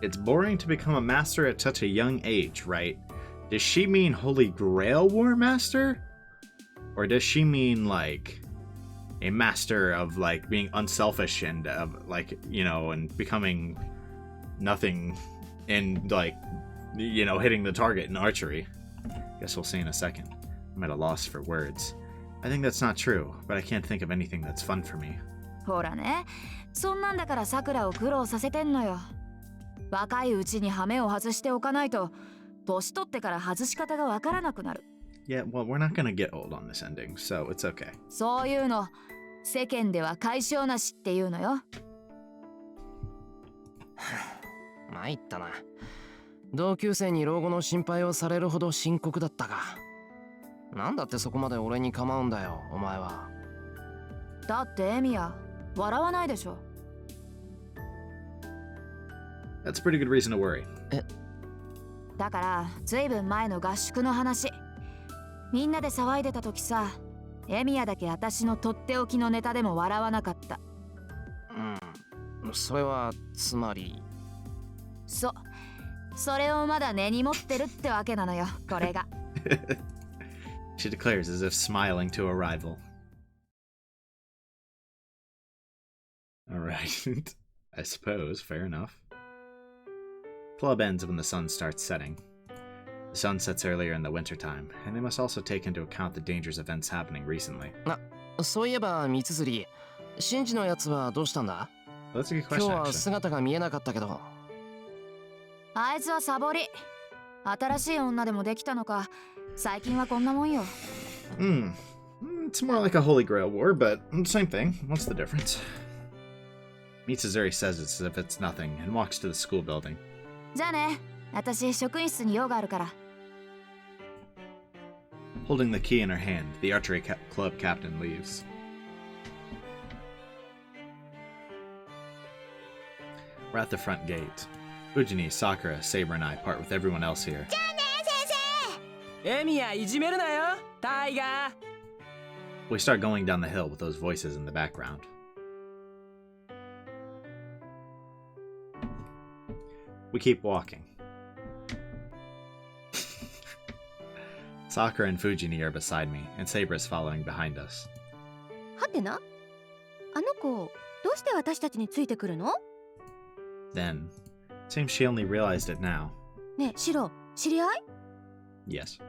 It's boring to become a master at such a young age, right? Does she mean Holy Grail War Master? Or does she mean like a master of like being unselfish and of like, you know, and becoming nothing and like, you know, hitting the target in archery? Guess we'll see in a second. I'm at a loss for words. I think that's not true, but I can't think of anything that's fun for me. ほらね、そんなんだからさくらを苦労させてんのよ。若いうちに羽目を外しておかないと、年取ってから外し方がわからなくなる。Yeah, well, we're not gonna get old on this ending, so it's okay. そういうの世間では解消なしっていうのよ。参ったな。同級生に老後の心配をされるほど深刻だったか。なんだってそこまで俺に構うんだよ、お前は。だってエミヤ笑わないでしょ。 That's a pretty good reason to worry. だからずいぶん前の合宿の話、みんなで騒いでた時さ、エミヤだけ私のとっておきのネタでも笑わなかった。うん、それはつまり。それをまだ根に持ってるってわけなのよ、これが。She declares as if smiling to a rival. Alright. I suppose, fair enough. Club ends when the sun starts setting. The sun sets earlier in the wintertime, and they must also take into account the dangerous events happening recently. そういえば三辻、シンジのやつはどうしたんだ？ Well, that's a good 今 question, 日は actually. 姿が見えなかったけど。あいつはサボり。新しい女でもできたのか。最近はこんなもんよ。It's more like a Holy Grail war, but same thing. What's the difference? Mitsuzuri says it as if it's nothing and walks to the school building. じゃあね、私職員室に用があるから。Holding the key in her hand, the archery club captain leaves. We're at the front gate. Ujini, Sakura, Saber, and I part with everyone else here. エミヤいじめるなよ、タイガー。 We start going down the hill with those voices in the background. We keep walking. Sakura and Fujini are beside me, and Saber is following behind us. はてな、あの子どうして私たちについてくるの？ Then, seems she only realized it now. ねえ、シロ、知り合い？ Yes.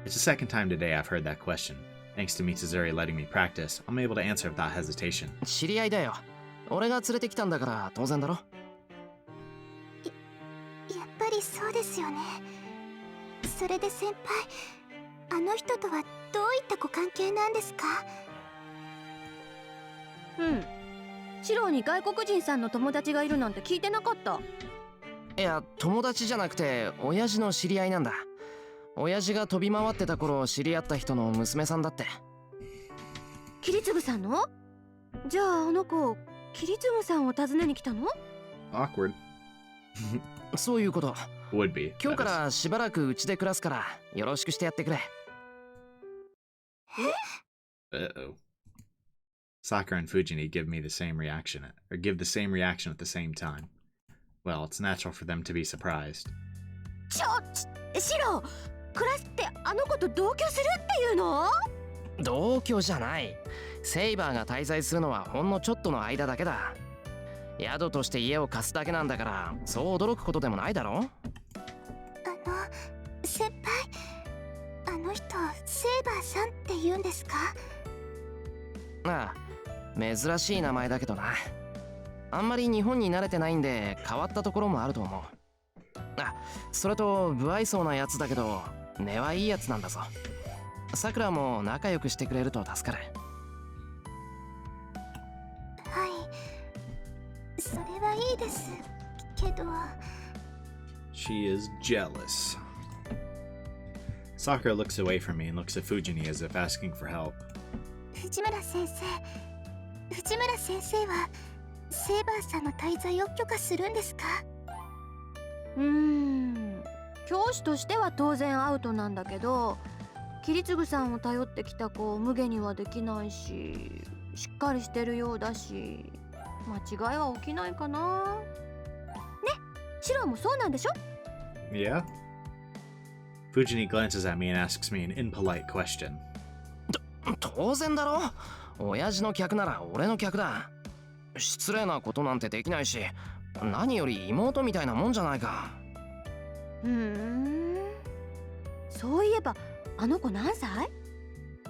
It's the second time today I've heard that question. Thanks to Mitsuzuri letting me practice, I'm able to answer without hesitation. 知り合いだよ。俺が連れてきたんだから当然だろ。やっぱりそうですよね。それで先輩、あの人とはどういったご関係なんですか？シロに外国人さんの友達がいるなんて聞いてなかった。いや、友達じゃなくて親父の知り合いなんだ。親父が飛び回ってた頃知り合った人の娘さんだって。桐次さんの？じゃああの子、桐次さんを訪ねに来たの？ Awkward. そういうこと。 Would be. 今日からしばらくうちで暮らすからよろしくしてやってくれ。Uh-oh. Sakura and Fujini give the same reaction at the same time. Well, it's natural for them to be surprised. シロ、クラスってあの子と同居するっていうの？同居じゃない。セイバーが滞在するのはほんのちょっとの間だけだ。宿として家を貸すだけなんだから、そう驚くことでもないだろ。先輩、あの人セイバーさんって言うんですか？ああ、珍しい名前だけどな。あんまり日本に慣れてないんで変わったところもあると思う。あ、それと不愛想なやつだけど根はいいやつなんだぞ。さくらも仲良くしてくれると助かる。はい、それはいいですけど。 She is jealous. Sakura looks away from me and looks at Fujini as if asking for help. 藤村先生はセイバーさんの滞在を許可するんですか？教師としては当然アウトなんだけど、桐次さんを頼ってきた子を無下にはできないし、しっかりしてるようだし、間違いは起きないかな。ね、シロもそうなんでしょ？ Yeah? Fujini glances at me and asks me an impolite question. 当然だろ。親父の客なら俺の客だ。失礼なことなんてできないし、何より妹みたいなもんじゃないか。そういえばあの子何歳？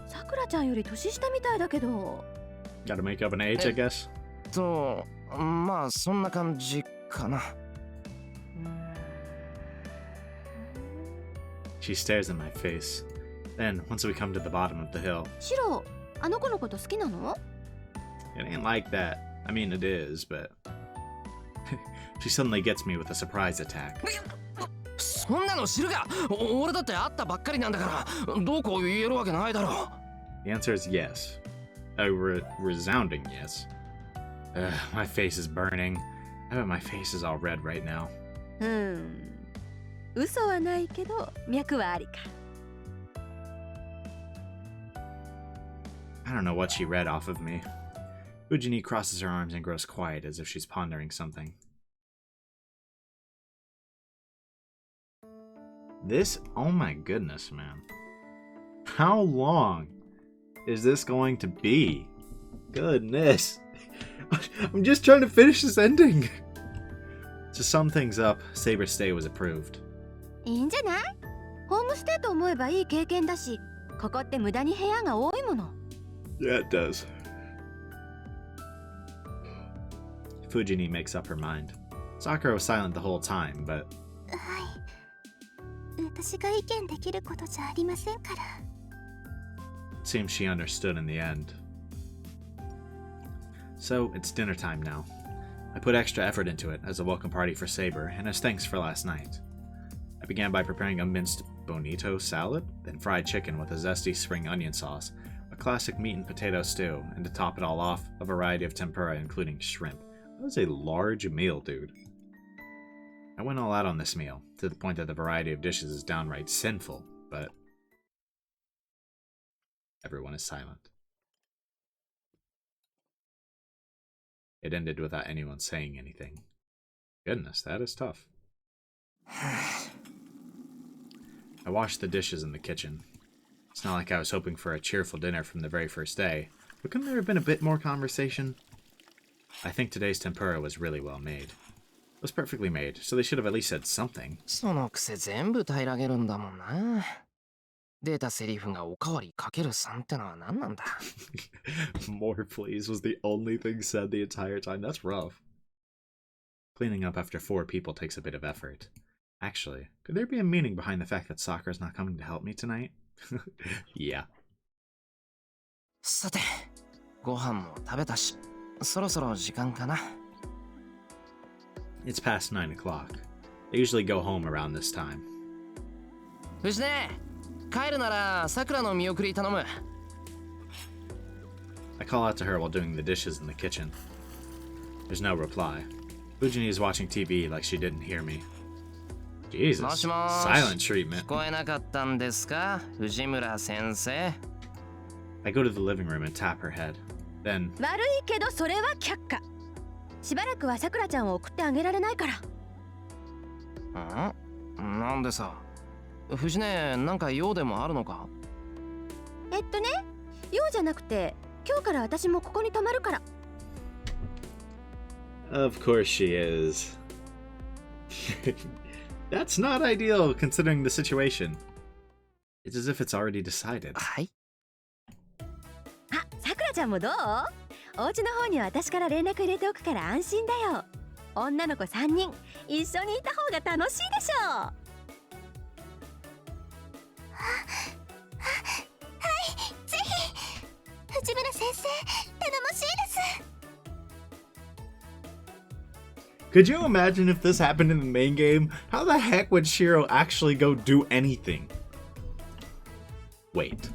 さくらちゃんより年下みたいだけど。 Gotta make up an age, I guess. まあそんな感じかな。She stares in my face. Then, once we come to the bottom of the hill, シロ、あの子のこと好きなの？ it ain't like that. I mean, it is, but she suddenly gets me with a surprise attack. そんなの知るか。俺だって会ったばっかりなんだからどうこう言えるわけないだろ。 The answer is yes. A resounding yes. My face is burning. I bet my face is all red right now. 嘘はないけど脈はありか。 I don't know what she read off of me. Ujini crosses her arms and grows quiet as if she's pondering something. This, oh my goodness, man. How long is this going to be? Goodness. I'm just trying to finish this ending. To sum things up, Saber's stay was approved. いいんじゃない？ホームステイと思えばいい経験だし、ここって無駄に部屋が多いもの。 Yeah, it does. Fujini makes up her mind. Sakura was silent the whole time, but はい。私が意見できることじゃありませんから。 it seems she understood in the end. So, it's dinner time now. I put extra effort into it as a welcome party for Saber and as thanks for last night. I began by preparing a minced bonito salad, then fried chicken with a zesty spring onion sauce, a classic meat and potato stew, and to top it all off, a variety of tempura including shrimp. That was a large meal, dude. I went all out on this meal, to the point that the variety of dishes is downright sinful, but everyone is silent. It ended without anyone saying anything. Goodness, that is tough. I washed the dishes in the kitchen. It's not like I was hoping for a cheerful dinner from the very first day, but couldn't there have been a bit more conversation? I think today's tempura was really well made. It was perfectly made, so they should have at least said something. そのくせ全部平らげるんだもんな。出たセリフがおかわりかける3ってのは何なんだ。More please was the only thing said the entire time. That's rough. Cleaning up after 4 people takes a bit of effort. Actually, could there be a meaning behind the fact that Sakura's not coming to help me tonight? Yeah. さて、ご飯も食べたし、そろそろ時間かな。It's past 9 o'clock. They usually go home around this time. 藤根、帰るならさくらの見送り頼む。I call out to her while doing the dishes in the kitchen. There's no reply. Fujini is watching TV like she didn't hear me. Jesus, もしもーし。 silent treatment. 聞こえなかったんですか、藤村先生。I go to the living room and tap her head. Then, 悪いけどそれは却下。しばらくはさくらちゃんを送ってあげられないから。なんでさ。藤根、なんか用でもあるのか？用じゃなくて、今日から私もここに泊まるから。of course she is. That's not ideal considering the situation. It's as if it's already decided. はい。あ、さくらちゃんもどう？お家の方には私から連絡入れておくから安心だよ。女の子3人一緒にいた方が楽しいでしょう。はいぜひ藤村先生頼もしいです。 Could you imagine if this happened in the main game? How the heck would Shiro actually go do anything? Wait.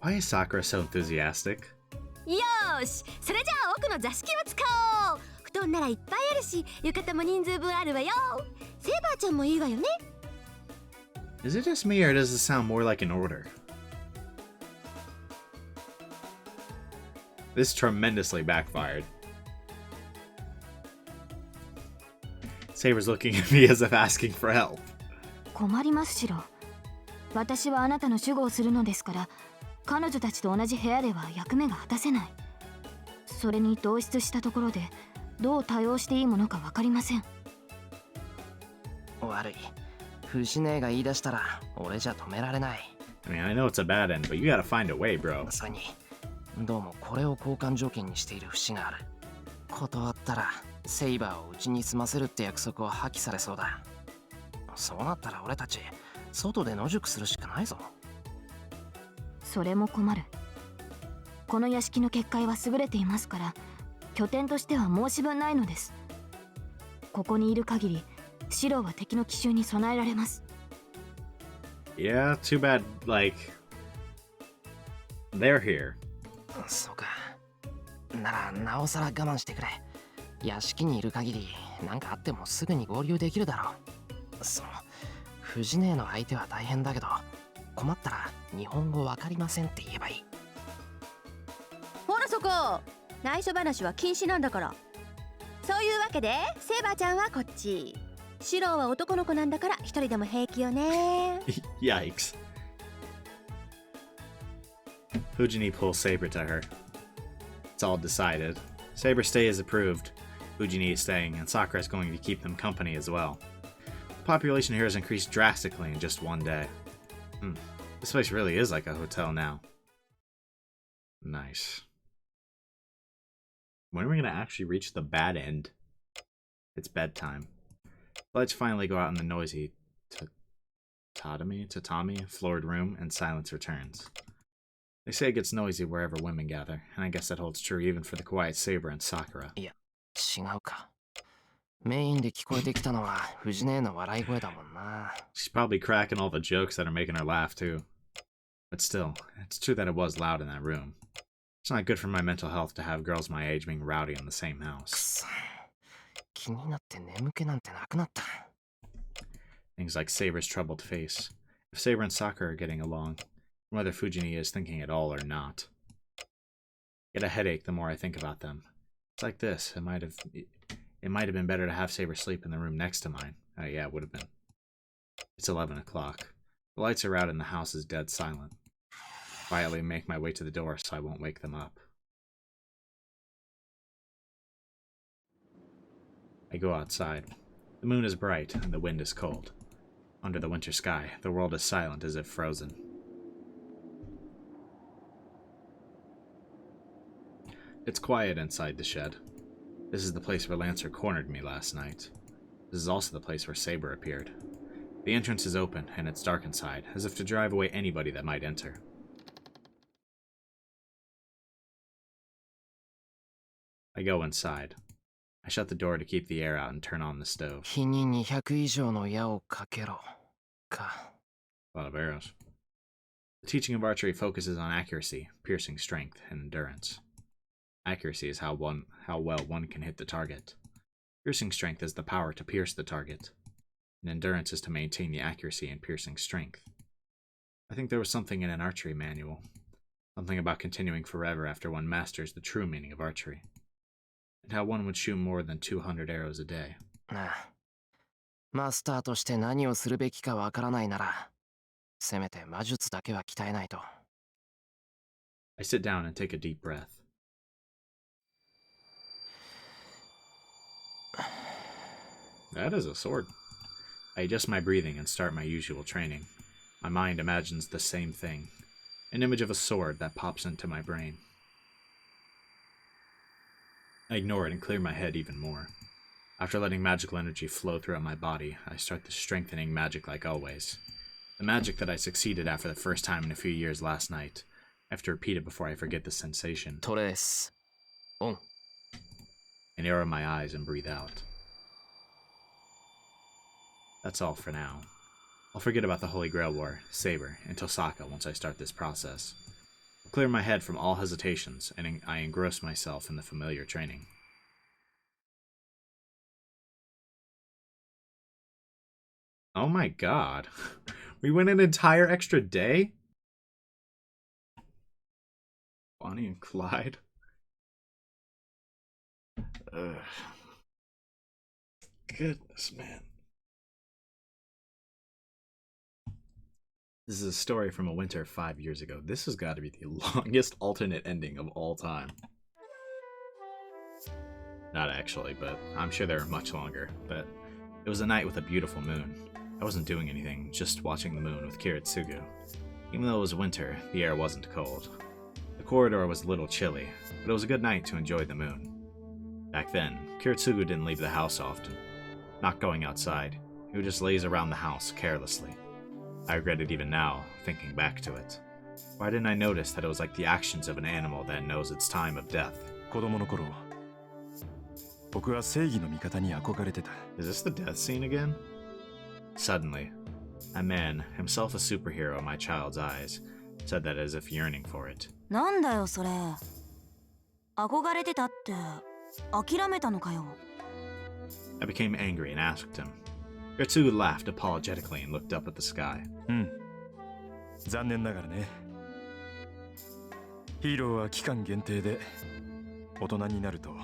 Why is Sakura so enthusiastic? よーし、それじゃあ奥の座敷を使おう。布団ならいっぱいあるし、浴衣も人数分あるわよ。セイバーちゃんもいいわよね。 Is it just me or does it sound more like an order? This tremendously backfired. Saber's looking at me as if asking for help. 困りますシロ。私はあなたの守護をするのですから、彼女たちと同じ部屋では役目が果たせない。それに同室したところでどう対応していいものか分かりません。悪い。藤根が言い出したら俺じゃ止められない。I mean, I know it's a bad end, but you gotta find a way, bro. それに、どうもこれを交換条件にしている節がある。断ったらセイバーをうちに住ませるって約束を破棄されそうだ。そうなったら俺たち外で野宿するしかないぞ。それも困る。この屋敷の結界は優れていますから、拠点としては申し分ないのです。ここにいる限り、シローは敵の奇襲に備えられます。Yeah, too bad, like, they're here. そうか。ならなおさら我慢してくれ。屋敷にいる限り何かあってもすぐに合流できるだろう。その藤姉の相手は大変だけど、困ったら日本語わかりませんって言えばいい。ほらそこ、内緒話は禁止なんだから。そういうわけでセイバーちゃんはこっち、シローは男の子なんだから一人でも平気よね。Yikes. Fujini pulls Saber to her. It's all decided. Saber's stay is approved. Fujini is staying, and Sakura is going to keep them company as well. The population here has increased drastically in just one day. This place really is like a hotel now. Nice. When are we going to actually reach the bad end? It's bedtime. The lights finally go out in the noisy tatami, floored room, and silence returns. They say it gets noisy wherever women gather, and I guess that holds true even for the quiet Saber and Sakura. いや、違うか。メインで聞こえてきたのは藤姉の笑い声だもんな。She's probably cracking all the jokes that are making her laugh too. But still, it's true that it was loud in that room. It's not good for my mental health to have girls my age being rowdy in the same house. 気になって眠気なんてなくなった。Things like Saber's troubled face. If Saber and Sakura are getting along, whether Fujini is thinking at all or not. I get a headache the more I think about them. It's like this. It might have been better to have Saber sleep in the room next to mine. Oh yeah, it would have been. It's 11 o'clock. The lights are out and the house is dead silent. Quietly make my way to the door so I won't wake them up. I go outside. The moon is bright and the wind is cold. Under the winter sky, the world is silent as if frozen. It's quiet inside the shed. This is the place where Lancer cornered me last night. This is also the place where Saber appeared. The entrance is open, and it's dark inside, as if to drive away anybody that might enter. I go inside. I shut the door to keep the air out and turn on the stove. 日に200以上の矢をかけろ。か。A lot of arrows. The teaching of archery focuses on accuracy, piercing strength, and endurance. Accuracy is how well one can hit the target. Piercing strength is the power to pierce the target. And endurance is to maintain the accuracy and piercing strength. I think there was something in an archery manual. Something about continuing forever after one masters the true meaning of archery. And how one would shoot more than 200 arrows a day. ああ。マスターとして何をするべきかわからないなら、せめて魔術だけは鍛えないと。I sit down and take a deep breath. That is a sword. I adjust my breathing and start my usual training. My mind imagines the same thing. An image of a sword that pops into my brain. I ignore it and clear my head even more. After letting magical energy flow throughout my body, I start the strengthening magic like always. The magic that I succeeded at for the first time in a few years last night. I have to repeat it before I forget the sensation. トレース。オン。 I narrow my eyes and breathe out. That's all for now. I'll forget about the Holy Grail War, Saber, and Tosaka once I start this process. I'll clear my head from all hesitations, and I engross myself in the familiar training. Oh my god. We went an entire extra day? Bonnie and Clyde? Ugh. Goodness, man. This is a story from a winter 5 years ago. This has got to be the longest alternate ending of all time. Not actually, but I'm sure they were much longer. But it was a night with a beautiful moon. I wasn't doing anything, just watching the moon with Kiritsugu. Even though it was winter, the air wasn't cold. The corridor was a little chilly, but it was a good night to enjoy the moon. Back then, Kiritsugu didn't leave the house often. Not going outside, he would just laze around the house carelessly. I regret it even now, thinking back to it. Why didn't I notice that it was like the actions of an animal that knows its time of death? 子供の頃、僕は正義の味方に憧れてた。 Is this the death scene again? Suddenly, a man, himself a superhero in my child's eyes, said that as if yearning for it. なんだよそれ。憧れてたって諦めたのかよ。I became angry and asked him. Ritsugu laughed apologetically and looked up at the sky. うん。残念ながらね。ヒーローは期間限定で、大人になると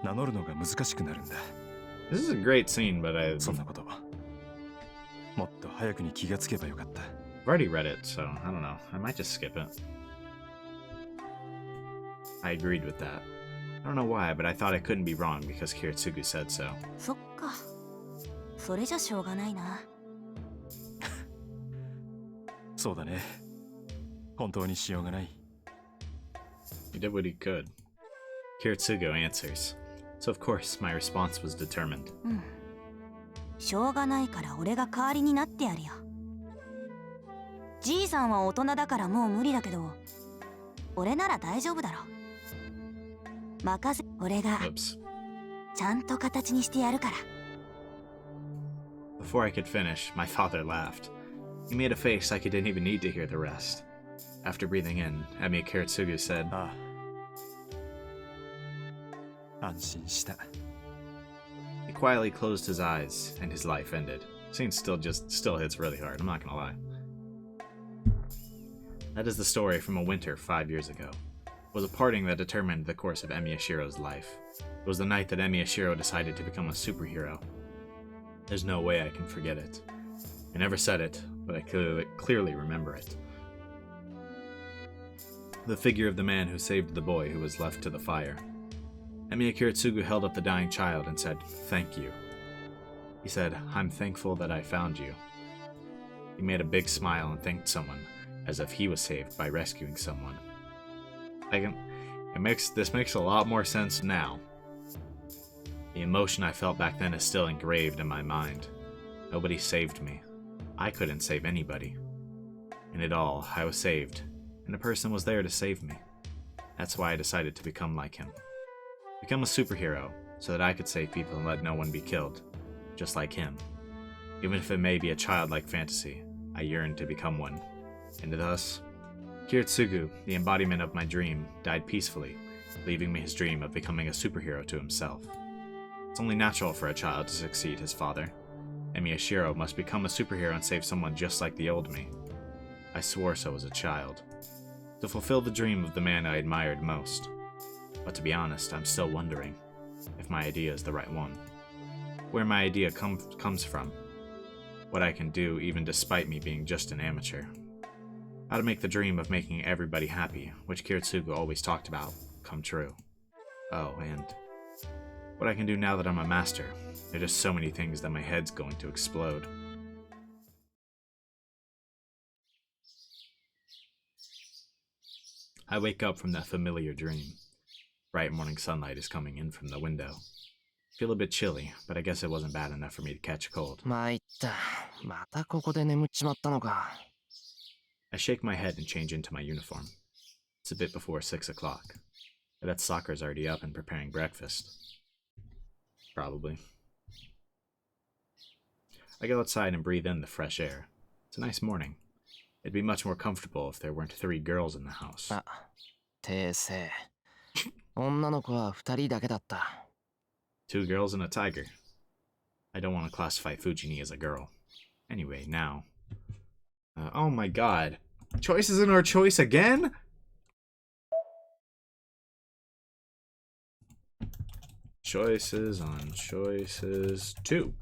名乗るのが難しくなるんだ。This is a great scene, but I've そんなこと、もっと早くに気がつけばよかった。already read it, so I don't know. I might just skip it. I agreed with that. I don't know why, but I thought I couldn't be wrong because Kiritsugu said so. そっか。それじゃしょうがないな。そうだね。本当にしようがない。He did what he could. Kiritsugu answers. So of course, my response was determined. うん。しょうがないから俺が代わりになってやるよ。じいさんは大人だからもう無理だけど、俺なら大丈夫だろ。任せ、俺が Oops. ちゃんと形にしてやるから。Before I could finish, my father laughed. He made a face like he didn't even need to hear the rest. After breathing in, Emi Kiritsugu said, ああ。安心した。 He quietly closed his eyes, and his life ended. Scene still hits really hard, I'm not gonna lie. That is the story from a winter 5 years ago. It was a parting that determined the course of Emi Yashiro's life. It was the night that Emi Yashiro decided to become a superhero. There's no way I can forget it. I never said it, but I clearly remember it. The figure of the man who saved the boy who was left to the fire. Emiya Kiritsugu held up the dying child and said, "Thank you." He said, "I'm thankful that I found you." He made a big smile and thanked someone, as if he was saved by rescuing someone. This makes a lot more sense now. The emotion I felt back then is still engraved in my mind. Nobody saved me. I couldn't save anybody. In it all, I was saved, and a person was there to save me. That's why I decided to become like him. Become a superhero, so that I could save people and let no one be killed, just like him. Even if it may be a childlike fantasy, I yearned to become one. And thus, Kiritsugu, the embodiment of my dream, died peacefully, leaving me his dream of becoming a superhero to himself. It's only natural for a child to succeed his father. Emi Yashiro must become a superhero and save someone just like the old me. I swore so as a child, to fulfill the dream of the man I admired most. But to be honest, I'm still wondering if my idea is the right one. Where my idea comes from. What I can do even despite me being just an amateur. How to make the dream of making everybody happy, which Kiritsugu always talked about, come true. Oh, and what I can do now that I'm a master. There are just so many things that my head's going to explode. I wake up from that familiar dream. Bright morning sunlight is coming in from the window. Feel a bit chilly, but I guess it wasn't bad enough for me to catch a cold. 参った。またここで眠っちまったのか。I shake my head and change into my uniform. It's a bit before 6 o'clock. I bet Sakura's already up and preparing breakfast. Probably. I go outside and breathe in the fresh air. It's a nice morning. It'd be much more comfortable if there weren't 3 girls in the house. あ、訂正。女の子は2人だけだった。2 girls and a tiger. I don't want to classify Fujini as a girl. Anyway, now... oh my god. Choices in our choice again? Choices on choices 2.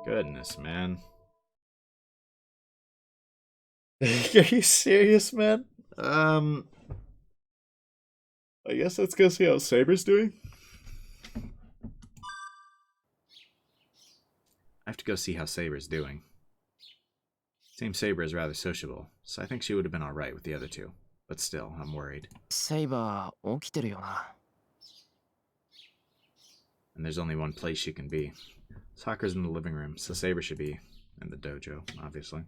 Goodness, man. Are you serious, man? I guess let's go see how Saber's doing. I have to go see how Saber's doing. Seems Saber is rather sociable, so I think she would have been alright with the other 2. But still, I'm worried. セイバー起きてるよな。And there's only one place she can be. Sakura's in the living room, so Saber should be in the dojo, obviously.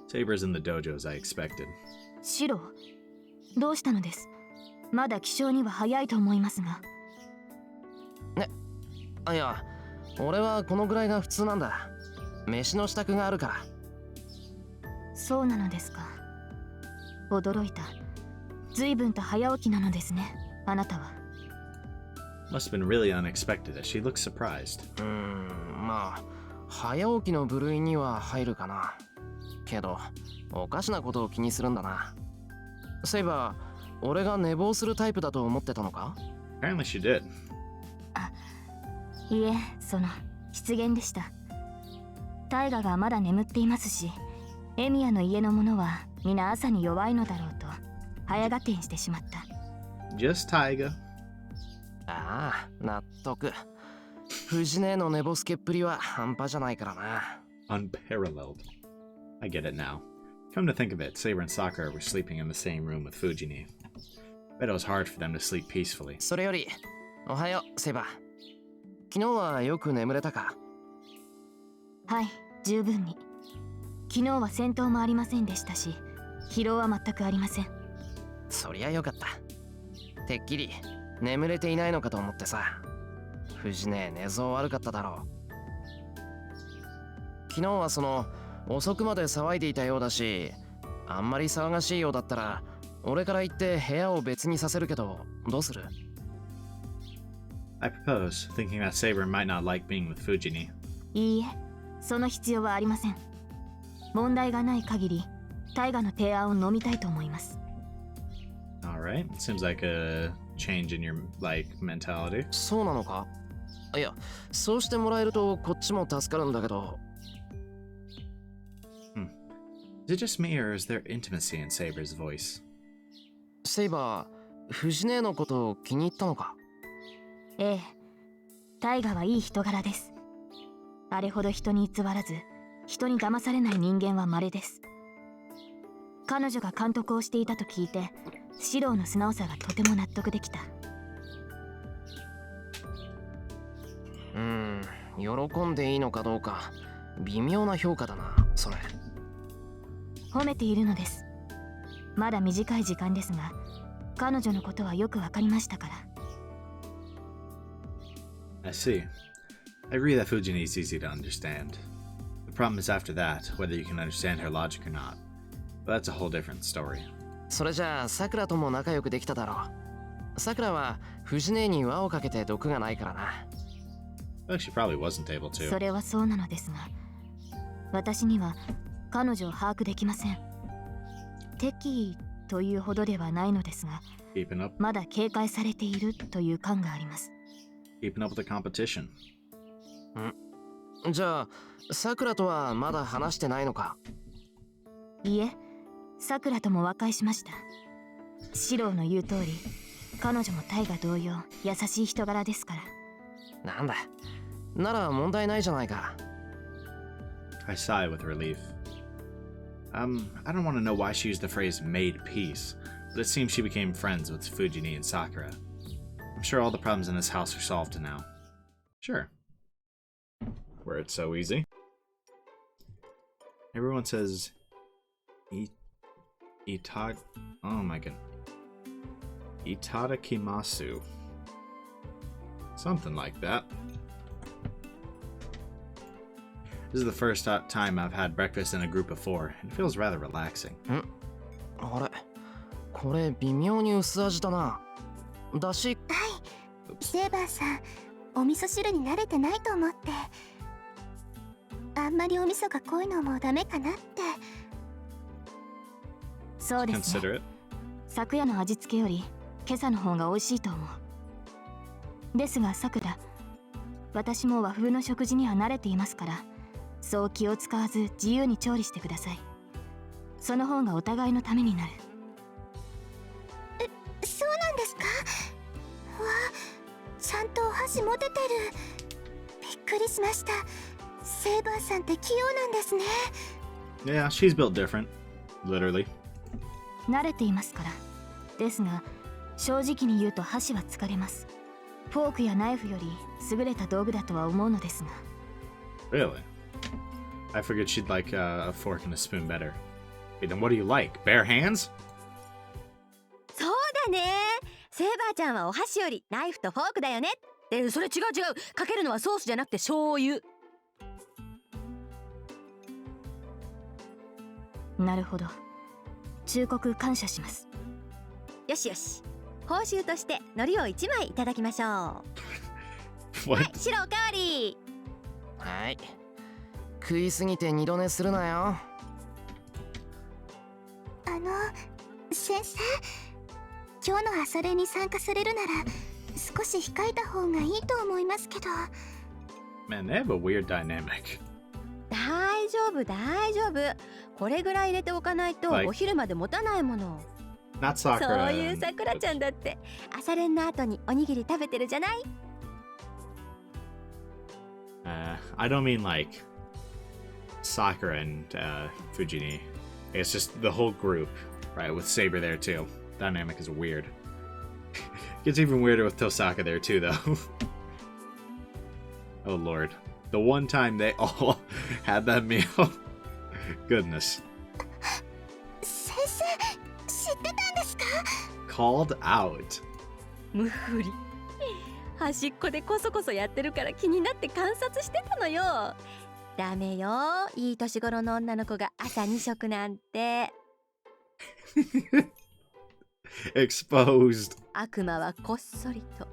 Saber's in the dojo as I expected. シロ、どうしたのです？まだ起床には早いと思いますが。いや、俺はこのぐらいが普通なんだ。飯の支度があるから。そうなのですか。驚いた。随分と早起きなのですね、あなたは。Must have been really unexpected as she looks surprised. まあ早起きの部類には入るかな。けどおかしなことを気にするんだな。そういえば俺が寝坊するタイプだと思ってたのか？ Apparently she did. いえ、失言でした。タイガがまだ眠っていますし、エミヤの家の者は皆朝に弱いのだろうと早合点してしまった。Just Taiga. ああ、納得。藤姉の寝ぼすけっぷりは半端じゃないからな。Unparalleled. I get it now. Come to think of it, Saber and Sakura were sleeping in the same room with Fujini. Bet it was hard for them to sleep peacefully. それより、おはよう、セイバ。昨日はよく眠れたか？はい、十分に。昨日は戦闘もありませんでしたし、疲労は全くありません。そりゃよかった。てっきり眠れていないのかと思ってさ。藤姉寝相悪かっただろう。昨日は遅くまで騒いでいたようだし、あんまり騒がしいようだったら俺から言って部屋を別にさせるけど、どうする？ I propose, thinking that Saber might not like being with Fujini. いいえ、その必要はありません。問題がない限り、タイガの提案を飲みたいと思います。Alright, seems like a change in your, mentality. そうなのか？いや、そうしてもらえるとこっちも助かるんだけど。Is it just me or is there intimacy in Saber's voice? セイバー、藤姉のことを気に入ったのか？ええ、タイガはいい人柄です。あれほど人に偽らず、人に騙されない人間は稀です。彼女が監督をしていたと聞いて、シローの素直さがとても納得できた。喜んでいいのかどうか微妙な評価だな、それ。褒めているのです。まだ短い時間ですが、彼女のことはよくわかりましたから。I see. I agree that Fujini is easy to understand. The problem is after that, whether you can understand her logic or not. But that's a whole different story. それじゃあ、さくらとも仲良くできただろう。さくらは藤姉に輪をかけて毒がないからな。Well, she probably wasn't able to. それはそうなのですが、私には彼女を把握できません。敵意というほどではないのですが、Keeping up, まだ警戒されているという感があります。keeping up with the competition. じゃあ、さくらとはまだ話してないのか？いえ、さくらとも和解しました。シローの言う通り、彼女もタイガ同様優しい人柄ですから。なんだ、なら問題ないじゃないか。I sigh with relief. I don't want to know why she used the phrase made peace, but it seems she became friends with Fujini and Sakura. I'm sure all the problems in this house are solved now. Sure. Where it's so easy. Everyone says oh my god. Itadakimasu. Something like that. This is the first time I've had breakfast in a group of 4, and it feels rather relaxing. あれ、これ微妙に薄味だな。だし。はい、セーバーさん、お味噌汁に慣れてないと思って。あんまりお味噌が濃いのもダメかなって。そうですね。昨夜の味付けより今朝の方が美味しいと思う。ですがさくら、私も和風の食事には慣れていますから、そう気を使わず自由に調理してください。その方がお互いのためになる。そうなんですか？わあ、ちゃんとお箸持ててる。びっくりしました。セーバーさんって器用なんですね。Yeah, she's built different. Literally. 慣れていますから。ですが、正直に言うと箸は疲れます。フォークやナイフより優れた道具だとは思うのですが。Really? I figured she'd like a fork and a spoon better. Hey, then what do you like? Bare hands? そうだね。セイバーちゃんはお箸よりナイフとフォークだよね。それ違う。かけるのはソースじゃなくて醤油。なるほど。忠告感謝します。よしよし。報酬として海苔を1枚いただきましょう。はい、白おかわり。はい。食いすぎて二度寝するなよ。先生、今日の朝練に参加されるなら少し控えた方がいいと思いますけど。Man, they have a weird dynamic. 大丈夫。これぐらい入れておかないとお昼まで持たないもの。Not Sakura. そういうさくらちゃんだって朝練の後におにぎり食べてるじゃない。I don't mean like Sakura and Fujini. It's just the whole group, right? With Saber there too. Dynamic is weird. Gets even weirder with Tosaka there too, though. Oh lord. The one time they all had that meal. Goodness. 先生、知ってたんですか？ Called out. 無理。端っこでこそこそやってるから気になって観察してたのよ。ダメよ。いい年頃の女の子が朝2食なんて。Exposed. 悪魔はこっそりと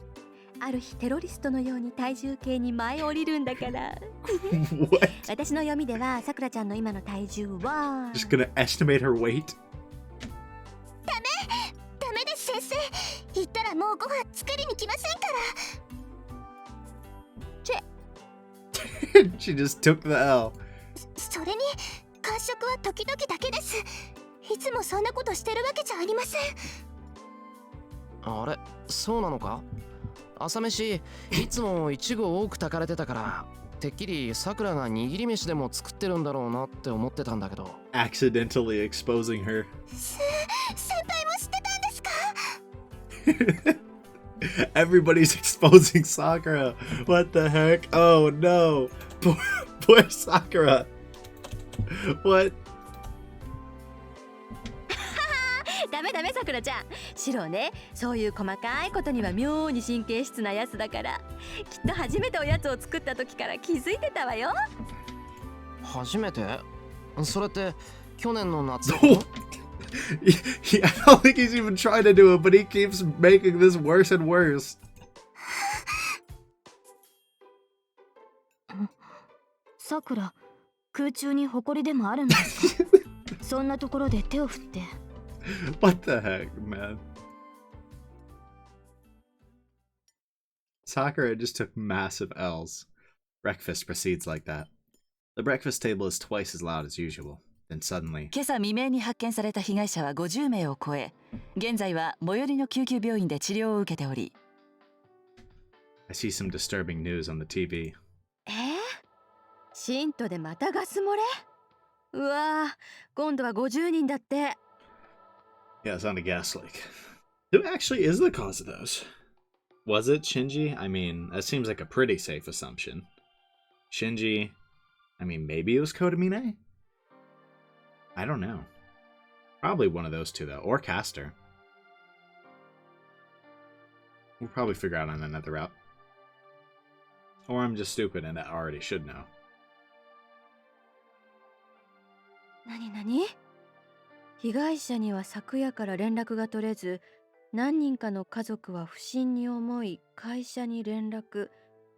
ある日テロリストのように体重計に舞い降りるんだから。What? 私の読みではさくらちゃんの今の体重は Just gonna estimate her weight? ダメです先生。言ったらもうご飯作りに来ませんから。She just took the L. それに間食は時々だけです。いつもそんなことしてるわけじゃありません。あれ、そうなのか？朝飯いつも一合多く炊かれてたから、てっきりさくらが握り飯でも作ってるんだろうなって思ってたんだけど。Accidentally exposing her. 先輩も知ってたんですか？ Everybody's exposing Sakura. What the heck? Oh no. Poor Sakura. What? ダメさくらちゃん。シロね、そういう細かいことには妙に神経質なやつだから、きっと初めておやつを作った時から気づいてたわよ。初めて？それって去年の夏？ I don't think he's even trying to do it, but he keeps making this worse and worse. さくら、空中に埃でもあるんですか？そんなところで手を振って。What the heck, man? Sakura just took massive L's. Breakfast proceeds like that. The breakfast table is twice as loud as usual. Then suddenly... 今朝未明に発見された被害者は50名を超え、現在は最寄りの救急病院で治療を受けており。I see some disturbing news on the TV. シントでまたガス漏れ？うわぁ、今度は50人だって。Yeah, it's on a gas leak. Who actually is the cause of those? Was it Shinji? I mean, that seems like a pretty safe assumption. Shinji... I mean, maybe it was Kodamine? I don't know. Probably one of those two, though. Or Caster. We'll probably figure out on another route. Or I'm just stupid and I already should know. 何？被害者には昨夜から連絡が取れず、何人かの家族は不審に思い会社に連絡、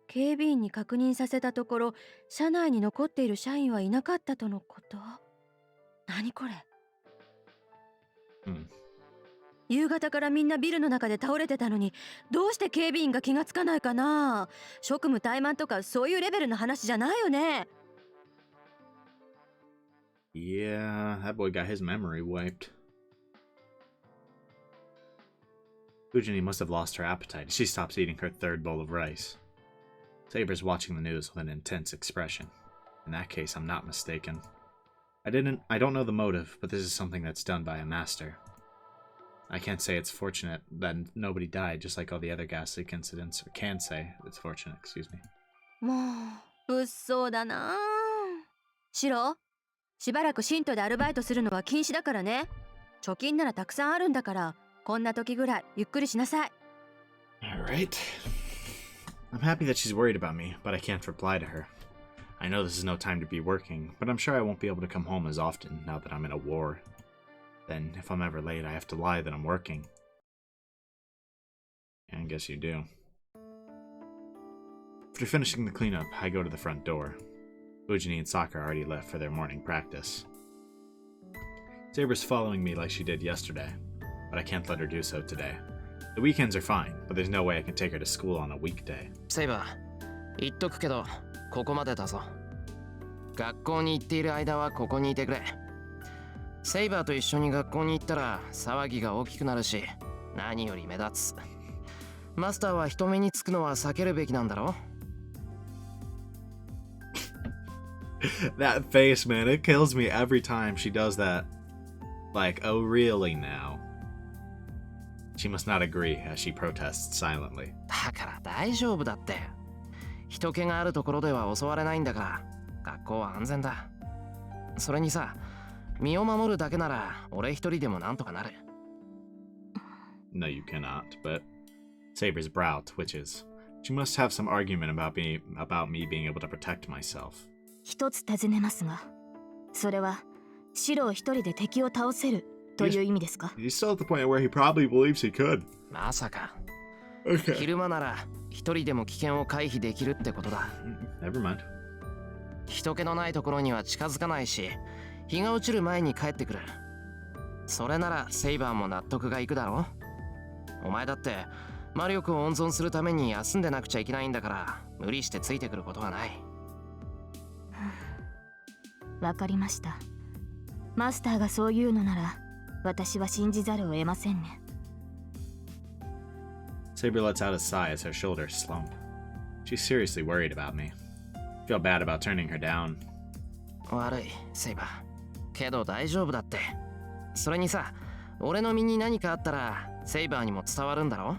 警備員に確認させたところ、社内に残っている社員はいなかったとのこと。何これ？夕方からみんなビルの中で倒れてたのに、どうして警備員が気がつかないかな？職務怠慢とかそういうレベルの話じゃないよね。Yeah, that boy got his memory wiped. Fujini must have lost her appetite. She stops eating her third bowl of rice. Saber's watching the news with an intense expression. In that case, I'm not mistaken. I don't know the motive, but this is something that's done by a master. I can't say it's fortunate that nobody died, just like all the other gas leak incidents, or can say it's fortunate, excuse me. もう物騒だな。シロ、しばらく信徒でアルバイトするのは禁止だからね。貯金ならたくさんあるんだから、こんな時ぐらいゆっくりしなさい。Alright. I'm happy that she's worried about me, but I can't reply to her. I know this is no time to be working, but I'm sure I won't be able to come home as often now that I'm in a war. Then, if I'm ever late, I have to lie that I'm working. I guess you do. After finishing the cleanup, I go to the front door. Ujini and Sokka already left for their morning practice. Saber's following me like she did yesterday, but I can't let her do so today. The weekends are fine, but there's no way I can take her to school on a weekday. セイバー、言っとくけど、ここまでだぞ。学校に行っている間はここにいてくれ。セイバーと一緒に学校に行ったら騒ぎが大きくなるし、何より目立つ。マスターは人目につくのは避けるべきなんだろ？ That face, man, it kills me every time she does that. Like, oh really now? She must not agree as she protests silently. だから大丈夫だって。人気があるところでは襲われないんだから、学校は安全だ。それにさ、身を守るだけなら俺一人でもなんとかなる。No, you cannot, but Saber's brow twitches. She must have some argument about me being able to protect myself. 一つ尋ねますが、それはシロを一人で敵を倒せるという意味ですか？ He's still at the point where he probably believes he could. まさか。Okay. 昼間なら一人でも危険を回避できるってことだ。Never mind. 人気のないところには近づかないし、日が落ちる前に帰ってくる。それならセイバーも納得がいくだろ。お前だって魔力を温存するために休んでなくちゃいけないんだから、無理してついてくることはない。わかりました。マスターがそう言うのなら、私は信じざるを得ませんね。Saber lets out a sigh as her shoulders slump. She's seriously worried about me. I feel bad about turning her down. 悪い、セイバー。けど大丈夫だって。それにさ、俺の身に何かあったら、セイバーにも伝わるんだろ？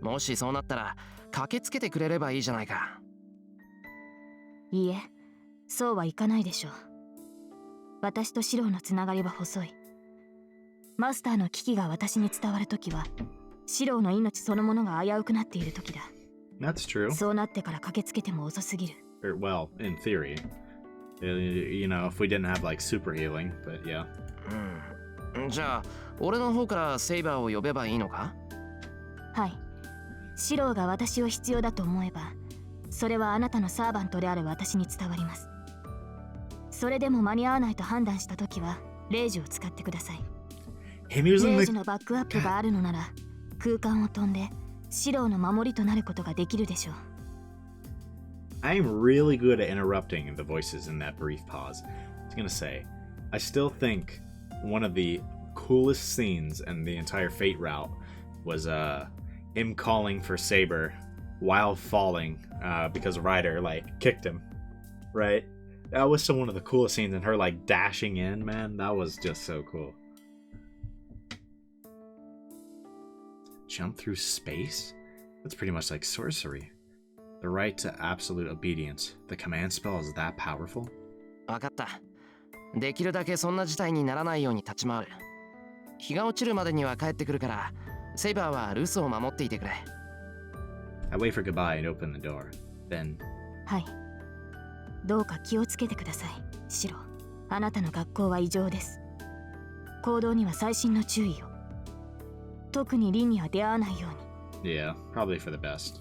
もしそうなったら、駆けつけてくれればいいじゃないか。いいえ、そうはいかないでしょう。私とシロのつながりは細い。マスターの危機が私に伝わるときは、シロの命そのものが危うくなっているときだ。That's true. そうなってから駆けつけても遅すぎる。Well, in theory. You know, if we didn't have like super healing, but yeah. じゃあ、俺の方からセイバーを呼べばいいのか？はい。シロが私を必要だと思えば、それはあなたのサーバントである私に伝わります。それでも間に合わないと判断したときは、レイジを使ってください。レイジのバックアップがあるのなら、空間を飛んで、シロの守りとなることができるでしょう。I'm really good at interrupting the voices in that brief pause. I was gonna say, I still think one of the coolest scenes in the entire Fate route was him calling for Saber while falling because Ryder like kicked him, right? That was still one of the coolest scenes, and her like dashing in, man, that was just so cool. Jump through space? That's pretty much like sorcery. The right to absolute obedience. The command spell is that powerful? わかった。できるだけそんな事態にならないように立ち回る。日が落ちるまでには帰ってくるから、セイバーは留守を守っていてくれ。I wait for goodbye and open the door. Then... はい。どうか気をつけてください、シロ。あなたの学校は異常です。行動には細心の注意を。特にリンには出会わないように。Yeah, probably for the best.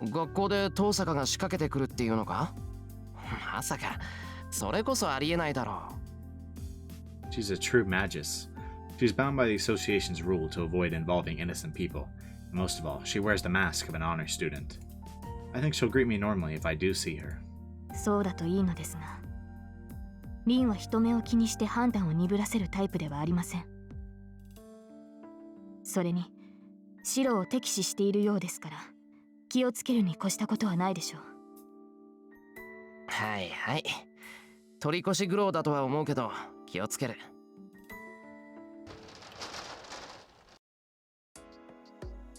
学校で遠坂が仕掛けてくるっていうのか？まさか、それこそありえないだろう。She's a true magus. She's bound by the association's rule to avoid involving innocent people. And most of all, she wears the mask of an honor student. I think she'll greet me normally if I do see her. そうだといいのですが、リンは人目を気にして判断を鈍らせるタイプではありません。それに、シロを敵視しているようですから、気をつけるに越したことはないでしょう。はいはい。取り越し苦労だとは思うけど、気をつける。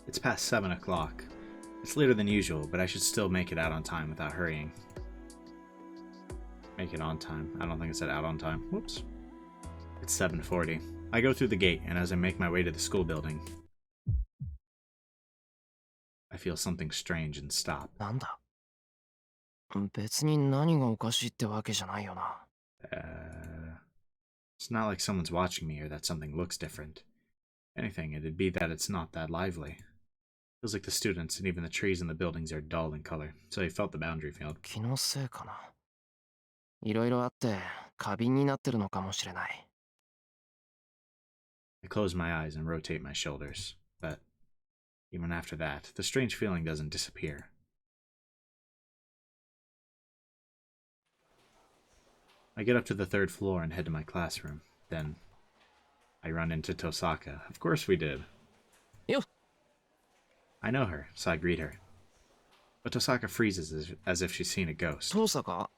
It's past 7 o'clock. It's later than usual, but I should still make it out on time without hurrying. Make it on time. I don't think it said out on time. Whoops. It's 7:40. I go through the gate, and as I make my way to the school building, I feel something strange and stop. なんだ別に何がおかしいってわけじゃないよな。It's not like someone's watching me or that something looks different. Anything, it'd be that it's not that lively. Feels like the students and even the trees in the buildings are dull in color, so he felt the boundary field. 気のせいかな。いろいろあって過敏になってるのかもしれない。I close my eyes and rotate my shoulders, but even after that, the strange feeling doesn't disappear. I get up to the 3rd floor and head to my classroom. Then, I run into Tosaka. Of course we did. Yo. I know her, so I greet her. But Tosaka freezes as if she's seen a ghost. トサカ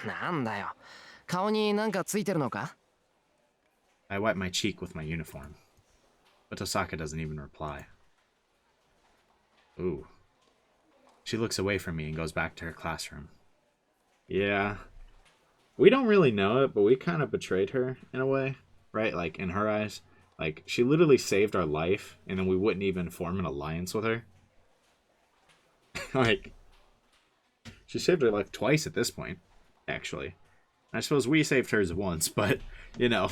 なんだよ。顔になんかついてるのか I wipe my cheek with my uniform. But Tosaka doesn't even reply. Ooh. She looks away from me and goes back to her classroom. Yeah. We don't really know it, but we kind of betrayed her in a way, right? Like, in her eyes. Like, she literally saved our life, and then we wouldn't even form an alliance with her. Like, she saved her life twice at this point, actually. I suppose we saved hers once, but, you know.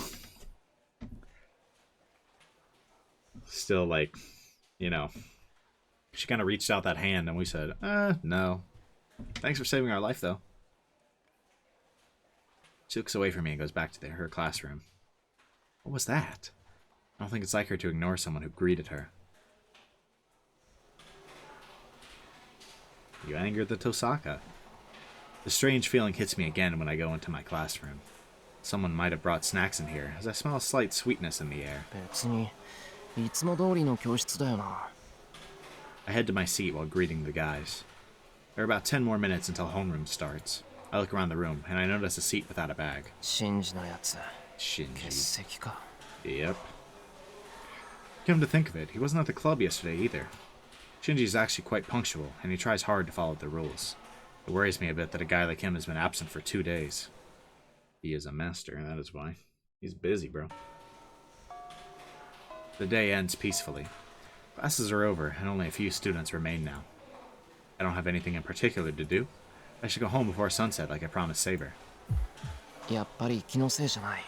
Still, like, you know. She kind of reached out that hand, and we said, no. Thanks for saving our life, though. She looks away from me and goes back to her classroom. What was that? I don't think it's like her to ignore someone who greeted her. You angered the Tosaka. The strange feeling hits me again when I go into my classroom. Someone might have brought snacks in here, as I smell a slight sweetness in the air. 別にいつも通りの教室だよな。I head to my seat while greeting the guys. There are about 10 more minutes until homeroom starts. I look around the room, and I notice a seat without a bag. シンジのやつ。欠 Shinji. 席か。 Yep. Come to think of it, he wasn't at the club yesterday either. Shinji's actually quite punctual, and he tries hard to follow the rules. It worries me a bit that a guy like him has been absent for 2 days. He is a master, and that is why. He's busy, bro. The day ends peacefully. Classes are over, and only a few students remain now. I don't have anything in particular to do. I should go home before sunset like I promised Saber. やっぱり気のせいじゃない。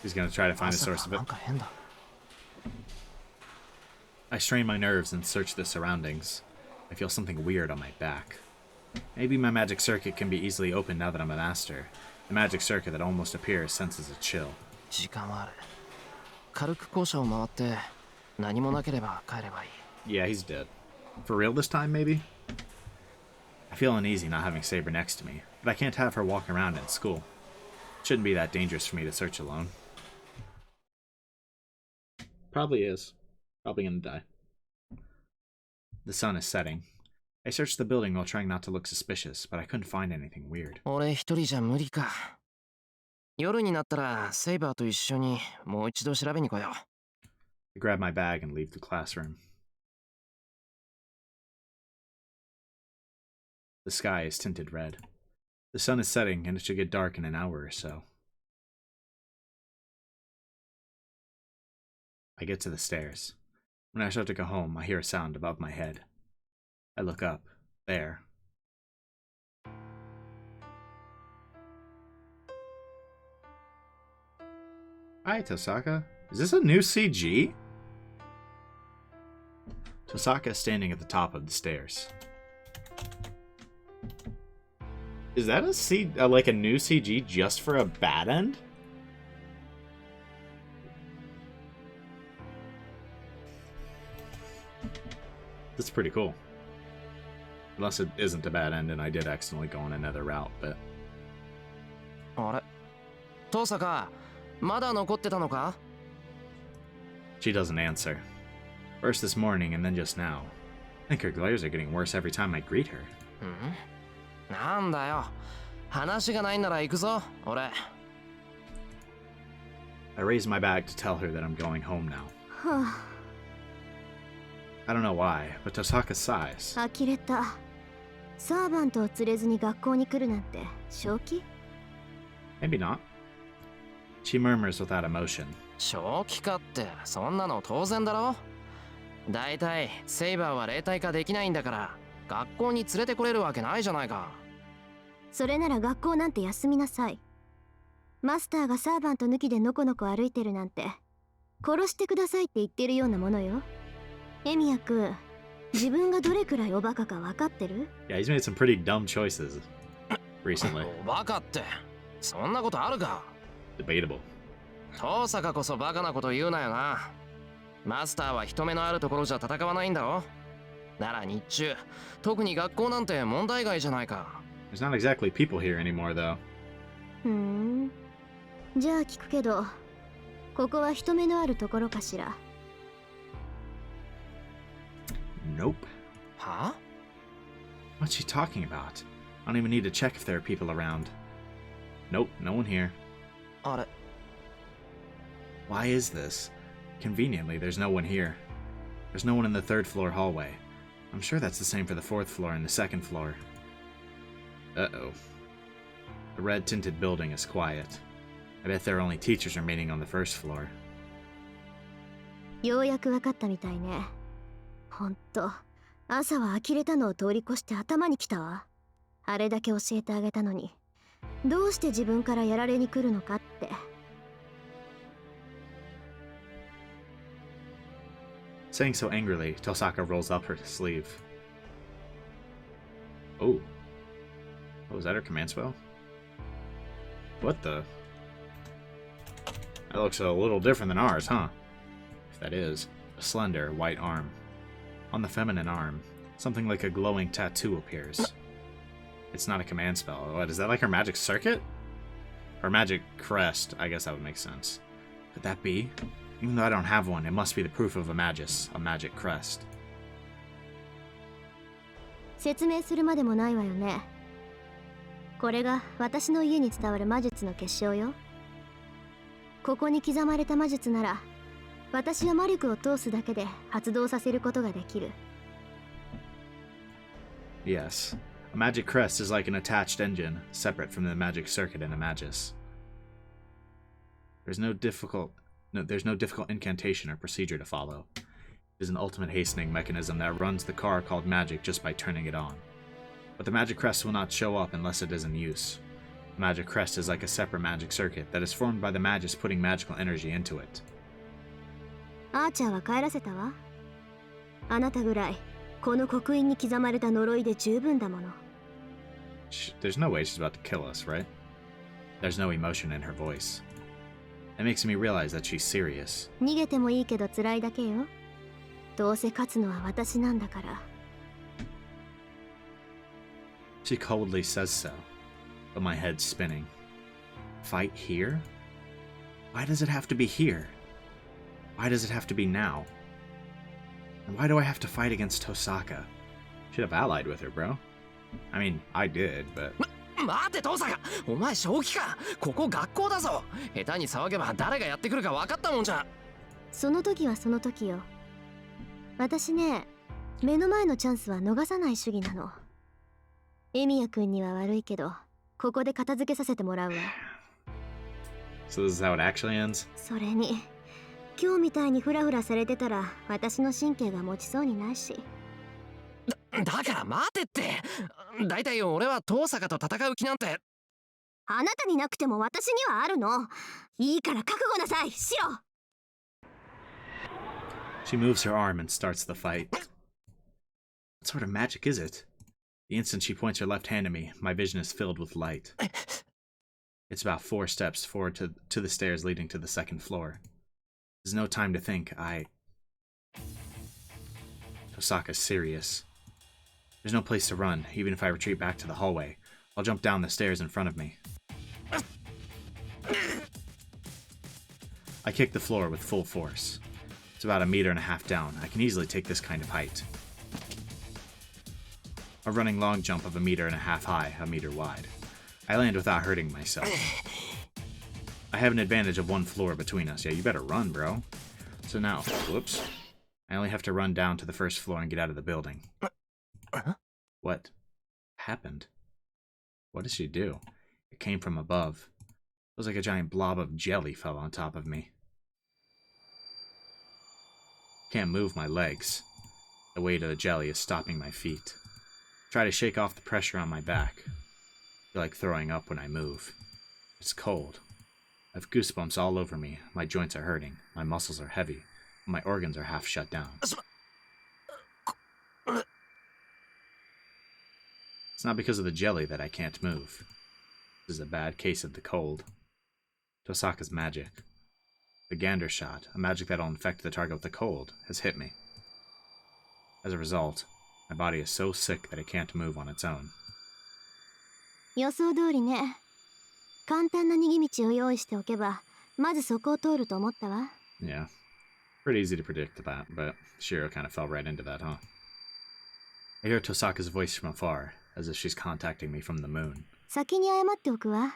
He's gonna try to find a まさ source か of な it. んか変だ。I strain my nerves and search the surroundings. I feel something weird on my back. Maybe my magic circuit can be easily opened now that I'm a master. The magic circuit that almost appears senses a chill. 時間はある。軽く校舎を回って何もなければ帰ればいい。 Yeah, he's dead. For real this time, maybe? I feel uneasy not having Saber next to me, but I can't have her walk around in school. It shouldn't be that dangerous for me to search alone. Probably is. Probably gonna die. The sun is setting. I searched the building while trying not to look suspicious, but I couldn't find anything weird. 俺一人じゃ無理か。夜になったらセイバーと一緒にもう一度調べに来よう。I grab my bag and leave the classroom. The sky is tinted red. The sun is setting, and it should get dark in an hour or so. I get to the stairs. When I start to go home, I hear a sound above my head. I look up. There. Hi, Tosaka. Is this a new CG? Tosaka is standing at the top of the stairs. Is that like a new CG just for a bad end? That's pretty cool. Unless it isn't a bad end and I did accidentally go on another route, but... あれトサカ、まだ残ってたのか She doesn't answer. First this morning and then just now. I think her glares are getting worse every time I greet her. なんだよ。話がないなら行くぞ、俺。I raise my bag to tell her that I'm going home now. I don't know why, but Tosaka's sighs. 呆れた。サーバントを連れずに学校に来るなんて正気？ Maybe not. She murmurs without emotion. 正気かってそんなの当然だろ。だいたいセイバーは霊体化できないんだから学校に連れてこれるわけないじゃないか。それなら学校なんて休みなさい。マスターがサーバント抜きでのこのこ歩いてるなんて殺してくださいって言ってるようなものよ。エミヤ君、自分がどれくらいおバカか分かってる？ Yeah, he's made some pretty dumb choices recently. おバカってそんなことあるか。 Debatable. 遠坂こそバカなこと言うなよな。マスターは人目のあるところじゃ戦わないんだろ。なら日中、特に学校なんて問題外じゃないか。There's not exactly people here anymore, though. じゃあ聞くけど、ここは人目のあるところかしら？ Nope. は？ What's she talking about? I don't even need to check if there are people around. Nope, no one here. あれ？ Why is this? Conveniently, there's no one here. There's no one in the third floor hallway. I'm sure that's the same for the fourth floor and the second floor. Uh-oh. The red-tinted building is quiet. I bet there are only teachers remaining on the first floor. ようやく分かったみたいね。ほんと、朝は呆れたのを通り越して頭にきたわ。あれだけ教えてあげたのに、どうして自分からやられに来るのかって。Saying so angrily, Tosaka rolls up her sleeve. Oh. Oh, is that her command spell? What the? That looks a little different than ours, huh? If that is, a slender, white arm. On the feminine arm, something like a glowing tattoo appears. It's not a command spell. What, is that like her magic circuit? Her magic crest, I guess that would make sense. Could that be? Even though I don't have one, it must be the proof of a magus, a magic crest. 説明するまでもないわよね。これが私の家に伝わる魔術の結晶よ。ここに刻まれた魔術なら、私は魔力を通すだけで発動させることができる。Yes. A magic crest is like an attached engine, separate from the magic circuit in a magus. There's no difficult incantation or procedure to follow. It is an ultimate hastening mechanism that runs the car called magic just by turning it on. But the magic crest will not show up unless it is in use. The magic crest is like a separate magic circuit that is formed by the magus putting magical energy into it. アーチャーは帰らせたわ。あなたぐらいこの刻印に刻まれた呪いで十分だもの。There's no way she's about to kill us, right? There's no emotion in her voice. It makes me realize that she's serious. 逃げてもいいけど辛いだけよ。どうせ勝つのは私なんだから。She coldly says so, but my head's spinning. Fight here? Why does it have to be here? Why does it have to be now? And why do I have to fight against Tosaka? Should have allied with her, bro. I mean, I did, but... 待て遠坂、お前正気か。ここ学校だぞ。下手に騒げば誰がやってくるか分かったもんじゃ。その時はその時よ。私ね、目の前のチャンスは逃さない主義なの。エミヤ君には悪いけど、ここで片付けさせてもらうわ。So this is how it actually ends? それに、今日みたいにフラフラされてたら私の神経が持ちそうにないし。だから待てって。だいたい俺は遠坂と戦う気なんて。あなたになくても私にはあるの。いいから覚悟なさい、シロ。She moves her arm and starts the fight. What sort of magic is it? The instant she points her left hand at me, my vision is filled with light. It's about 4 steps forward to the stairs leading to the second floor. There's no time to think. Tosaka's serious. There's no place to run, even if I retreat back to the hallway. I'll jump down the stairs in front of me. I kick the floor with full force. It's about 1.5 meters down. I can easily take this kind of height. A running long jump of 1.5 meters high, 1 meter wide. I land without hurting myself. I have an advantage of 1 floor between us. Yeah, you better run, bro. So now, whoops. I only have to run down to the first floor and get out of the building. What happened? What did she do? It came from above. It was like a giant blob of jelly fell on top of me. Can't move my legs. The weight of the jelly is stopping my feet. Try to shake off the pressure on my back. Feel like throwing up when I move. It's cold. I have goosebumps all over me. My joints are hurting. My muscles are heavy. My organs are half shut down. It's not because of the jelly that I can't move. This is a bad case of the cold. Tosaka's magic. The Gander shot, a magic that'll infect the target with the cold, has hit me. As a result, my body is so sick that it can't move on its own. 予想通りね。簡単な逃げ道を用意しておけば、まずそこを通ると思ったわ。Yeah. Pretty easy to predict that, but Shiro kind of fell right into that, huh? I hear Tosaka's voice from afar, as if she's contacting me from the moon. 先に謝っておくわ。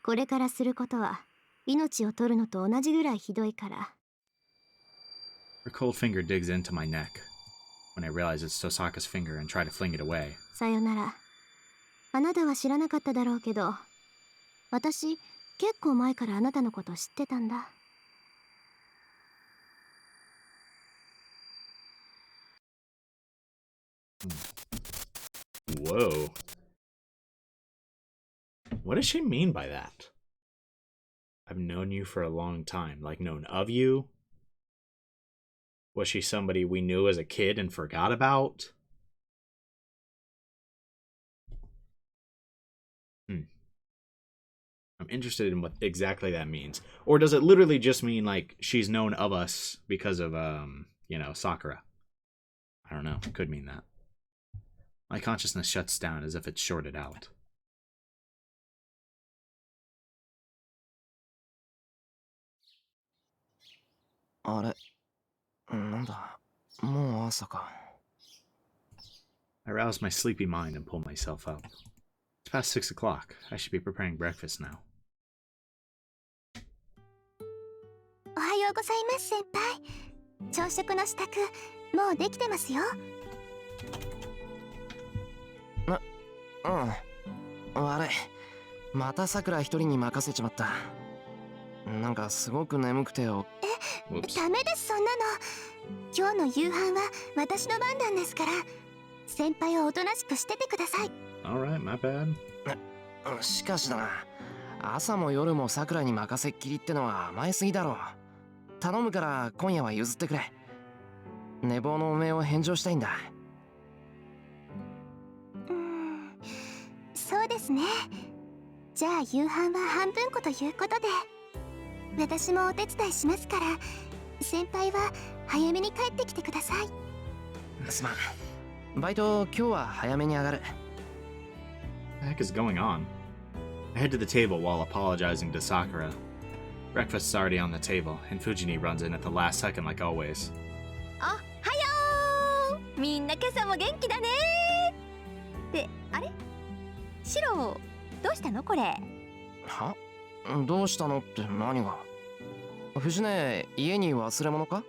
これからすることは、命を取るのと同じぐらいひどいから。Her cold finger digs into my neck. When I realize it's Tosaka's finger and try to fling it away. さよなら。あなたは知らなかっただろうけど、私、結構前からあなたのこと知ってたんだ。Whoa. What does she mean by that? I've known you for a long time. Like, known of you? Was she somebody we knew as a kid and forgot about? I'm interested in what exactly that means. Or does it literally just mean, like, she's known of us because of, you know, Sakura? I don't know. Could mean that. My consciousness shuts down as if it's shorted out. I rouse my sleepy mind and pull myself up. It's past 6 o'clock. I should be preparing breakfast now. おはようございます、先輩。朝食の支度、もうできてますよ。悪い。またさくら一人に任せちまった。なんかすごく眠くてよ。ダメです、そんなの。今日の夕飯は私の番なんですから。先輩はおとなしくしててください。Alright, my bad. しかしだな。朝も夜もさくらに任せっきりってのは甘えすぎだろう。頼むから今夜は譲ってくれ。寝坊のおめえを返上したいんだ。そうですね。じゃあ夕飯は半分こということで。私もお手伝いしますから、先輩は早めに帰ってきてください。すまん。バイト今日は早めに上がる。What the heck is going on? I head to the table while apologizing to Sakura. Breakfast's already on the table, and Fujini runs in at the last second like always. おはよう。みんな今朝も元気だね。ってあれ？シロどうしたのこれ？は？どうしたのって何が？藤音、家に忘れ物か？あ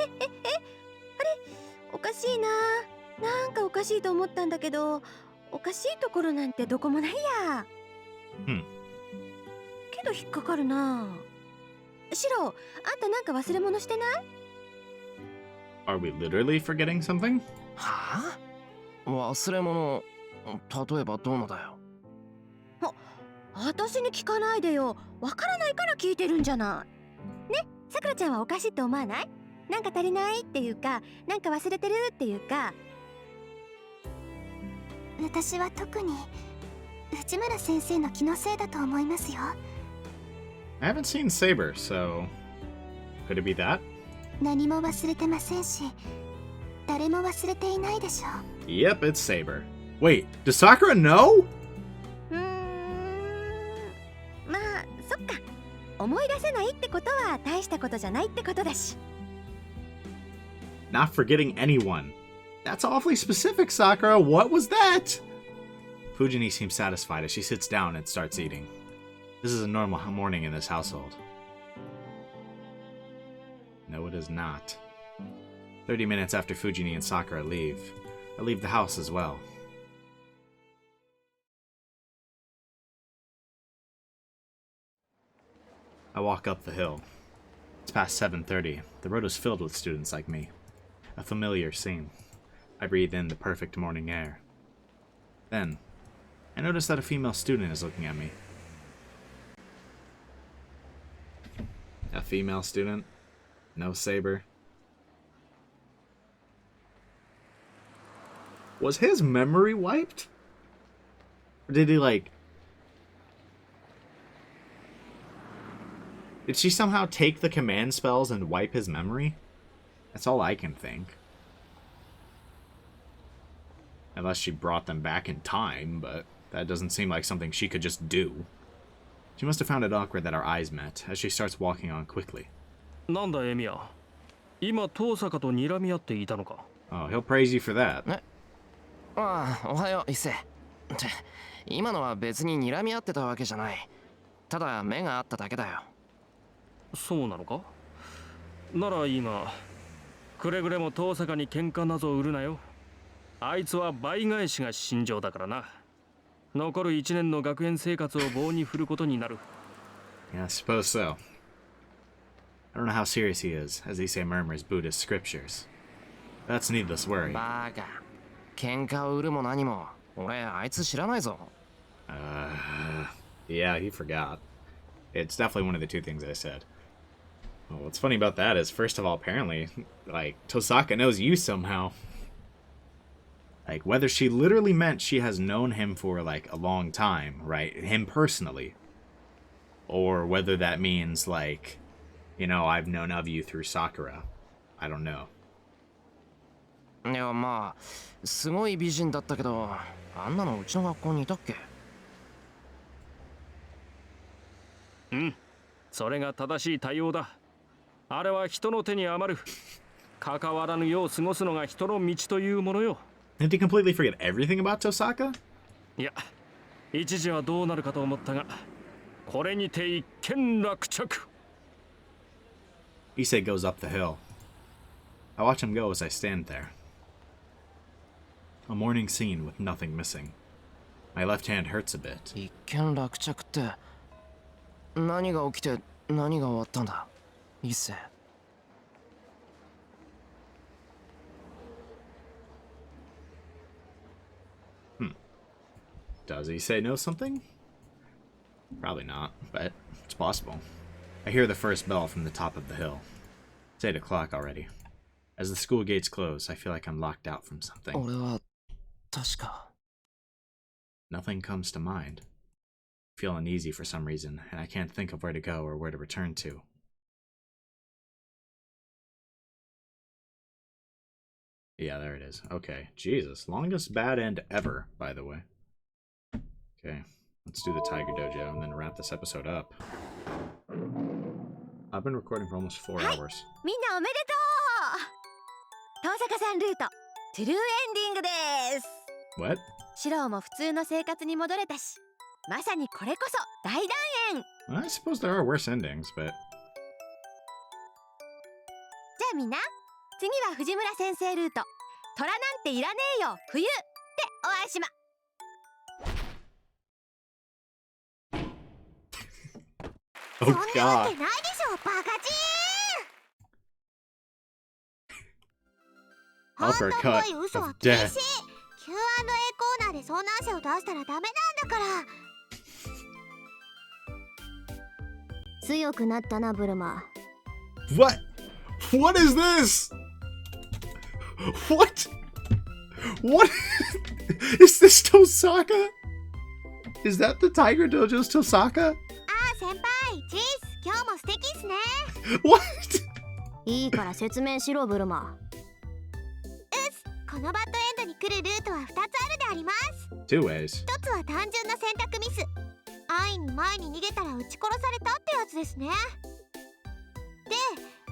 れ？おかしいな。なんかおかしいと思ったんだけど、おかしいところなんてどこもないや。けど引っかかるな。シロ、あんたなんか忘れ物してない？ Are we literally forgetting something? はあ？忘れ物、例えばどうのだよ。私に聞かないでよ。わからないから聞いてるんじゃない。ね、さくらちゃんはおかしいって思わない？なんか足りないっていうか、なんか忘れてるっていうか。私は特に内村先生の気のせいだと思いますよ。I haven't seen Saber, so could it be that? 何も忘れてませんし、誰も忘れていないでしょう。Yep, it's Saber. Wait, does Sakura know? まあそっか。思い出せないってことは大したことじゃないってことだし。Not forgetting anyone. That's awfully specific, Sakura. What was that? Fujini seems satisfied as she sits down and starts eating. This is a normal morning in this household. No, it is not. 30 minutes after Fujini and Sakura leave, I leave the house as well. I walk up the hill. It's past 7:30. The road is filled with students like me. A familiar scene. I breathe in the perfect morning air. Then, I notice that a female student is looking at me. A female student? No saber? Was his memory wiped? Or did he, like... Did she somehow take the command spells and wipe his memory? That's all I can think. Unless she brought them back in time, but that doesn't seem like something she could just do. She must have found it awkward that our eyes met, as she starts walking on quickly. なんだエミヤ、今遠坂と睨み合っていたのか。 Oh, he'll praise you for that. ああ、おはよう、一世。って今のは別に睨み合ってたわけじゃない。ただ目があっただけだよ。そうなのか。ならいいが、くれぐれも遠坂に喧嘩など売るなよ。あいつは倍返しが心情だからな。残る1年の学園生活を棒に振ることになる。 Yeah, I suppose so. I don't know how serious he is, as Issei murmurs Buddhist scriptures. That's needless worry. バカ。喧嘩を売るも何も、俺あいつ知らないぞ。Yeah, he forgot. It's definitely one of the two things I said. Well, what's funny about that is, first of all, apparently, like, Tosaka knows you somehow. Like, whether she literally meant she has known him for, like, a long time, right? Him personally. Or whether that means, like, you know, I've known of you through Sakura. I don't know. いや、まあ、すごい美人だったけど、あんなのうちの学校にいたっけ？うん、それが正しい対応だ。あれは人の手に余る。関わらぬよう過ごすのが人の道というものよ。Did he completely forget everything about Tosaka? いや、一時はどうなるかと思ったが、これにて一件落着。Issei goes up the hill. I watch him go as I stand there. A morning scene with nothing missing. My left hand hurts a bit. 一見落着って、何が起きて何が終わったんだ、一世。Does Issei know something? Probably not, but it's possible. I hear the first bell from the top of the hill. It's 8 o'clock already. As the school gates close, I feel like I'm locked out from something. 俺は確か。Nothing comes to mind. I feel uneasy for some reason, and I can't think of where to go or where to return to. Yeah, there it is. Okay. Jesus. Longest bad end ever, by the way. Okay. Let's do the Tiger Dojo and then wrap this episode up. I've been recording for almost 4 hours. みんなおめでとう。遠坂さんルートトゥルーエンディングです。 What? シローも普通の生活に戻れたし、まさにこれこそ大団円。 I suppose there are worse endings, but... じゃあみんな、次は藤村先生ルート虎なんていらねえよ冬でお会いしま。Oh そんなわ god. けないでしょバカチン。 Uppercut 本当っぽい嘘は of 禁 death. 止。 Q&A コーナーでそんな汗を出したらダメなんだから。強くなったなブルマ。 What? What is this? What? What? Is this Tosaka? Is that the Tiger Dojo's Tosaka? ああ先輩、チース、今日も素敵っすね。 What? いいから説明しろブルマ。このバッドエンドに来るルートは2つあるであります。 Two ways. 一つは単純な選択ミス。安易に前に逃げたら撃ち殺されたってやつですね。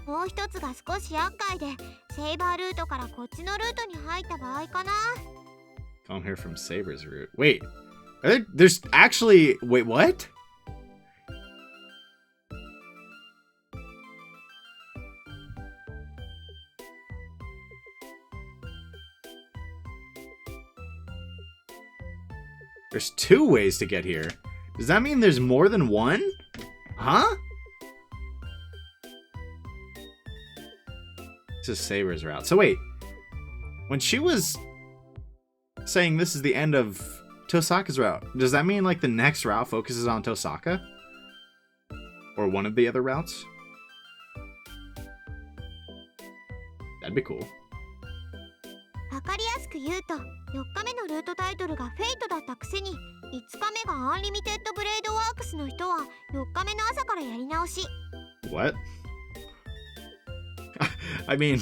で、もう一つが少し厄介で、セイバールートからこっちのルートに入った場合かな。 Come here from Saber's route. Wait. There's actually... Wait, what? There's 2 ways to get here. Does that mean there's more than one? Huh? This is Saber's route. So wait, when she was saying this is the end of Tosaka's route, does that mean like the next route focuses on Tosaka? Or one of the other routes? That'd be cool. わかりやすく言うと、4日目のルートタイトルがフェイトだったくせに、5日目がアンリミテッドブレードワークスの人は4日目の朝からやり直し。What? I mean,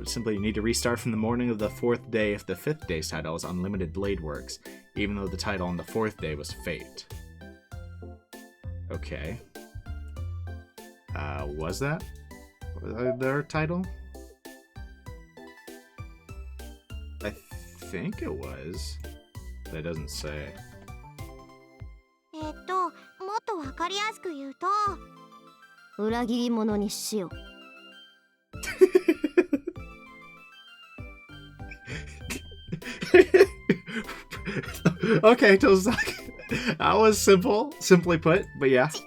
simply you need to restart from the morning of the 4th day if the 5th day's title is Unlimited Blade Works, even though the title on the 4th day was Fate. Okay. Was that their title? I think it was, but it doesn't say. もっとわかりやすく言うと、裏切り者にしよう。Okay, Tosaka. That was simply put, but yeah. 違うっす先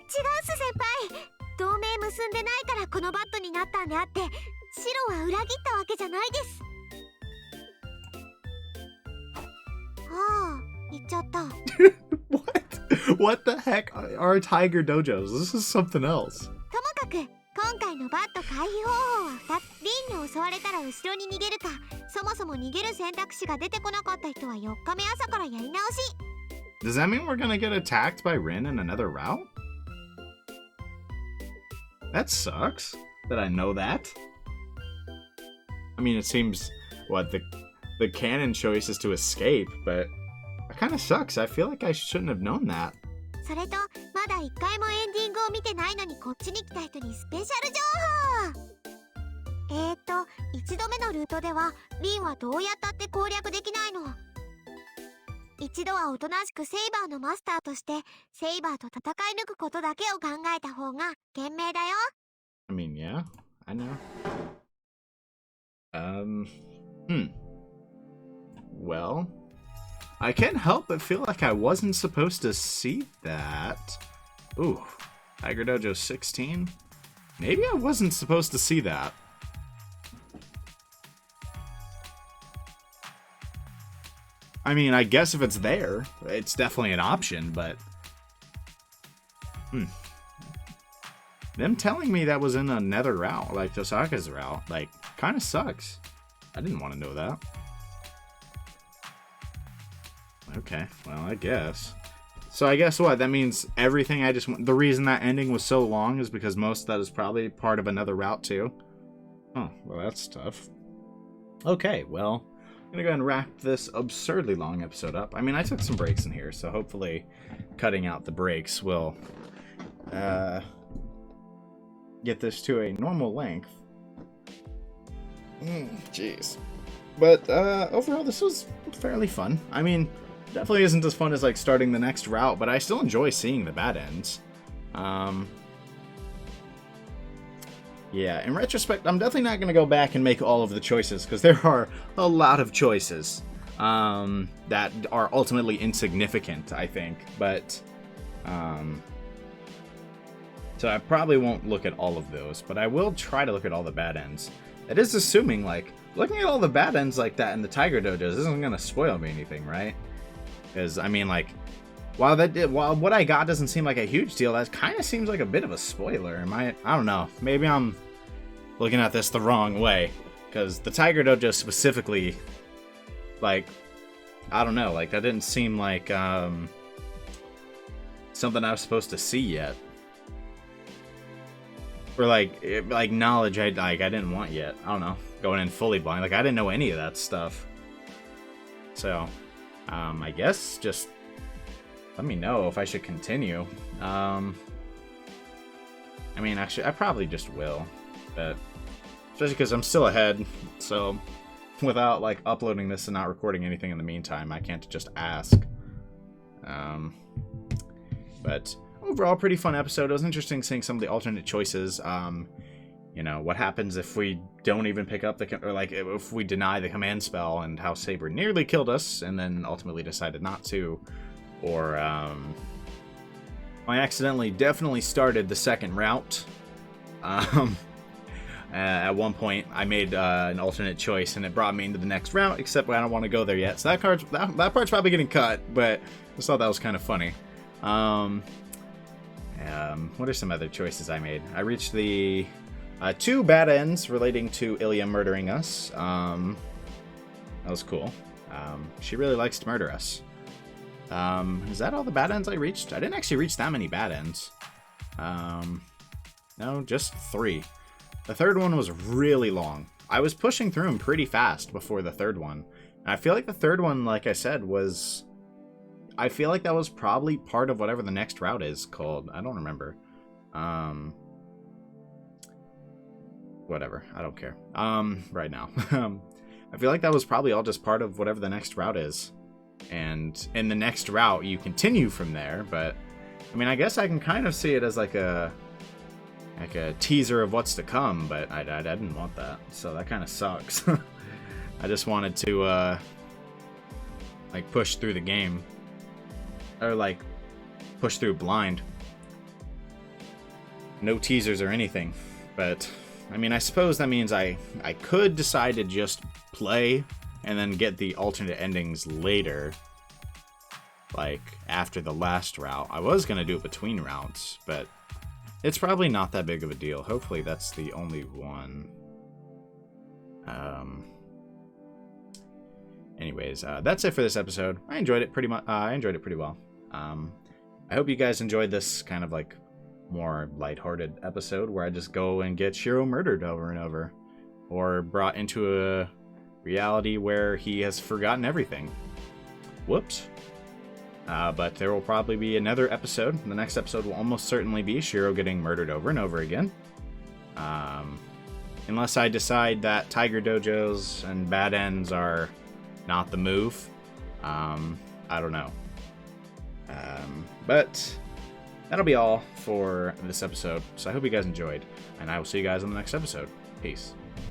輩。同盟結んでないからこのバットになったんであって、白は裏切ったわけじゃないです。ああ、言っちゃった。What the heck are Tiger Dojos? This is something else. ともかく今回のバット回避方法は2つ。リンに襲われたら後ろに逃げるか、そもそも逃げる選択肢が出てこなかった人は4日目朝からやり直し。Does that mean we're gonna get attacked by Rin in another route? That sucks that I know that. I mean, it seems, what, the canon choice is to escape, but that kind of sucks. I feel like I shouldn't have known that. それと、まだ1回もエンディングを見てないのにこっちに来た人にスペシャル情報。1度目のルートではリンはどうやったって攻略できないの。一度はおとなしくセイバーのマスターとしてセイバーと戦い抜くことだけを考えた方が賢明だよ。I mean, yeah, I know. Well, I can't help but feel like I wasn't supposed to see that. Ooh, Tiger Dojo 16? Maybe I wasn't supposed to see that. I mean, I guess if it's there, it's definitely an option, but... Them telling me that was in another route, like Tosaka's route, like, kind of sucks. I didn't want to know that. Okay, well, I guess. So I guess what? That means everything I just... The reason that ending was so long is because most of that is probably part of another route, too. Oh, well, that's tough. Okay, well... I'm gonna go ahead and wrap this absurdly long episode up. I mean, I took some breaks in here, so hopefully cutting out the breaks will get this to a normal length. Jeez. But overall, this was fairly fun. I mean, definitely isn't as fun as like starting the next route, but I still enjoy seeing the bad ends. Yeah, in retrospect, I'm definitely not going to go back and make all of the choices, because there are a lot of choices that are ultimately insignificant, I think. But, so I probably won't look at all of those, but I will try to look at all the bad ends. It is assuming, like, looking at all the bad ends like that in the Tiger Dojos isn't going to spoil me anything, right? Because, I mean, like, while what I got doesn't seem like a huge deal, that kind of seems like a bit of a spoiler. I don't know. Maybe I'm looking at this the wrong way. Because the Tiger Dojo specifically, like, I don't know. Like, that didn't seem like something I was supposed to see yet. Or, like knowledge I didn't want yet. I don't know. Going in fully blind. Like, I didn't know any of that stuff. So, I guess just... let me know if I should continue. I mean, actually, I probably just will. But especially because I'm still ahead, so without, like, uploading this and not recording anything in the meantime, I can't just ask. But overall, pretty fun episode. It was interesting seeing some of the alternate choices. You know, what happens if we don't even pick up the... or, like, if we deny the command spell, and how Saber nearly killed us, and then ultimately decided not to. or I accidentally definitely started the second route. At one point, I made an alternate choice, and it brought me into the next route, except I don't want to go there yet. So that part's probably getting cut, but I just thought that was kind of funny. What are some other choices I made? I reached the 2 bad ends relating to Ilya murdering us. That was cool. She really likes to murder us. Is that all the bad ends I reached? I didn't actually reach that many bad ends. No, just 3. The third one was really long. I was pushing through them pretty fast before the third one. And I feel like the third one, like I said, was... I feel like that was probably part of whatever the next route is called. I don't remember. Whatever. I don't care. Right now. I feel like that was probably all just part of whatever the next route is. And in the next route, you continue from there, but... I mean, I guess I can kind of see it as like a teaser of what's to come, but I didn't want that, so that kind of sucks. I just wanted to like push through the game, or like push through blind. No teasers or anything, but I mean, I suppose that means I could decide to just play and then get the alternate endings later, like after the last route. I was gonna do it between routes, but it's probably not that big of a deal. Hopefully that's the only one. Anyways, that's it for this episode. I enjoyed it pretty much. I enjoyed it pretty well. I hope you guys enjoyed this kind of like more lighthearted episode where I just go and get Shiro murdered over and over, or brought into a reality where he has forgotten everything. Whoops. But there will probably be another episode. The next episode will almost certainly be Shiro getting murdered over and over again. Unless I decide that Tiger Dojos and bad ends are not the move. I don't know. But that'll be all for this episode. So I hope you guys enjoyed, and I will see you guys on the next episode. Peace.